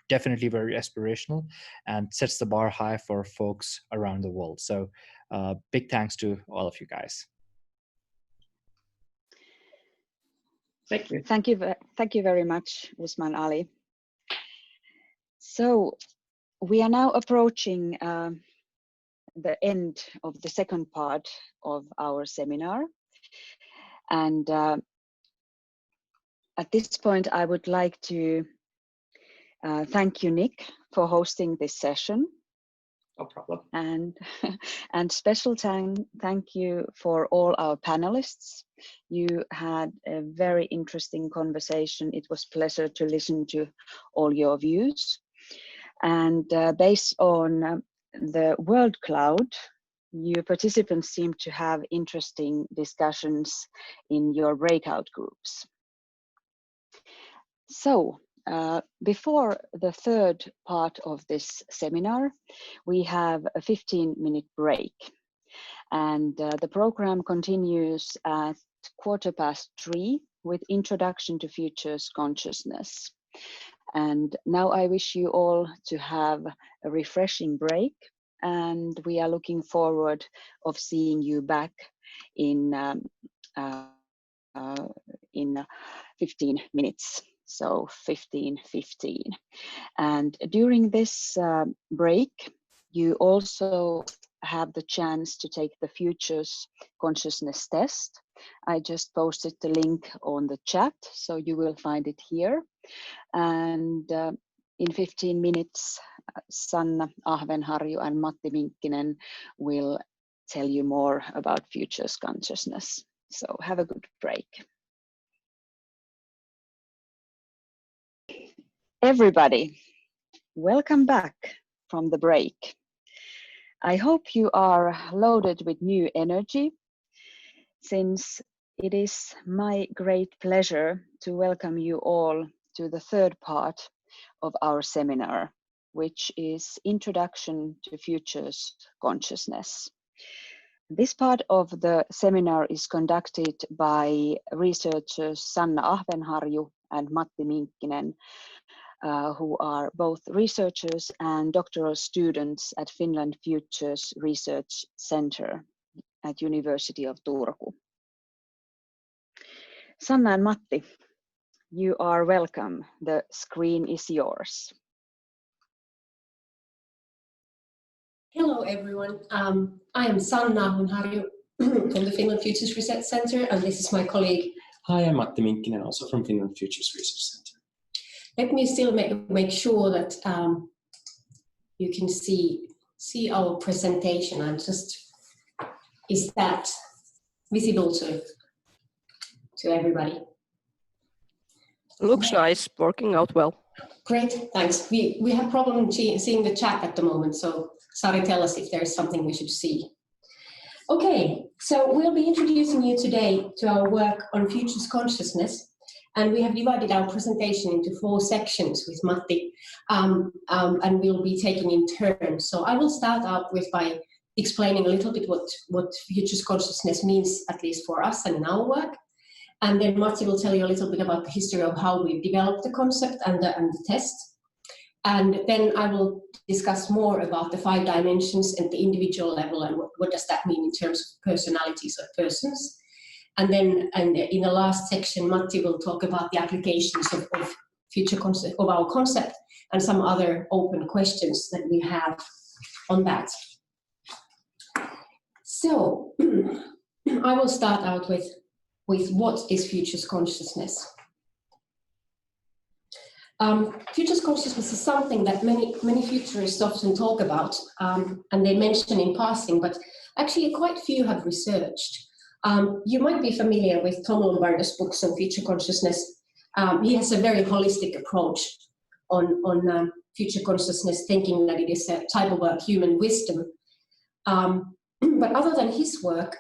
definitely very aspirational and sets the bar high for folks around the world. So big thanks to all of you guys. Thank you. Thank you very much, Usman Ali. So we are now approaching the end of the second part of our seminar. And at this point, I would like to thank you, Nick, for hosting this session. No problem. And special thank you for all our panelists. You had a very interesting conversation. It was a pleasure to listen to all your views. And based on the word cloud, you participants seem to have interesting discussions in your breakout groups. So before the third part of this seminar, we have a 15-minute break. And the program continues at 3:15 with Introduction to Futures Consciousness. And now I wish you all to have a refreshing break and we are looking forward of seeing you back in 15 minutes. So 15:15. And during this break, you also have the chance to take the Futures Consciousness test. I just posted the link on the chat, so you will find it here. And in 15 minutes, Sanna, Ahvenharju, and Matti, Minkkinen will tell you more about Futures Consciousness. So have a good break. Everybody, welcome back from the break. I hope you are loaded with new energy, since it is my great pleasure to welcome you all to the third part of our seminar, which is Introduction to Futures Consciousness. This part of the seminar is conducted by researchers Sanna Ahvenharju and Matti, Minkkinen, who are both researchers and doctoral students at Finland Futures Research Center at University of Turku. Sanna and Matti, you are welcome. The screen is yours. Hello, everyone. I am Sanna Ahvenharju from the Finland Futures Research Center, and this is my colleague. Hi, I'm Matti Minkkinen, also from Finland Futures Research Center. Let me still make sure that you can see our presentation. Is that visible to everybody? Looks nice, working out well. Great, thanks. We have problem seeing the chat at the moment, so Sari, tell us if there's something we should see. Okay, so we'll be introducing you today to our work on futures consciousness, and we have divided our presentation into 4 sections with Matti, and we'll be taking in turns. So I will start out by explaining a little bit what futures consciousness means, at least for us and in our work. And then Matti will tell you a little bit about the history of how we developed the concept and the test. And then I will discuss more about the 5 dimensions at the individual level and what does that mean in terms of personalities of persons. And then in the last section, Matti will talk about the applications of future concept of our concept and some other open questions that we have on that. So I will start out with what is futures consciousness. Futures consciousness is something that many futurists often talk about, and they mention in passing, but actually quite few have researched. You might be familiar with Tom Lombardo's books on future consciousness. He has a very holistic approach on future consciousness, thinking that it is a type of human wisdom. But other than his work,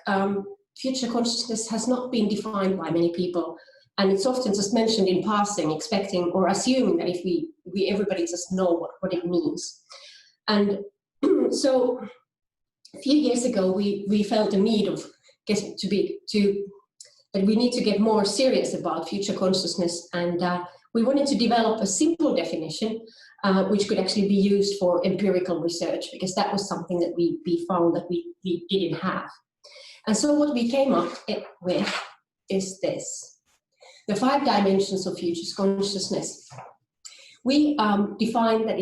future consciousness has not been defined by many people, and it's often just mentioned in passing, expecting or assuming that if everybody just know what it means. And so a few years ago, we felt the need of that we need to get more serious about future consciousness, and we wanted to develop a simple definition which could actually be used for empirical research, because that was something that we found that we didn't have. And so what we came up with is this: the 5 dimensions of futures consciousness. We define that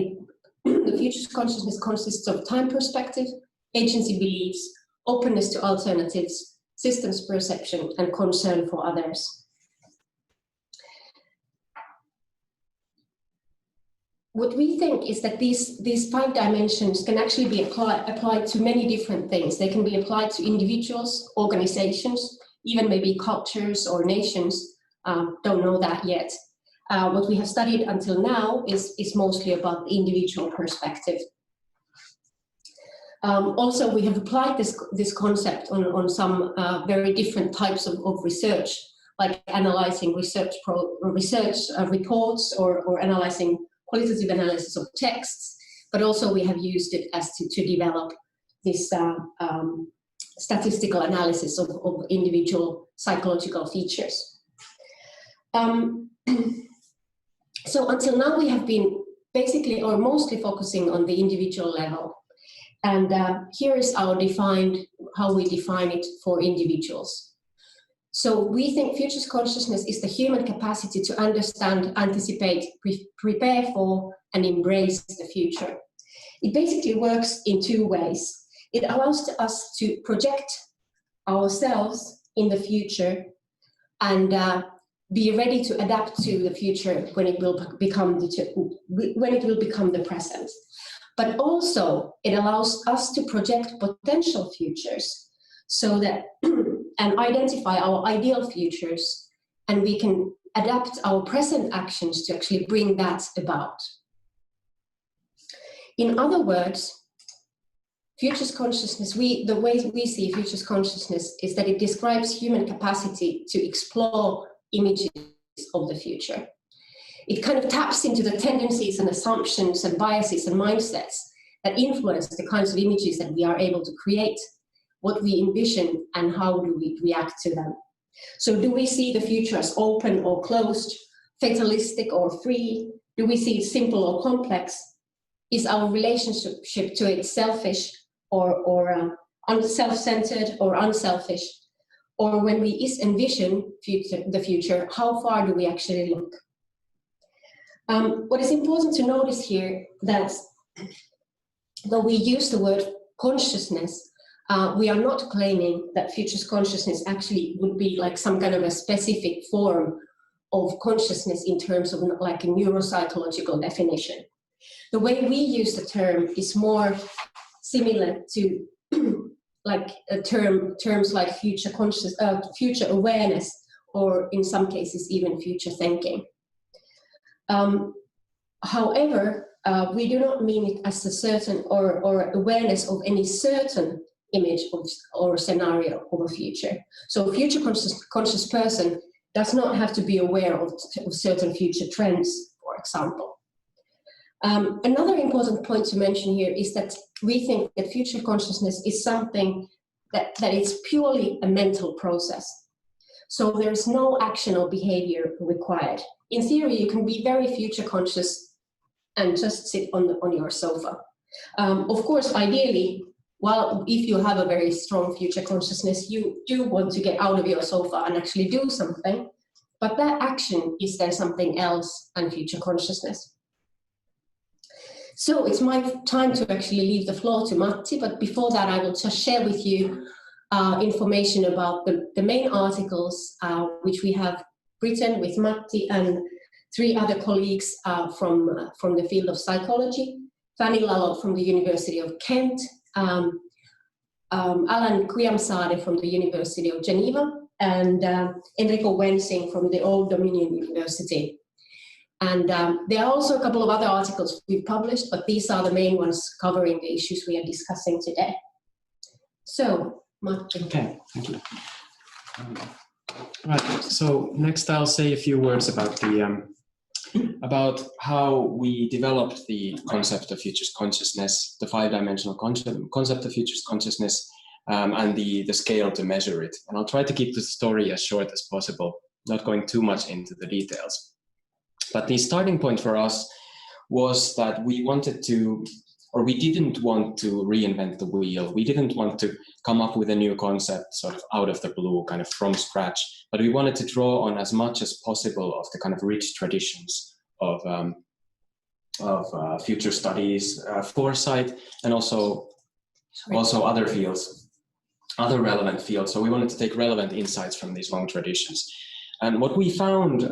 the futures consciousness consists of time perspective, agency beliefs, openness to alternatives, systems perception, and concern for others. What we think is that these 5 dimensions can actually be applied to many different things. They can be applied to individuals, organizations, even maybe cultures or nations. Don't know that yet. What we have studied until now is mostly about the individual perspective. Also, we have applied this concept on some very different types of research, like analyzing research reports or analyzing qualitative analysis of texts, but also we have used it as to develop this statistical analysis of individual psychological features. So until now we have been basically or mostly focusing on the individual level. And here is how we define it for individuals. So we think futures consciousness is the human capacity to understand, anticipate, prepare for, and embrace the future. It basically works in two ways. It allows us to project ourselves in the future and be ready to adapt to the future when it will become the present. But also it allows us to project potential futures so that and identify our ideal futures, and we can adapt our present actions to actually bring that about. In other words, futures consciousness, the way we see futures consciousness is that it describes human capacity to explore images of the future. It kind of taps into the tendencies and assumptions and biases and mindsets that influence the kinds of images that we are able to create, what we envision, and how do we react to them. So do we see the future as open or closed, fatalistic or free? Do we see it simple or complex? Is our relationship to it selfish or self-centered or unselfish? Or when we envision the future, how far do we actually look? What is important to notice here that though we use the word consciousness, we are not claiming that futures consciousness actually would be like some kind of a specific form of consciousness in terms of like a neuropsychological definition. The way we use the term is more similar to like terms like future future awareness, or in some cases even future thinking. However, we do not mean it as a certain or awareness of any certain image of, or scenario of a future. So a future conscious person does not have to be aware of certain future trends, for example. Another important point to mention here is that we think that future consciousness is something that is purely a mental process. So there is no action or behavior required. In theory, you can be very future conscious and just sit on your sofa. Of course, ideally, well, if you have a very strong future consciousness, you do want to get out of your sofa and actually do something. But that action is then something else than future consciousness. So it's my time to actually leave the floor to Matti, but before that I will just share with you information about the main articles which we have written with Matti and 3 other colleagues from the field of psychology, Fanny Lalo from the University of Kent, Alan Kuyamsaari from the University of Geneva, and Enrico Wensing from the Old Dominion University. And there are also a couple of other articles we've published, but these are the main ones covering the issues we are discussing today. So, Matti. Okay, thank you. Right, so next I'll say a few words about about how we developed the concept of futures consciousness, the 5-dimensional concept of futures consciousness, and the scale to measure it. And I'll try to keep the story as short as possible, not going too much into the details. But the starting point for us was that we wanted to, or we didn't want to reinvent the wheel. We didn't want to come up with a new concept sort of out of the blue, kind of from scratch, but we wanted to draw on as much as possible of the kind of rich traditions of future studies, foresight, and also other fields, other relevant fields. So we wanted to take relevant insights from these long traditions. And what we found,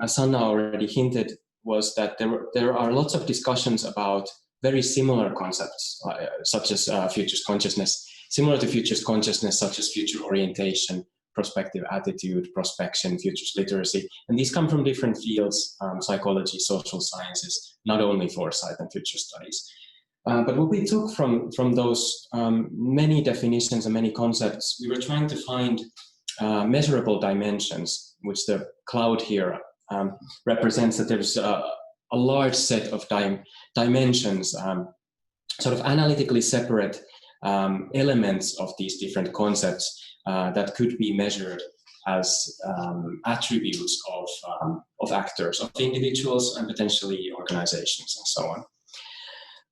as Sanna already hinted, was that there are lots of discussions about very similar concepts, such as futures consciousness, similar to futures consciousness, such as future orientation, prospective attitude, prospection, futures literacy. And these come from different fields, psychology, social sciences, not only foresight and future studies. But what we took from those many definitions and many concepts, we were trying to find measurable dimensions, which the cloud here represents, that there's a large set of dimensions, sort of analytically separate elements of these different concepts that could be measured as attributes of actors, of individuals, and potentially organizations, and so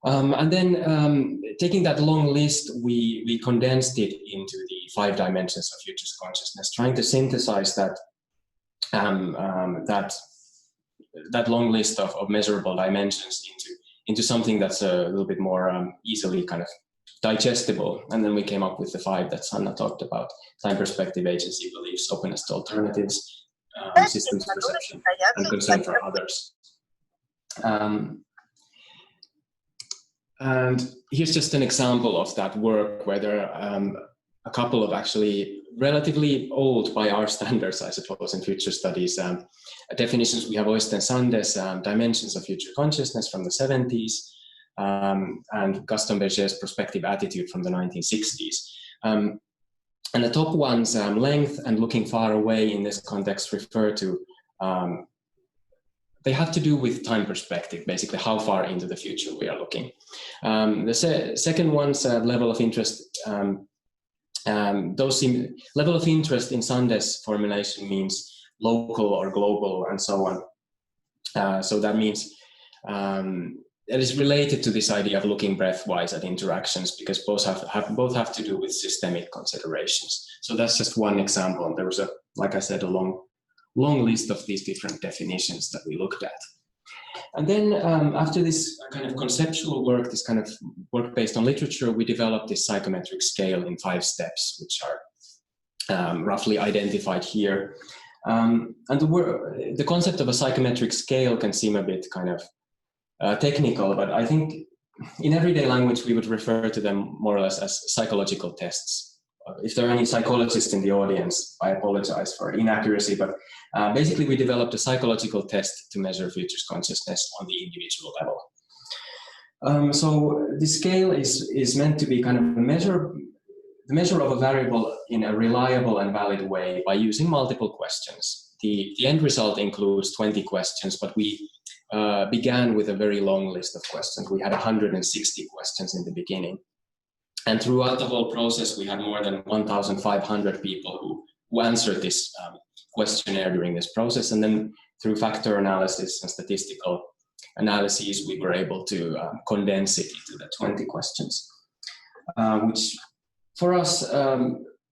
And then taking that long list, we condensed it into the 5 dimensions of futures consciousness, trying to synthesize that that long list of measurable dimensions into something that's a little bit more easily kind of digestible. And then we came up with the 5 that Sanna talked about: time, perspective, agency, beliefs, openness to alternatives, systems perception, and concern for others. And here's just an example of that work where there are a couple of actually relatively old by our standards, I suppose, in future studies, definitions. We have Oysten Sande's dimensions of future consciousness from the 70s, and Gaston Berger's perspective attitude from the 1960s. And the top ones, length and looking far away in this context, refer to they have to do with time perspective, basically how far into the future we are looking. The second one's level of interest. Level of interest in Sande's formulation means local or global and so on. So that means it is related to this idea of looking breadthwise at interactions, because both have to do with systemic considerations. So that's just one example. And there was like I said, a long list of these different definitions that we looked at. And then after this kind of conceptual work, this kind of work based on literature, we developed this psychometric scale in 5 steps, which are roughly identified here. And the concept of a psychometric scale can seem a bit kind of technical, but I think in everyday language we would refer to them more or less as psychological tests. If there are any psychologists in the audience, I apologize for inaccuracy, but basically we developed a psychological test to measure futures consciousness on the individual level. So the scale is meant to be kind of the measure of a variable in a reliable and valid way by using multiple questions. The end result includes 20 questions, but we began with a very long list of questions. We had 160 questions in the beginning. And throughout the whole process, we had more than 1,500 people who answered this questionnaire during this process. And then through factor analysis and statistical analyses, we were able to condense it into the 20 questions, which for us,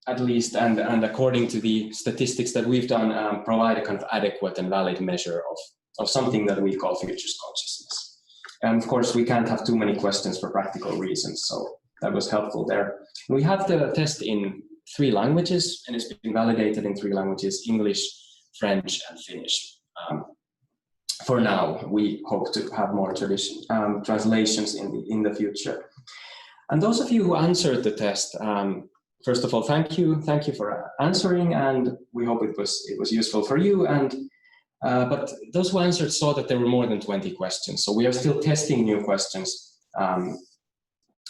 at least, and according to the statistics that we've done, provide a kind of adequate and valid measure of something that we call futures consciousness. And of course, we can't have too many questions for practical reasons, so that was helpful there. We have the test in 3 languages, and it's been validated in 3 languages: English, French, and Finnish. For now, we hope to have more translations in the future. And those of you who answered the test, first of all, thank you for answering, and we hope it was useful for you. And but those who answered saw that there were more than 20 questions, so we are still testing new questions.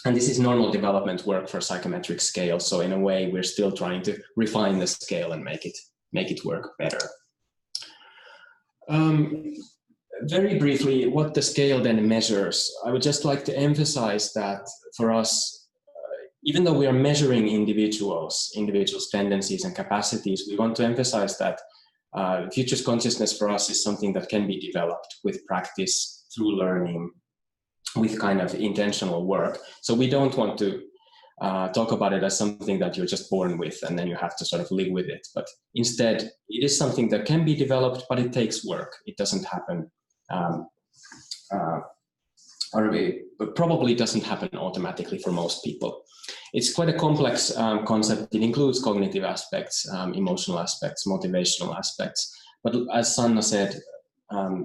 And this is normal development work for psychometric scale. So in a way, we're still trying to refine the scale and make it work better. Very briefly, what the scale then measures, I would just like to emphasize that for us, even though we are measuring individuals' tendencies and capacities, we want to emphasize that futures consciousness for us is something that can be developed with practice, through learning, with kind of intentional work. So we don't want to talk about it as something that you're just born with and then you have to sort of live with it. But instead, it is something that can be developed, but it takes work. It doesn't happen, or it probably doesn't happen automatically for most people. It's quite a complex concept. It includes cognitive aspects, emotional aspects, motivational aspects. But as Sanna said,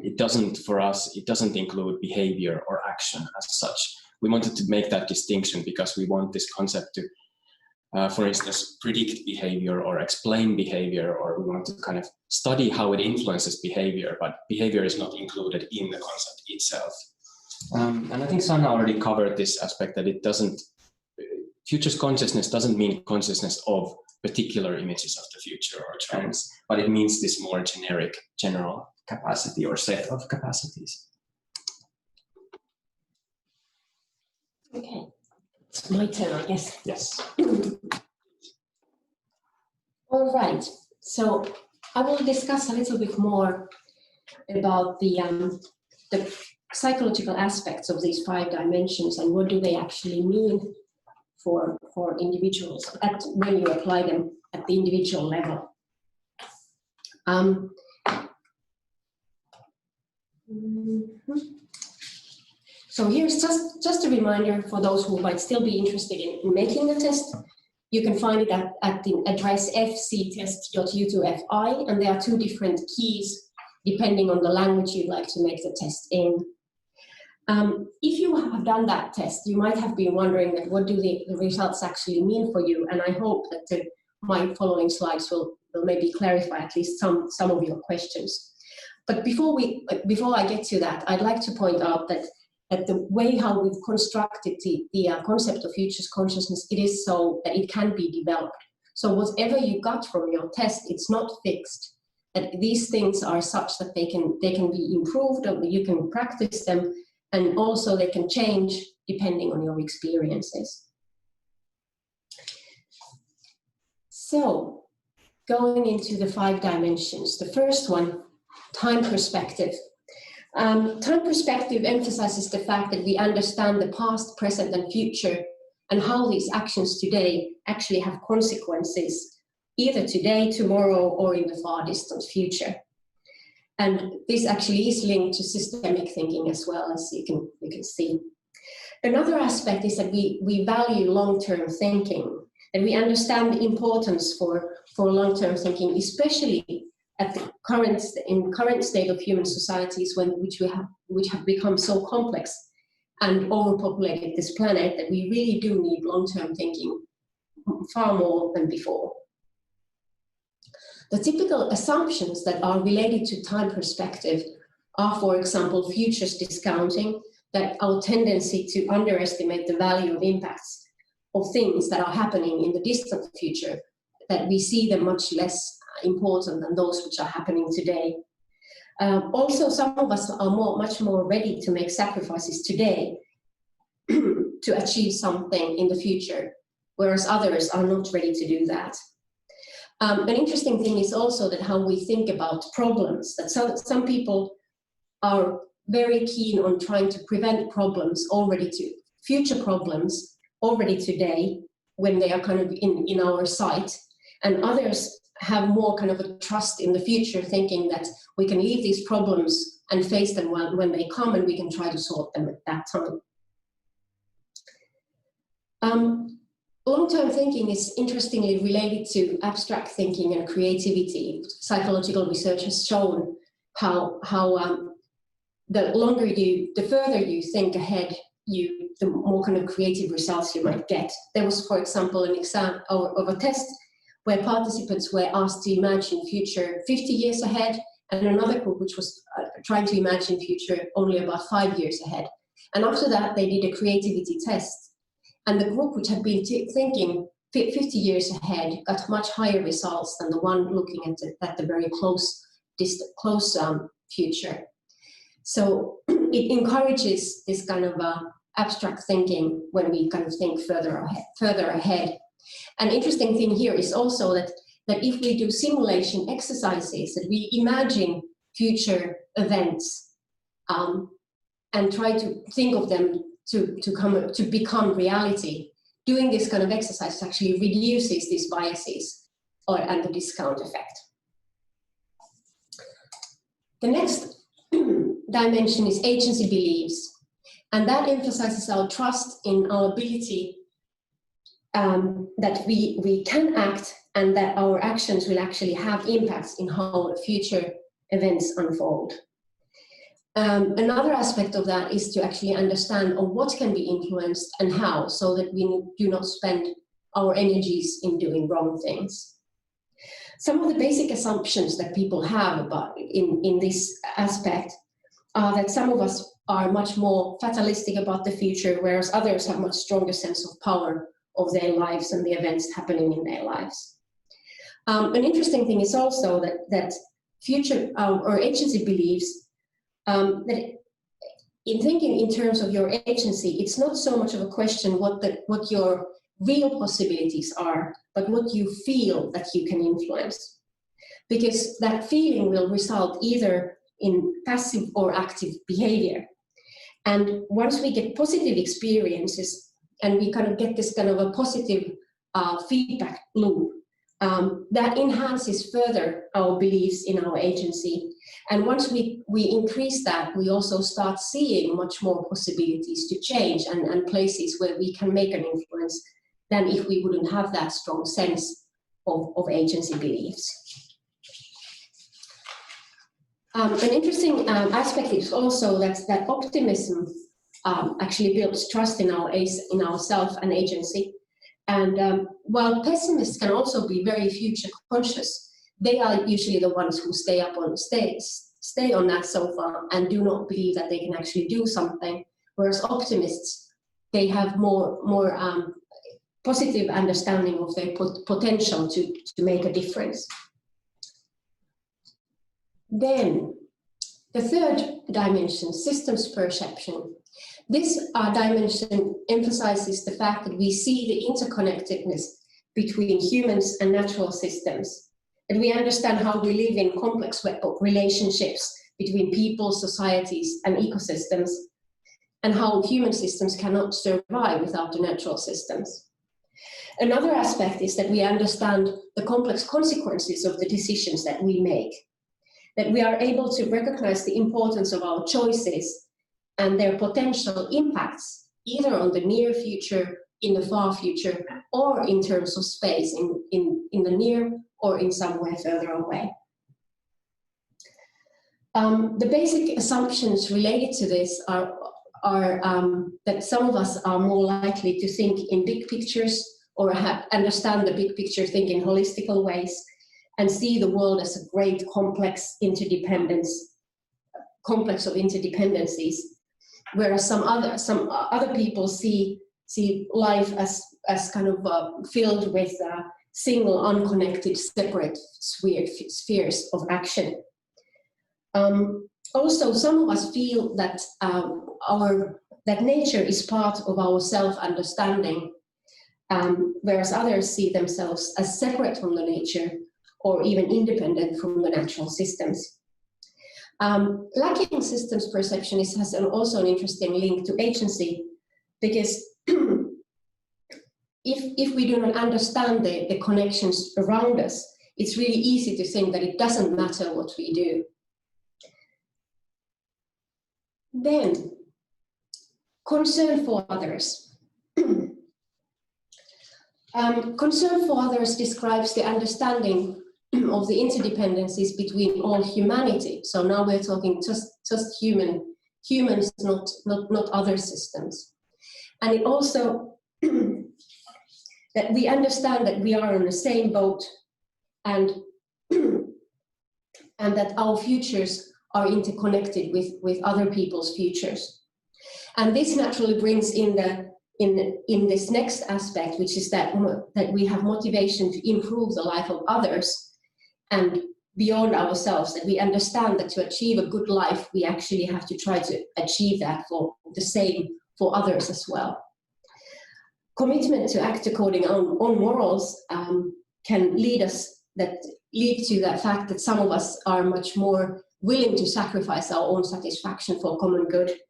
it doesn't include behavior or action as such. We wanted to make that distinction because we want this concept to, for instance, predict behavior or explain behavior, or we want to kind of study how it influences behavior, but behavior is not included in the concept itself. And I think Sanna already covered this aspect, that futures consciousness doesn't mean consciousness of particular images of the future or trends, but it means this more general capacity or set of capacities. Okay, it's my turn, I guess. Yes. All right, so I will discuss a little bit more about the psychological aspects of these 5 dimensions and what do they actually mean for individuals when you apply them at the individual level. So here's just a reminder for those who might still be interested in making the test. You can find it at the address fctest.u2fi, and there are 2 different keys depending on the language you'd like to make the test in. If you have done that test, you might have been wondering that what do the results actually mean for you, and I hope that my following slides will maybe clarify at least some of your questions. But before I get to that, I'd like to point out that the way how we've constructed the concept of futures consciousness, it is so that it can be developed. So whatever you got from your test, it's not fixed. That these things are such that they can be improved, or you can practice them, and also they can change depending on your experiences. So going into the 5 dimensions, the first one, time perspective. Time perspective emphasizes the fact that we understand the past, present, and future, and how these actions today actually have consequences, either today, tomorrow, or in the far distant future. And this actually is linked to systemic thinking as well, as you can see. Another aspect is that we value long-term thinking, and we understand the importance for long-term thinking, especially at the current state of human societies, which have become so complex and overpopulated this planet, that we really do need long-term thinking far more than before. The typical assumptions that are related to time perspective are, for example, futures discounting, that our tendency to underestimate the value of impacts of things that are happening in the distant future, that we see them much less important than those which are happening today. Also, some of us are much more ready to make sacrifices today to achieve something in the future, whereas others are not ready to do that. An interesting thing is also that how we think about problems, that some people are very keen on trying to prevent problems future problems already today when they are kind of in our sight, and others have more kind of a trust in the future, thinking that we can leave these problems and face them when they come, and we can try to solve them at that time. Long-term thinking is interestingly related to abstract thinking and creativity. Psychological research has shown how the further you think ahead, the more kind of creative results you might get. There was, for example, an example of a test where participants were asked to imagine future 50 years ahead, and another group which was trying to imagine future only about 5 years ahead. And after that, they did a creativity test. And the group which had been thinking 50 years ahead got much higher results than the one looking at the very close future. So it encourages this kind of abstract thinking when we kind of think further ahead. An interesting thing here is also that if we do simulation exercises, that we imagine future events and try to think of them to become reality, doing this kind of exercise actually reduces these biases and the discount effect. The next dimension is agency beliefs, and that emphasizes our trust in our ability that we can act, and that our actions will actually have impacts in how future events unfold. Another aspect of that is to actually understand what can be influenced and how, so that we do not spend our energies in doing wrong things. Some of the basic assumptions that people have in this aspect are that some of us are much more fatalistic about the future, whereas others have much stronger sense of power of their lives and the events happening in their lives. An interesting thing is also that future or agency beliefs, that in thinking in terms of your agency, it's not so much of a question what your real possibilities are, but what you feel that you can influence. Because that feeling will result either in passive or active behavior. And once we get positive experiences and we kind of get this kind of a positive feedback loop, that enhances further our beliefs in our agency. And once we increase that, we also start seeing much more possibilities to change and places where we can make an influence than if we wouldn't have that strong sense of agency beliefs. An interesting aspect is also that optimism actually builds trust in ourselves and agency. And while pessimists can also be very future conscious, they are usually the ones who stay on that sofa and do not believe that they can actually do something. Whereas optimists, they have more positive understanding of their potential to make a difference. Then the third dimension, systems perception. This dimension emphasizes the fact that we see the interconnectedness between humans and natural systems, and we understand how we live in complex web of relationships between people, societies, and ecosystems, and how human systems cannot survive without the natural systems. Another aspect is that we understand the complex consequences of the decisions that we make, that we are able to recognize the importance of our choices and their potential impacts, either on the near future, in the far future, or in terms of space, in the near or in somewhere further away. The basic assumptions related to this are that some of us are more likely to think in big pictures or understand the big picture, think in holistical ways, and see the world as a great complex of interdependencies, whereas some other people see life as kind of filled with single, unconnected, separate spheres of action. Also, some of us feel that that nature is part of our self-understanding, whereas others see themselves as separate from the nature or even independent from the natural systems. Lacking systems perception has also an interesting link to agency, because if we do not understand the connections around us, it's really easy to think that it doesn't matter what we do. Then, concern for others. Concern for others describes the understanding of the interdependencies between all humanity. So now we're talking just humans, not other systems. And it also that we understand that we are on the same boat, and that our futures are interconnected with other people's futures. And this naturally brings in this next aspect, which is that we have motivation to improve the life of others and beyond ourselves, that we understand that to achieve a good life, we actually have to try to achieve that for the same for others as well. Commitment to act according on morals can lead to that fact that some of us are much more willing to sacrifice our own satisfaction for common good,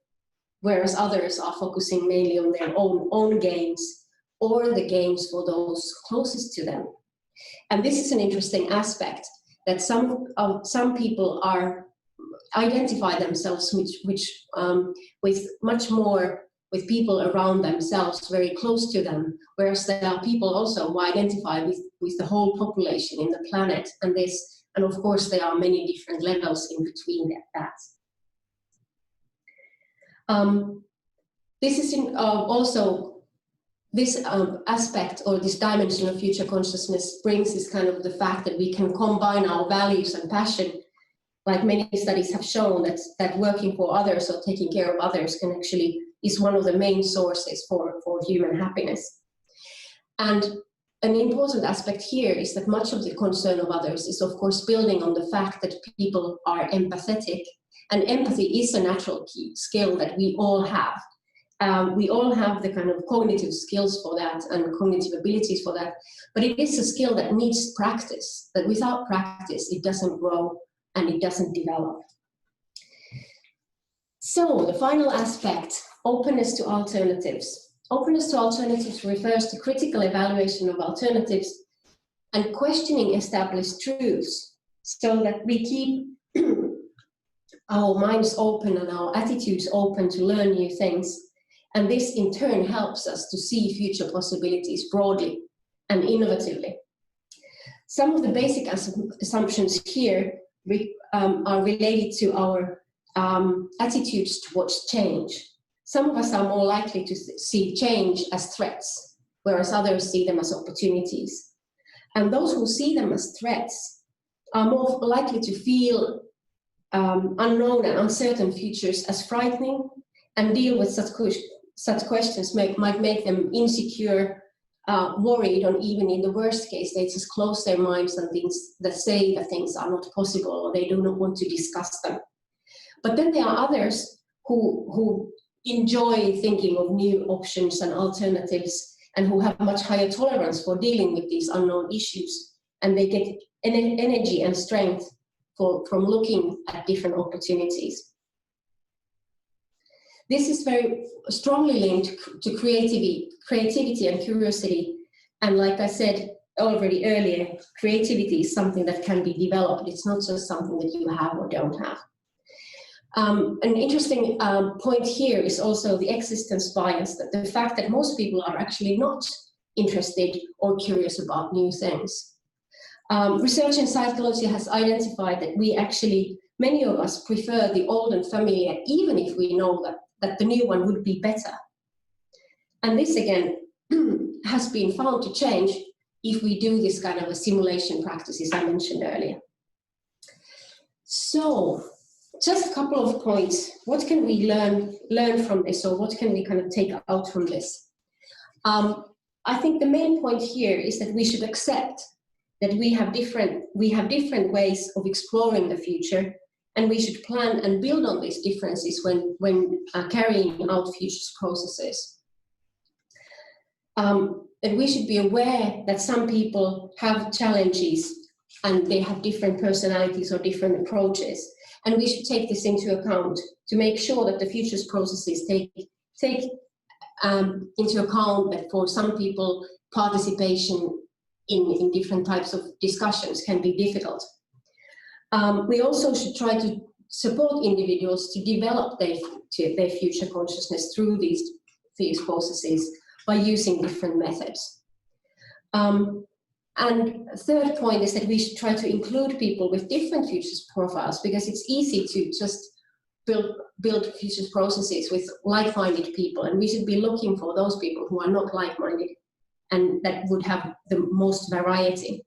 whereas others are focusing mainly on their own gains or the gains for those closest to them. And this is an interesting aspect, that some people identify themselves with much more with people around themselves, very close to them, whereas there are people also who identify with the whole population in the planet, and of course there are many different levels in between that. This is also this aspect or this dimension of future consciousness brings is kind of the fact that we can combine our values and passion. Like many studies have shown that working for others or taking care of others is one of the main sources for human happiness. And an important aspect here is that much of the concern of others is of course building on the fact that people are empathetic, and empathy is a natural skill that we all have. We all have the kind of cognitive skills for that and cognitive abilities for that, but it is a skill that needs practice, that without practice it doesn't grow and it doesn't develop. So the final aspect, openness to alternatives. Openness to alternatives refers to critical evaluation of alternatives and questioning established truths so that we keep our minds open and our attitudes open to learn new things. And this in turn helps us to see future possibilities broadly and innovatively. Some of the basic assumptions here are related to our attitudes towards change. Some of us are more likely to see change as threats, whereas others see them as opportunities. And those who see them as threats are more likely to feel unknown and uncertain futures as frightening, and deal with such questions might make them insecure, worried, or even in the worst case, they just close their minds and things that say that things are not possible or they do not want to discuss them. But then there are others who enjoy thinking of new options and alternatives and who have much higher tolerance for dealing with these unknown issues, and they get energy and strength from looking at different opportunities. This is very strongly linked to creativity and curiosity. And like I said already earlier, creativity is something that can be developed. It's not just something that you have or don't have. An interesting point here is also the existence bias, that the fact that most people are actually not interested or curious about new things. Research in psychology has identified that many of us prefer the old and familiar, even if we know that the new one would be better. And this again has been found to change if we do this kind of a simulation practices I mentioned earlier. So just a couple of points. What can we learn from this, or what can we kind of take out from this? I think the main point here is that we should accept that we have different ways of exploring the future, and we should plan and build on these differences when carrying out future processes. And we should be aware that some people have challenges and they have different personalities or different approaches, and we should take this into account to make sure that the futures processes take into account that for some people participation in different types of discussions can be difficult. We also should try to support individuals to develop their future consciousness through these processes by using different methods. And third point is that we should try to include people with different futures profiles, because it's easy to just build futures processes with like-minded people, and we should be looking for those people who are not like-minded and that would have the most variety.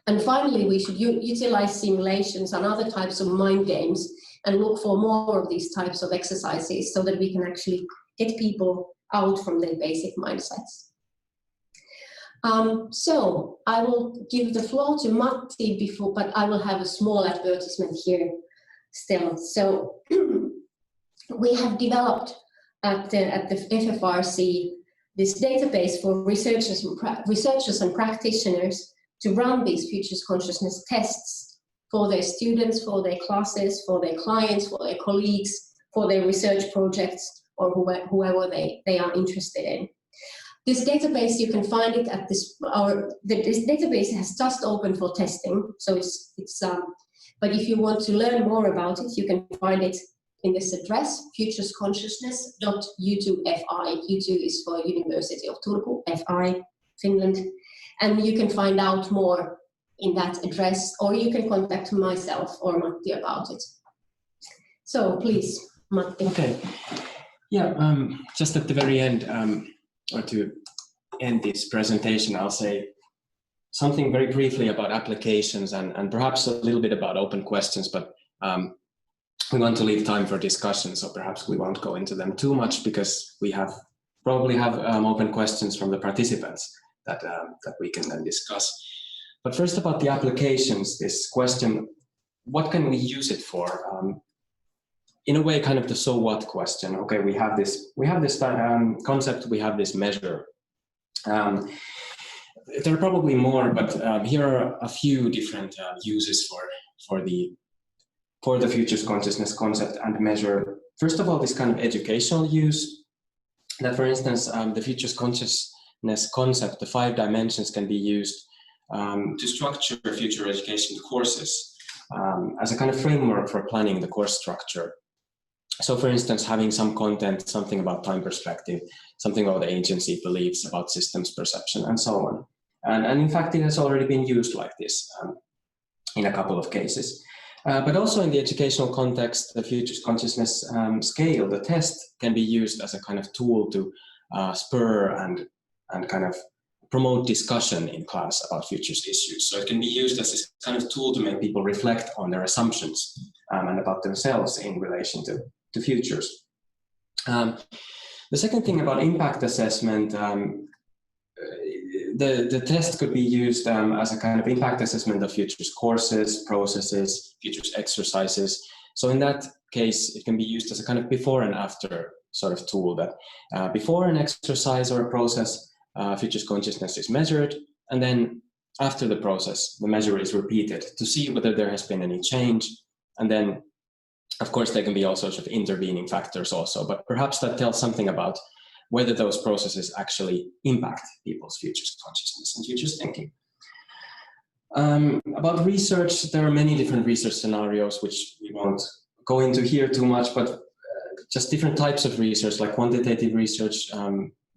And finally, we should utilize simulations and other types of mind games and look for more of these types of exercises so that we can actually get people out from their basic mindsets. So I will give the floor to Matti but I will have a small advertisement here still. So we have developed at the FFRC this database for researchers and practitioners to run these futures consciousness tests for their students, for their classes, for their clients, for their colleagues, for their research projects, or whoever they are interested in. This database, you can find it at this database has just opened for testing, so but if you want to learn more about it, you can find it in this address, futuresconsciousness.utu.fi. UTU is for University of Turku, FI, Finland. And you can find out more in that address, or you can contact myself or Matti about it. So please, Matti. Okay. Yeah, just at the very end, or to end this presentation, I'll say something very briefly about applications and perhaps a little bit about open questions, but we want to leave time for discussion, so perhaps we won't go into them too much because we probably have open questions from the participants that we can then discuss. But first about the applications, this question, what can we use it for? In a way, kind of the so what question. Okay, we have this concept, we have this measure. There are probably more, but here are a few different uses for the for the futures consciousness concept and measure, first of all, this kind of educational use, that for instance, the futures consciousness concept, the 5 dimensions, can be used to structure future education courses as a kind of framework for planning the course structure. So for instance, having some content, something about time perspective, something about agency, beliefs, about systems perception, and so on. And in fact, it has already been used like this in a couple of cases. But also in the educational context, the futures consciousness scale, the test, can be used as a kind of tool to spur and kind of promote discussion in class about futures issues. So it can be used as this kind of tool to make people reflect on their assumptions and about themselves in relation to futures. The second thing about impact assessment, the test could be used as a kind of impact assessment of futures courses, processes, futures exercises. So in that case, it can be used as a kind of before and after sort of tool, that before an exercise or a process, futures consciousness is measured, and then after the process, the measure is repeated to see whether there has been any change. And then, of course, there can be all sorts of intervening factors also, but perhaps that tells something about whether those processes actually impact people's futures consciousness and futures thinking. About research, there are many different research scenarios, which we won't go into here too much, but just different types of research, like quantitative research.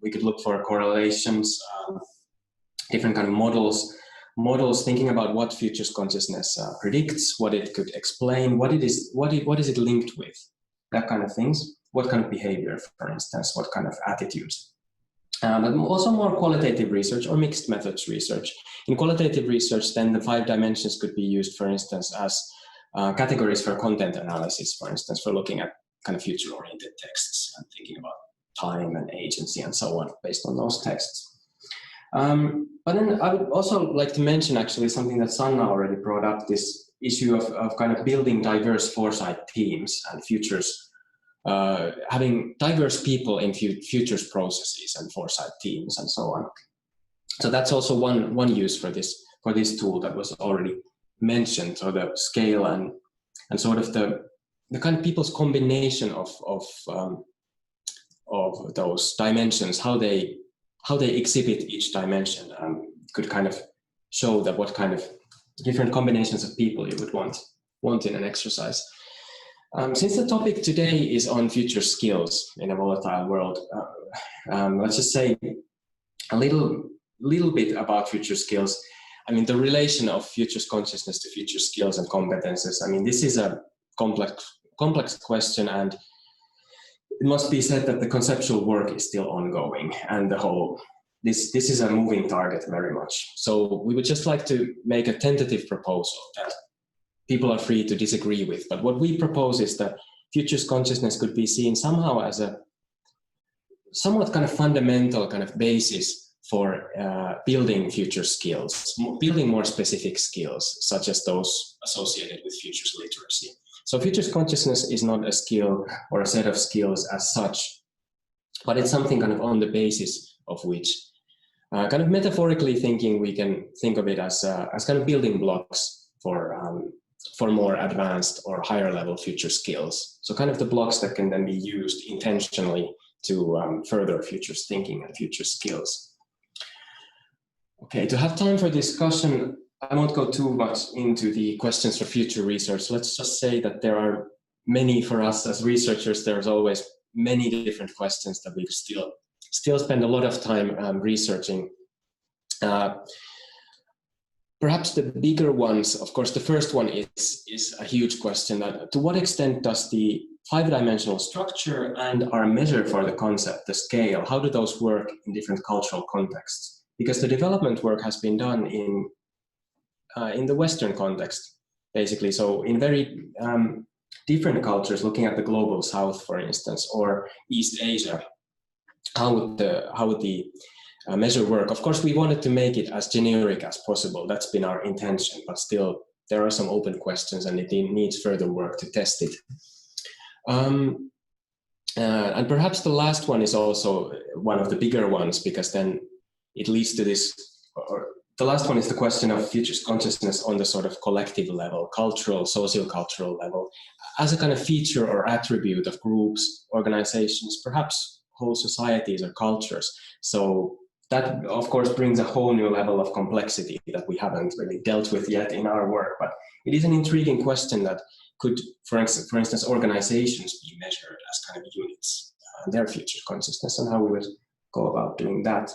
We could look for correlations, different kind of models thinking about what futures consciousness predicts, what it could explain, what is it linked with, that kind of things. What kind of behavior, for instance, what kind of attitudes. But also more qualitative research or mixed methods research. In qualitative research, then the 5 dimensions could be used, for instance, as categories for content analysis, for instance, for looking at kind of future-oriented texts and thinking about time and agency and so on based on those texts. But then I would also like to mention actually something that Sanna already brought up, this issue of kind of building diverse foresight teams and futures, having diverse people in futures processes and foresight teams and so on. So that's also one use for this tool that was already mentioned, so the scale and sort of the kind of people's combination of those dimensions, how they exhibit each dimension could kind of show that what kind of different combinations of people you would want in an exercise. Since the topic today is on future skills in a volatile world, let's just say a little bit about future skills. I mean, the relation of futures consciousness to future skills and competences. I mean, this is a complex question, and it must be said that the conceptual work is still ongoing, and this is a moving target very much. So we would just like to make a tentative proposal that people are free to disagree with. But what we propose is that futures consciousness could be seen somehow as a somewhat kind of fundamental kind of basis for building future skills, building more specific skills, such as those associated with futures literacy. So futures consciousness is not a skill or a set of skills as such, but it's something kind of on the basis of which, kind of metaphorically thinking, we can think of it as kind of building blocks for more advanced or higher level future skills. So kind of the blocks that can then be used intentionally to further futures thinking and future skills. Okay, to have time for discussion, I won't go too much into the questions for future research. Let's just say that there are many, for us as researchers, there's always many different questions that we still spend a lot of time researching. Perhaps the bigger ones, of course, the first one is a huge question. To what extent does the 5-dimensional structure and our measure for the concept, the scale, how do those work in different cultural contexts? Because the development work has been done in the Western context, basically. So in very different cultures, looking at the global South, for instance, or East Asia, how would the measure work? Of course, we wanted to make it as generic as possible. That's been our intention, but still there are some open questions and it needs further work to test it. And perhaps the last one is also one of the bigger ones, because then it leads to this, or the last one is the question of futures consciousness on the sort of collective level, cultural, socio-cultural level, as a kind of feature or attribute of groups, organizations, perhaps whole societies or cultures. So that, of course, brings a whole new level of complexity that we haven't really dealt with yet in our work. But it is an intriguing question that could, for instance, organizations be measured as kind of units, their future consciousness, and how we would go about doing that.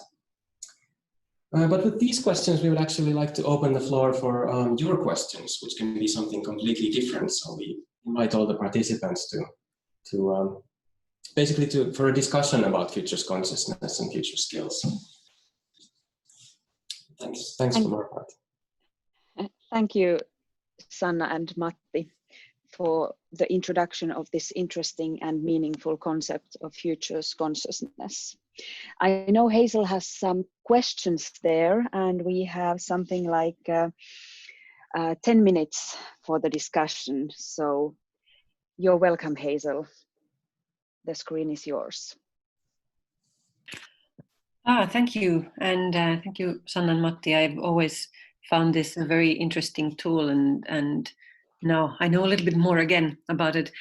But with these questions, we would actually like to open the floor for your questions, which can be something completely different. So we invite all the participants for a discussion about futures consciousness and future skills. Thanks from our part. Thank you, Sanna and Matti, for the introduction of this interesting and meaningful concept of futures consciousness. I know Hazel has some questions there, and we have something like 10 minutes for the discussion. So you're welcome, Hazel. The screen is yours. Thank you. And thank you, Sanna and Matti. I've always found this a very interesting tool, and now I know a little bit more again about it.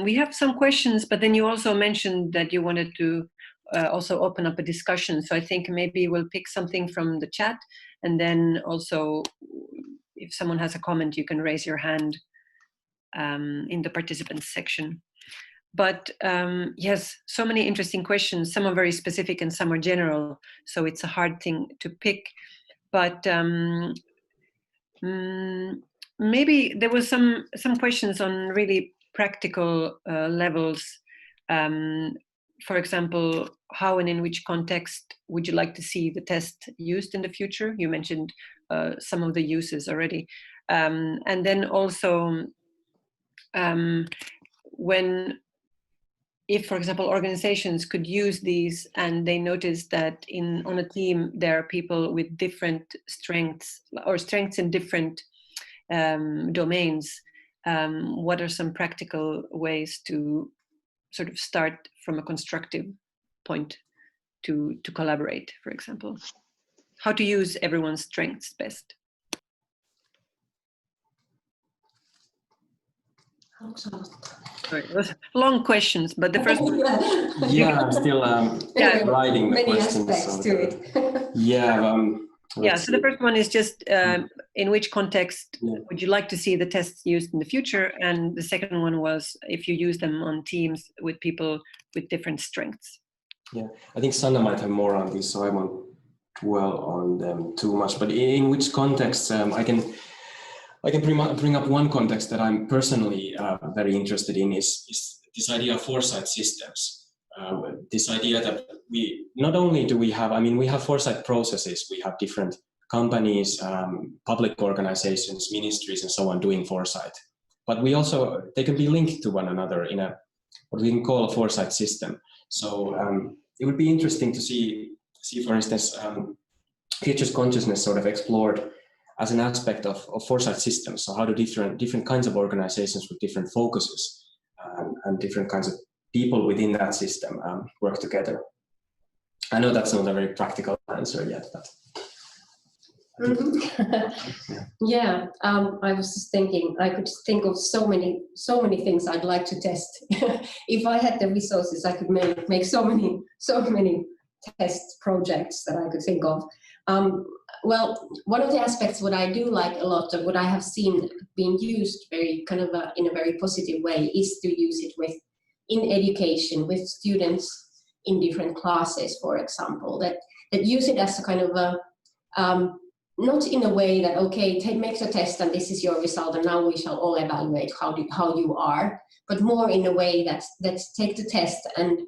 We have some questions, but then you also mentioned that you wanted to also open up a discussion. So I think maybe we'll pick something from the chat, and then also if someone has a comment, you can raise your hand in the participants section. But yes, so many interesting questions. Some are very specific and some are general, so it's a hard thing to pick. But maybe there was some questions on really practical levels. For example, how and in which context would you like to see the test used in the future? You mentioned some of the uses already. And then also, if, for example, organizations could use these and they notice that on a team there are people with different strengths or strengths in different domains, what are some practical ways to sort of start from a constructive point to collaborate, for example? How to use everyone's strengths best? Sorry, it was long questions, but the first one. Yeah, I'm still writing the questions. Many aspects to it. Yeah. So the first one is just in which context would you like to see the tests used in the future? And the second one was if you use them on teams with people with different strengths. Yeah, I think Sanna might have more on this, so I won't dwell on them too much. But in which context, I can bring up one context that I'm personally very interested in is this idea of foresight systems. This idea that we not only do we have, we have foresight processes, we have different companies, public organizations, ministries, and so on doing foresight. But we also, they can be linked to one another in what we can call a foresight system. So it would be interesting to see for instance, futures consciousness sort of explored as an aspect of foresight systems. So how do different kinds of organizations with different focuses and different kinds of people within that system work together? I know that's not a very practical answer yet, but. Yeah, I was just thinking, I could think of so many things I'd like to test. If I had the resources, I could make so many test projects that I could think of. Well, one of the aspects what I do like a lot of what I have seen being used very kind of in a very positive way is to use it in education with students in different classes, for example, that use it as a kind of a not in a way that, okay, make the test and this is your result and now we shall all evaluate how you are, but more in a way that take the test and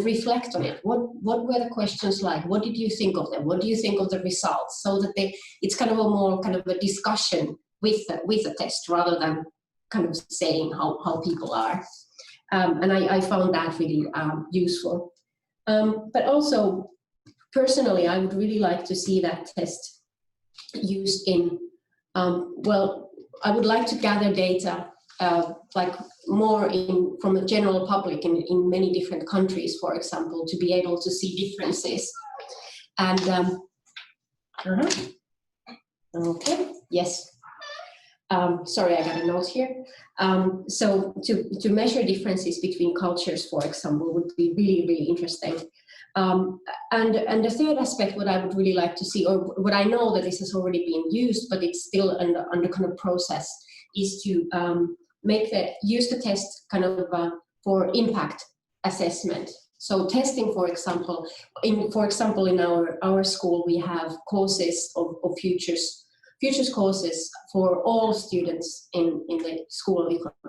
reflect on it. What were the questions like? What did you think of them? What do you think of the results? So that it's kind of a more kind of a discussion with the test rather than kind of saying how people are. And I found that really useful. But also, personally, I would really like to see that test used in, well, I would like to gather data like more from the general public in many different countries, for example, to be able to see differences. And Okay, yes. Sorry, I got a note here. So to measure differences between cultures, for example, would be really, really interesting. And the third aspect, what I would really like to see, or what I know that this has already been used, but it's still under kind of process, is to use the test kind of for impact assessment. So testing, for example, in our school, we have courses of futures courses for all students in the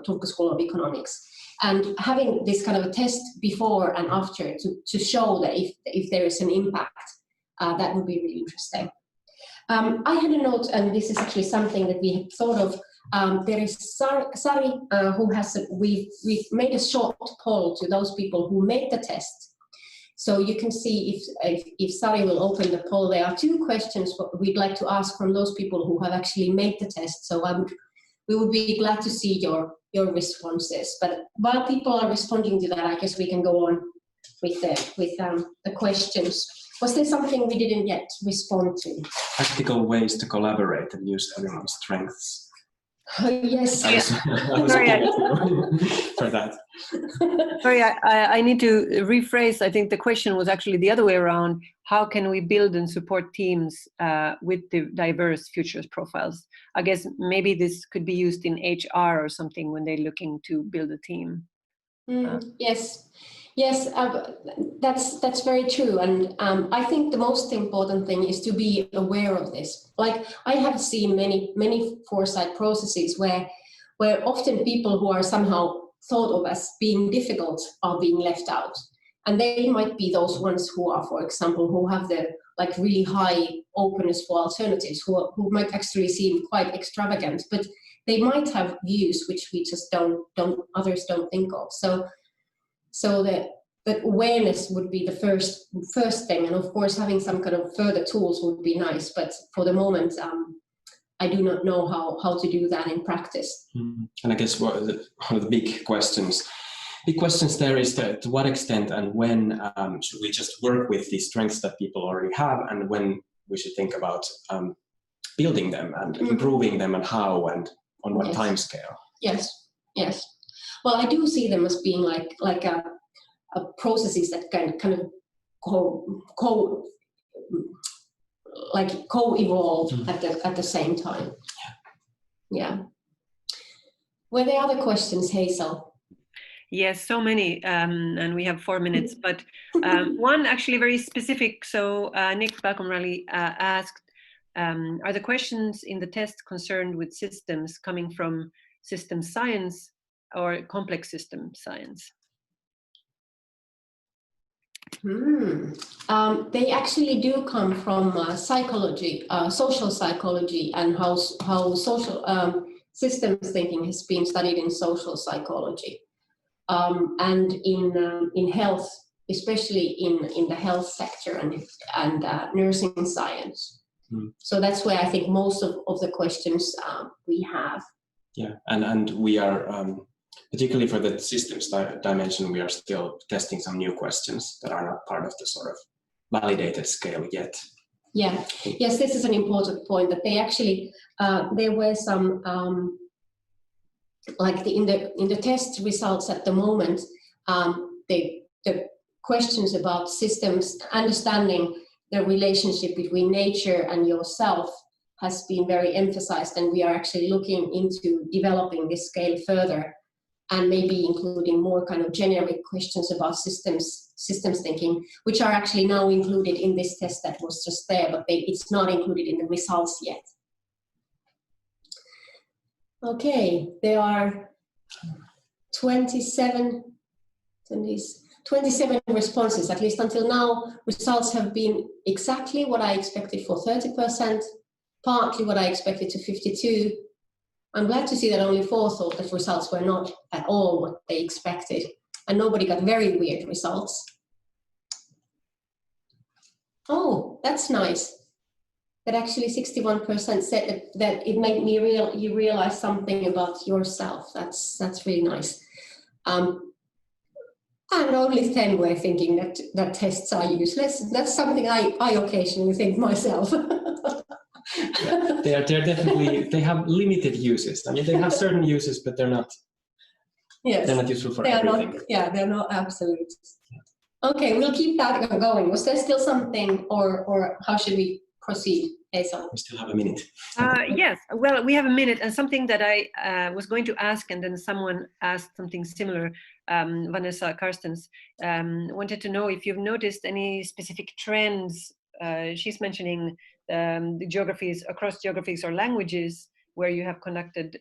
Turku School of Economics. And having this kind of a test before and after to show that if there is an impact, that would be really interesting. I had a note, and this is actually something that we had thought of. There is Sari, we've made a short poll to those people who make the test. So you can see if Sari will open the poll, there are 2 questions we'd like to ask from those people who have actually made the test. So we would be glad to see your responses. But while people are responding to that, I guess we can go on with the questions. Was there something we didn't yet respond to? Practical ways to collaborate and use everyone's strengths. Yes. For that. Sorry, I need to rephrase. I think the question was actually the other way around. How can we build and support teams with the diverse futures profiles? I guess maybe this could be used in HR or something when they're looking to build a team. Yes, that's very true. And I think the most important thing is to be aware of this. Like, I have seen many foresight processes where often people who are somehow thought of as being difficult are being left out. And they might be those ones who are, for example, who have the really high openness for alternatives, who might actually seem quite extravagant, but they might have views which we just others don't think of. So that awareness would be the first thing, and of course having some kind of further tools would be nice. But for the moment, I do not know how to do that in practice. And I guess one of the big questions there is to what extent and when should we just work with the strengths that people already have, and when we should think about building them and improving them, and how and on what time scale. Yes. Well, I do see them as being like a processes that kind of co-evolve at the same time. Yeah. Were there other questions, Hazel? Yes, so many, and we have 4 minutes, but one actually very specific. So Nick Balcombe-Raleigh asked, are the questions in the test concerned with systems coming from system science or complex system science? They actually do come from psychology, social psychology, and how social systems thinking has been studied in social psychology, and in health, especially in the health sector and nursing science. So that's where I think most of the questions we have. Yeah, and we are, particularly for the systems dimension, we are still testing some new questions that are not part of the sort of validated scale yet. Yeah, yes, this is an important point, that they actually, there were some, in the test results at the moment, the questions about systems, understanding the relationship between nature and yourself has been very emphasized, and we are actually looking into developing this scale further, and maybe including more kind of generic questions about systems thinking, which are actually now included in this test that was just there, but it's not included in the results yet. Okay, there are 27 responses. At least until now, results have been exactly what I expected for 30%, partly what I expected to 52%. I'm glad to see that only 4 thought that results were not at all what they expected, and nobody got very weird results. Oh, that's nice. That actually 61% said that it made you realize something about yourself. That's really nice. And only 10 were thinking that tests are useless. That's something I occasionally think myself. They're definitely, they have limited uses. I mean, they have certain uses, but they're not. Yes. They're not useful for they everything. Are not, yeah, they're not absolute. Okay, we'll keep that going. Was there still something, or how should we proceed, Hazel? We still have a minute. Yes, well, we have a minute, and something that I was going to ask, and then someone asked something similar. Vanessa Karstens wanted to know if you've noticed any specific trends. She's mentioning the geographies, across geographies or languages where you have conducted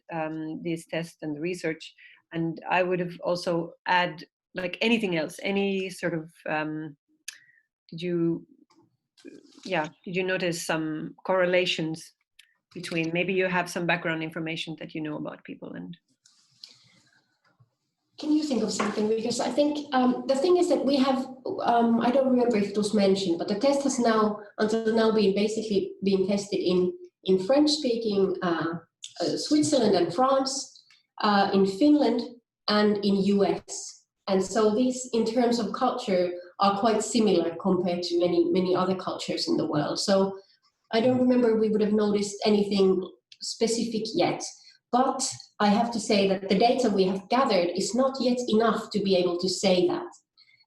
these tests and research. And I would have also add, like anything else, any sort of, did you notice some correlations between, maybe you have some background information that you know about people? And can you think of something? Because I think the thing is that we have, I don't remember if it was mentioned, but the test has now, until now, been basically being tested in French-speaking Switzerland and France, in Finland, and in US. And so these, in terms of culture, are quite similar compared to many other cultures in the world. So I don't remember we would have noticed anything specific yet. But I have to say that the data we have gathered is not yet enough to be able to say that.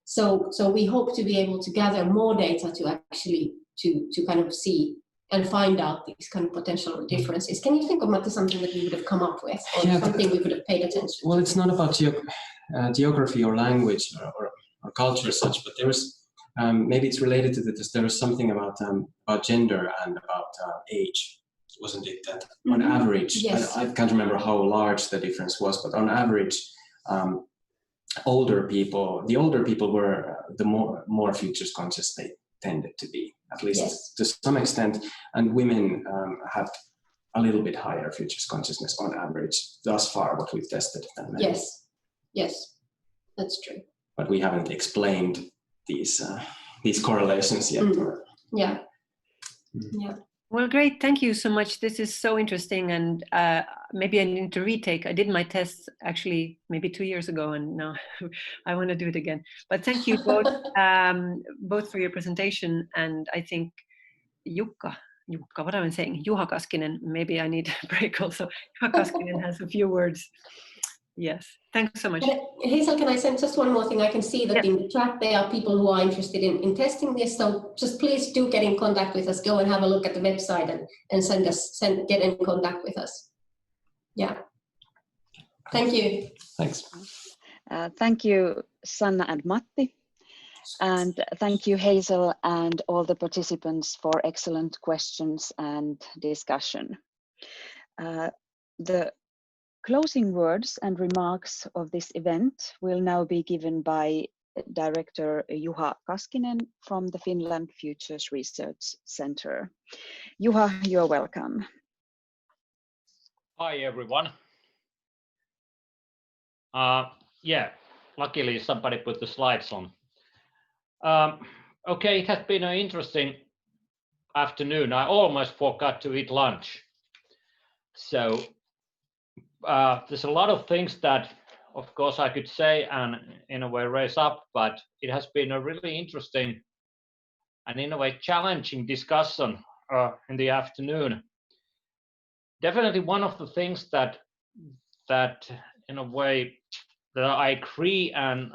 So we hope to be able to gather more data to actually to kind of see and find out these kind of potential differences. Can you think of, Matti, something that we would have come up with, or something we would have paid attention to? Well, it's not about geography or language or culture as such, but there was maybe it's related to this. There was something about gender and about age. Wasn't it that on average, yes. I can't remember how large the difference was, but on average, the older people were the more futures conscious they tended to be, at least to some extent, and women had a little bit higher futures consciousness on average thus far, what we've tested. Yes, that's true. But we haven't explained these correlations yet. Yeah. Well, great. Thank you so much. This is so interesting. And maybe I need to retake. I did my tests actually maybe 2 years ago, and now I want to do it again. But thank you both, both for your presentation. And I think Jukka, what am I saying? JUHA KASKINEN. Maybe I need a break also. JUHA KASKINEN has a few words. Yes, thanks so much. Hazel, can I send just one more thing? I can see that in the chat there are people who are interested in testing this. So just please do get in contact with us. Go and have a look at the website and get in contact with us. Yeah. Thank you. Thanks. Thank you, Sanna and Matti. And thank you, Hazel, and all the participants for excellent questions and discussion. The closing words and remarks of this event will now be given by Director JUHA KASKINEN from the Finland Futures Research Center. JUHA, you're welcome. Hi, everyone. Yeah, luckily somebody put the slides on. Okay, it has been an interesting afternoon. I almost forgot to eat lunch. So there's a lot of things that, of course, I could say and in a way raise up, but it has been a really interesting and in a way challenging discussion in the afternoon. Definitely one of the things that in a way that I agree and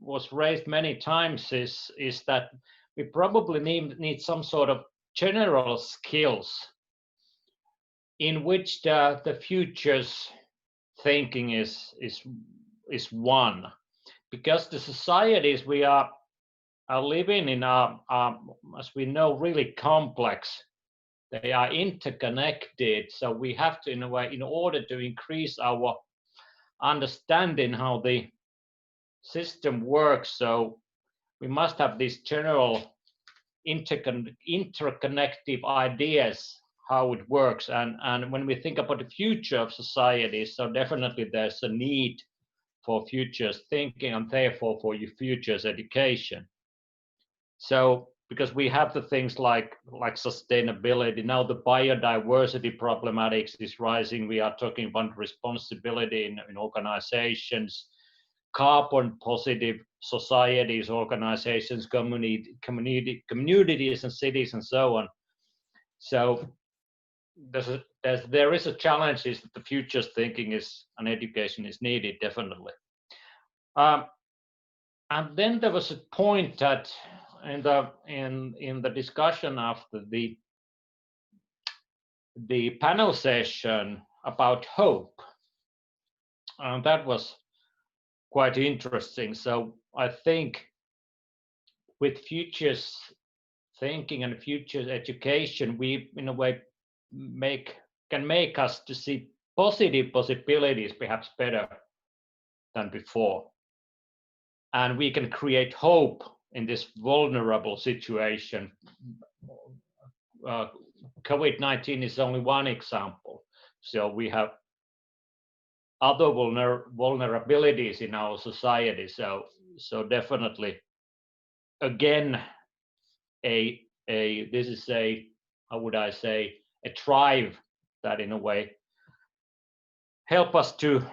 was raised many times is that we probably need some sort of general skills in which the futures thinking is one, because the societies we are living in are, as we know, really complex. They are interconnected, so we have to, in a way, in order to increase our understanding how the system works, so we must have these general interconnective ideas how it works, and when we think about the future of society, so definitely there's a need for futures thinking and therefore for your futures education. So because we have the things like sustainability, now the biodiversity problematics is rising, we are talking about responsibility in organizations, carbon positive societies, organizations, communities and cities and so on. So there is a challenge is that the future's thinking is and education is needed definitely. And then there was a point that in the discussion after the panel session about hope, and that was quite interesting. So I think with futures thinking and futures education, we in a way can make us to see positive possibilities perhaps better than before. And we can create hope in this vulnerable situation. COVID-19 is only one example. So we have other vulnerabilities in our society. So definitely, again, this is how would I say, a drive that in a way help us to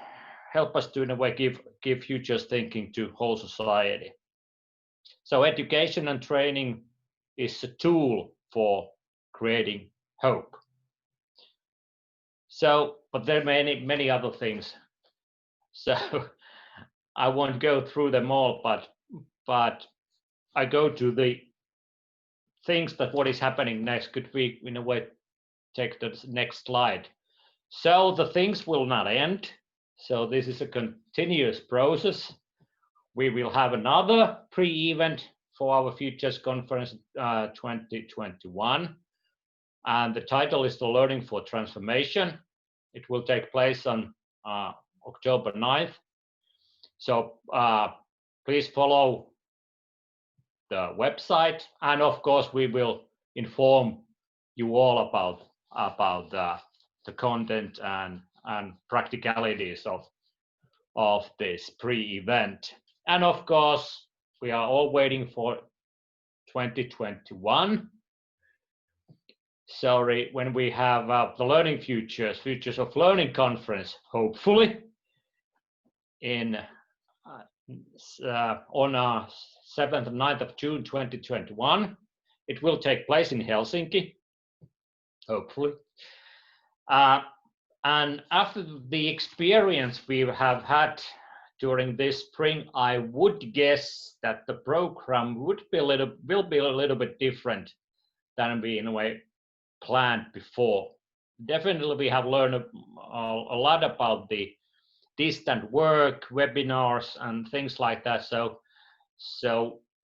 in a way give futures thinking to whole society. So education and training is a tool for creating hope. So, but there are many other things. So I won't go through them all, but I go to the things that what is happening next. Could we in a way take the next slide? So the things will not end. So this is a continuous process. We will have another pre-event for our Futures Conference 2021. And the title is The Learning for Transformation. It will take place on October 9th. So please follow the website. And of course, we will inform you all about the content and practicalities of this pre-event. And of course, we are all waiting for 2021. Sorry, when we have the Learning Futures of Learning Conference, hopefully, on 7th and 9th of June 2021. It will take place in Helsinki, hopefully. And after the experience we have had during this spring, I would guess that the program will be a little bit different than we in a way planned before. Definitely we have learned a lot about the distant work, webinars and things like that. So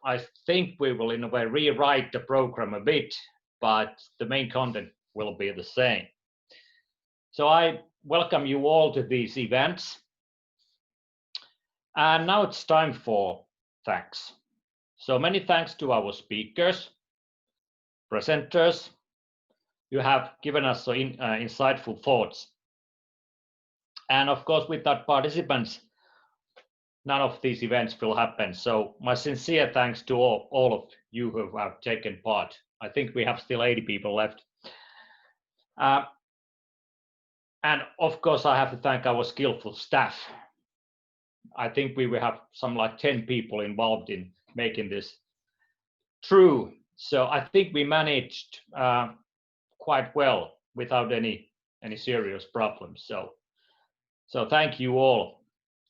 I think we will in a way rewrite the program a bit, but the main content will be the same. So I welcome you all to these events. And now it's time for thanks. So many thanks to our speakers, presenters. You have given us so insightful thoughts. And of course, without participants, none of these events will happen. So my sincere thanks to all of you who have taken part. I think we have still 80 people left. And of course, I have to thank our skillful staff. I think we will have some like 10 people involved in making this true. So I think we managed quite well without any serious problems. So thank you all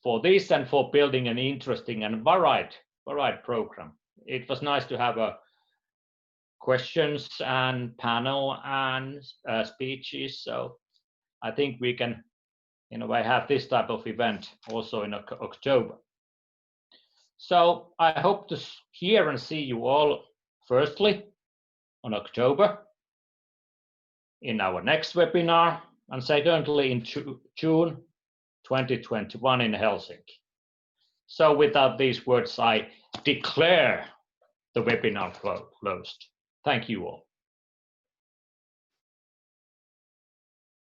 for this and for building an interesting and varied program. It was nice to have questions and panel and speeches. So I think we can, in a way, have this type of event also in October. So I hope to hear and see you all firstly on October in our next webinar, and secondly in June 2021 in Helsinki. So without these words, I declare the webinar closed. Thank you all.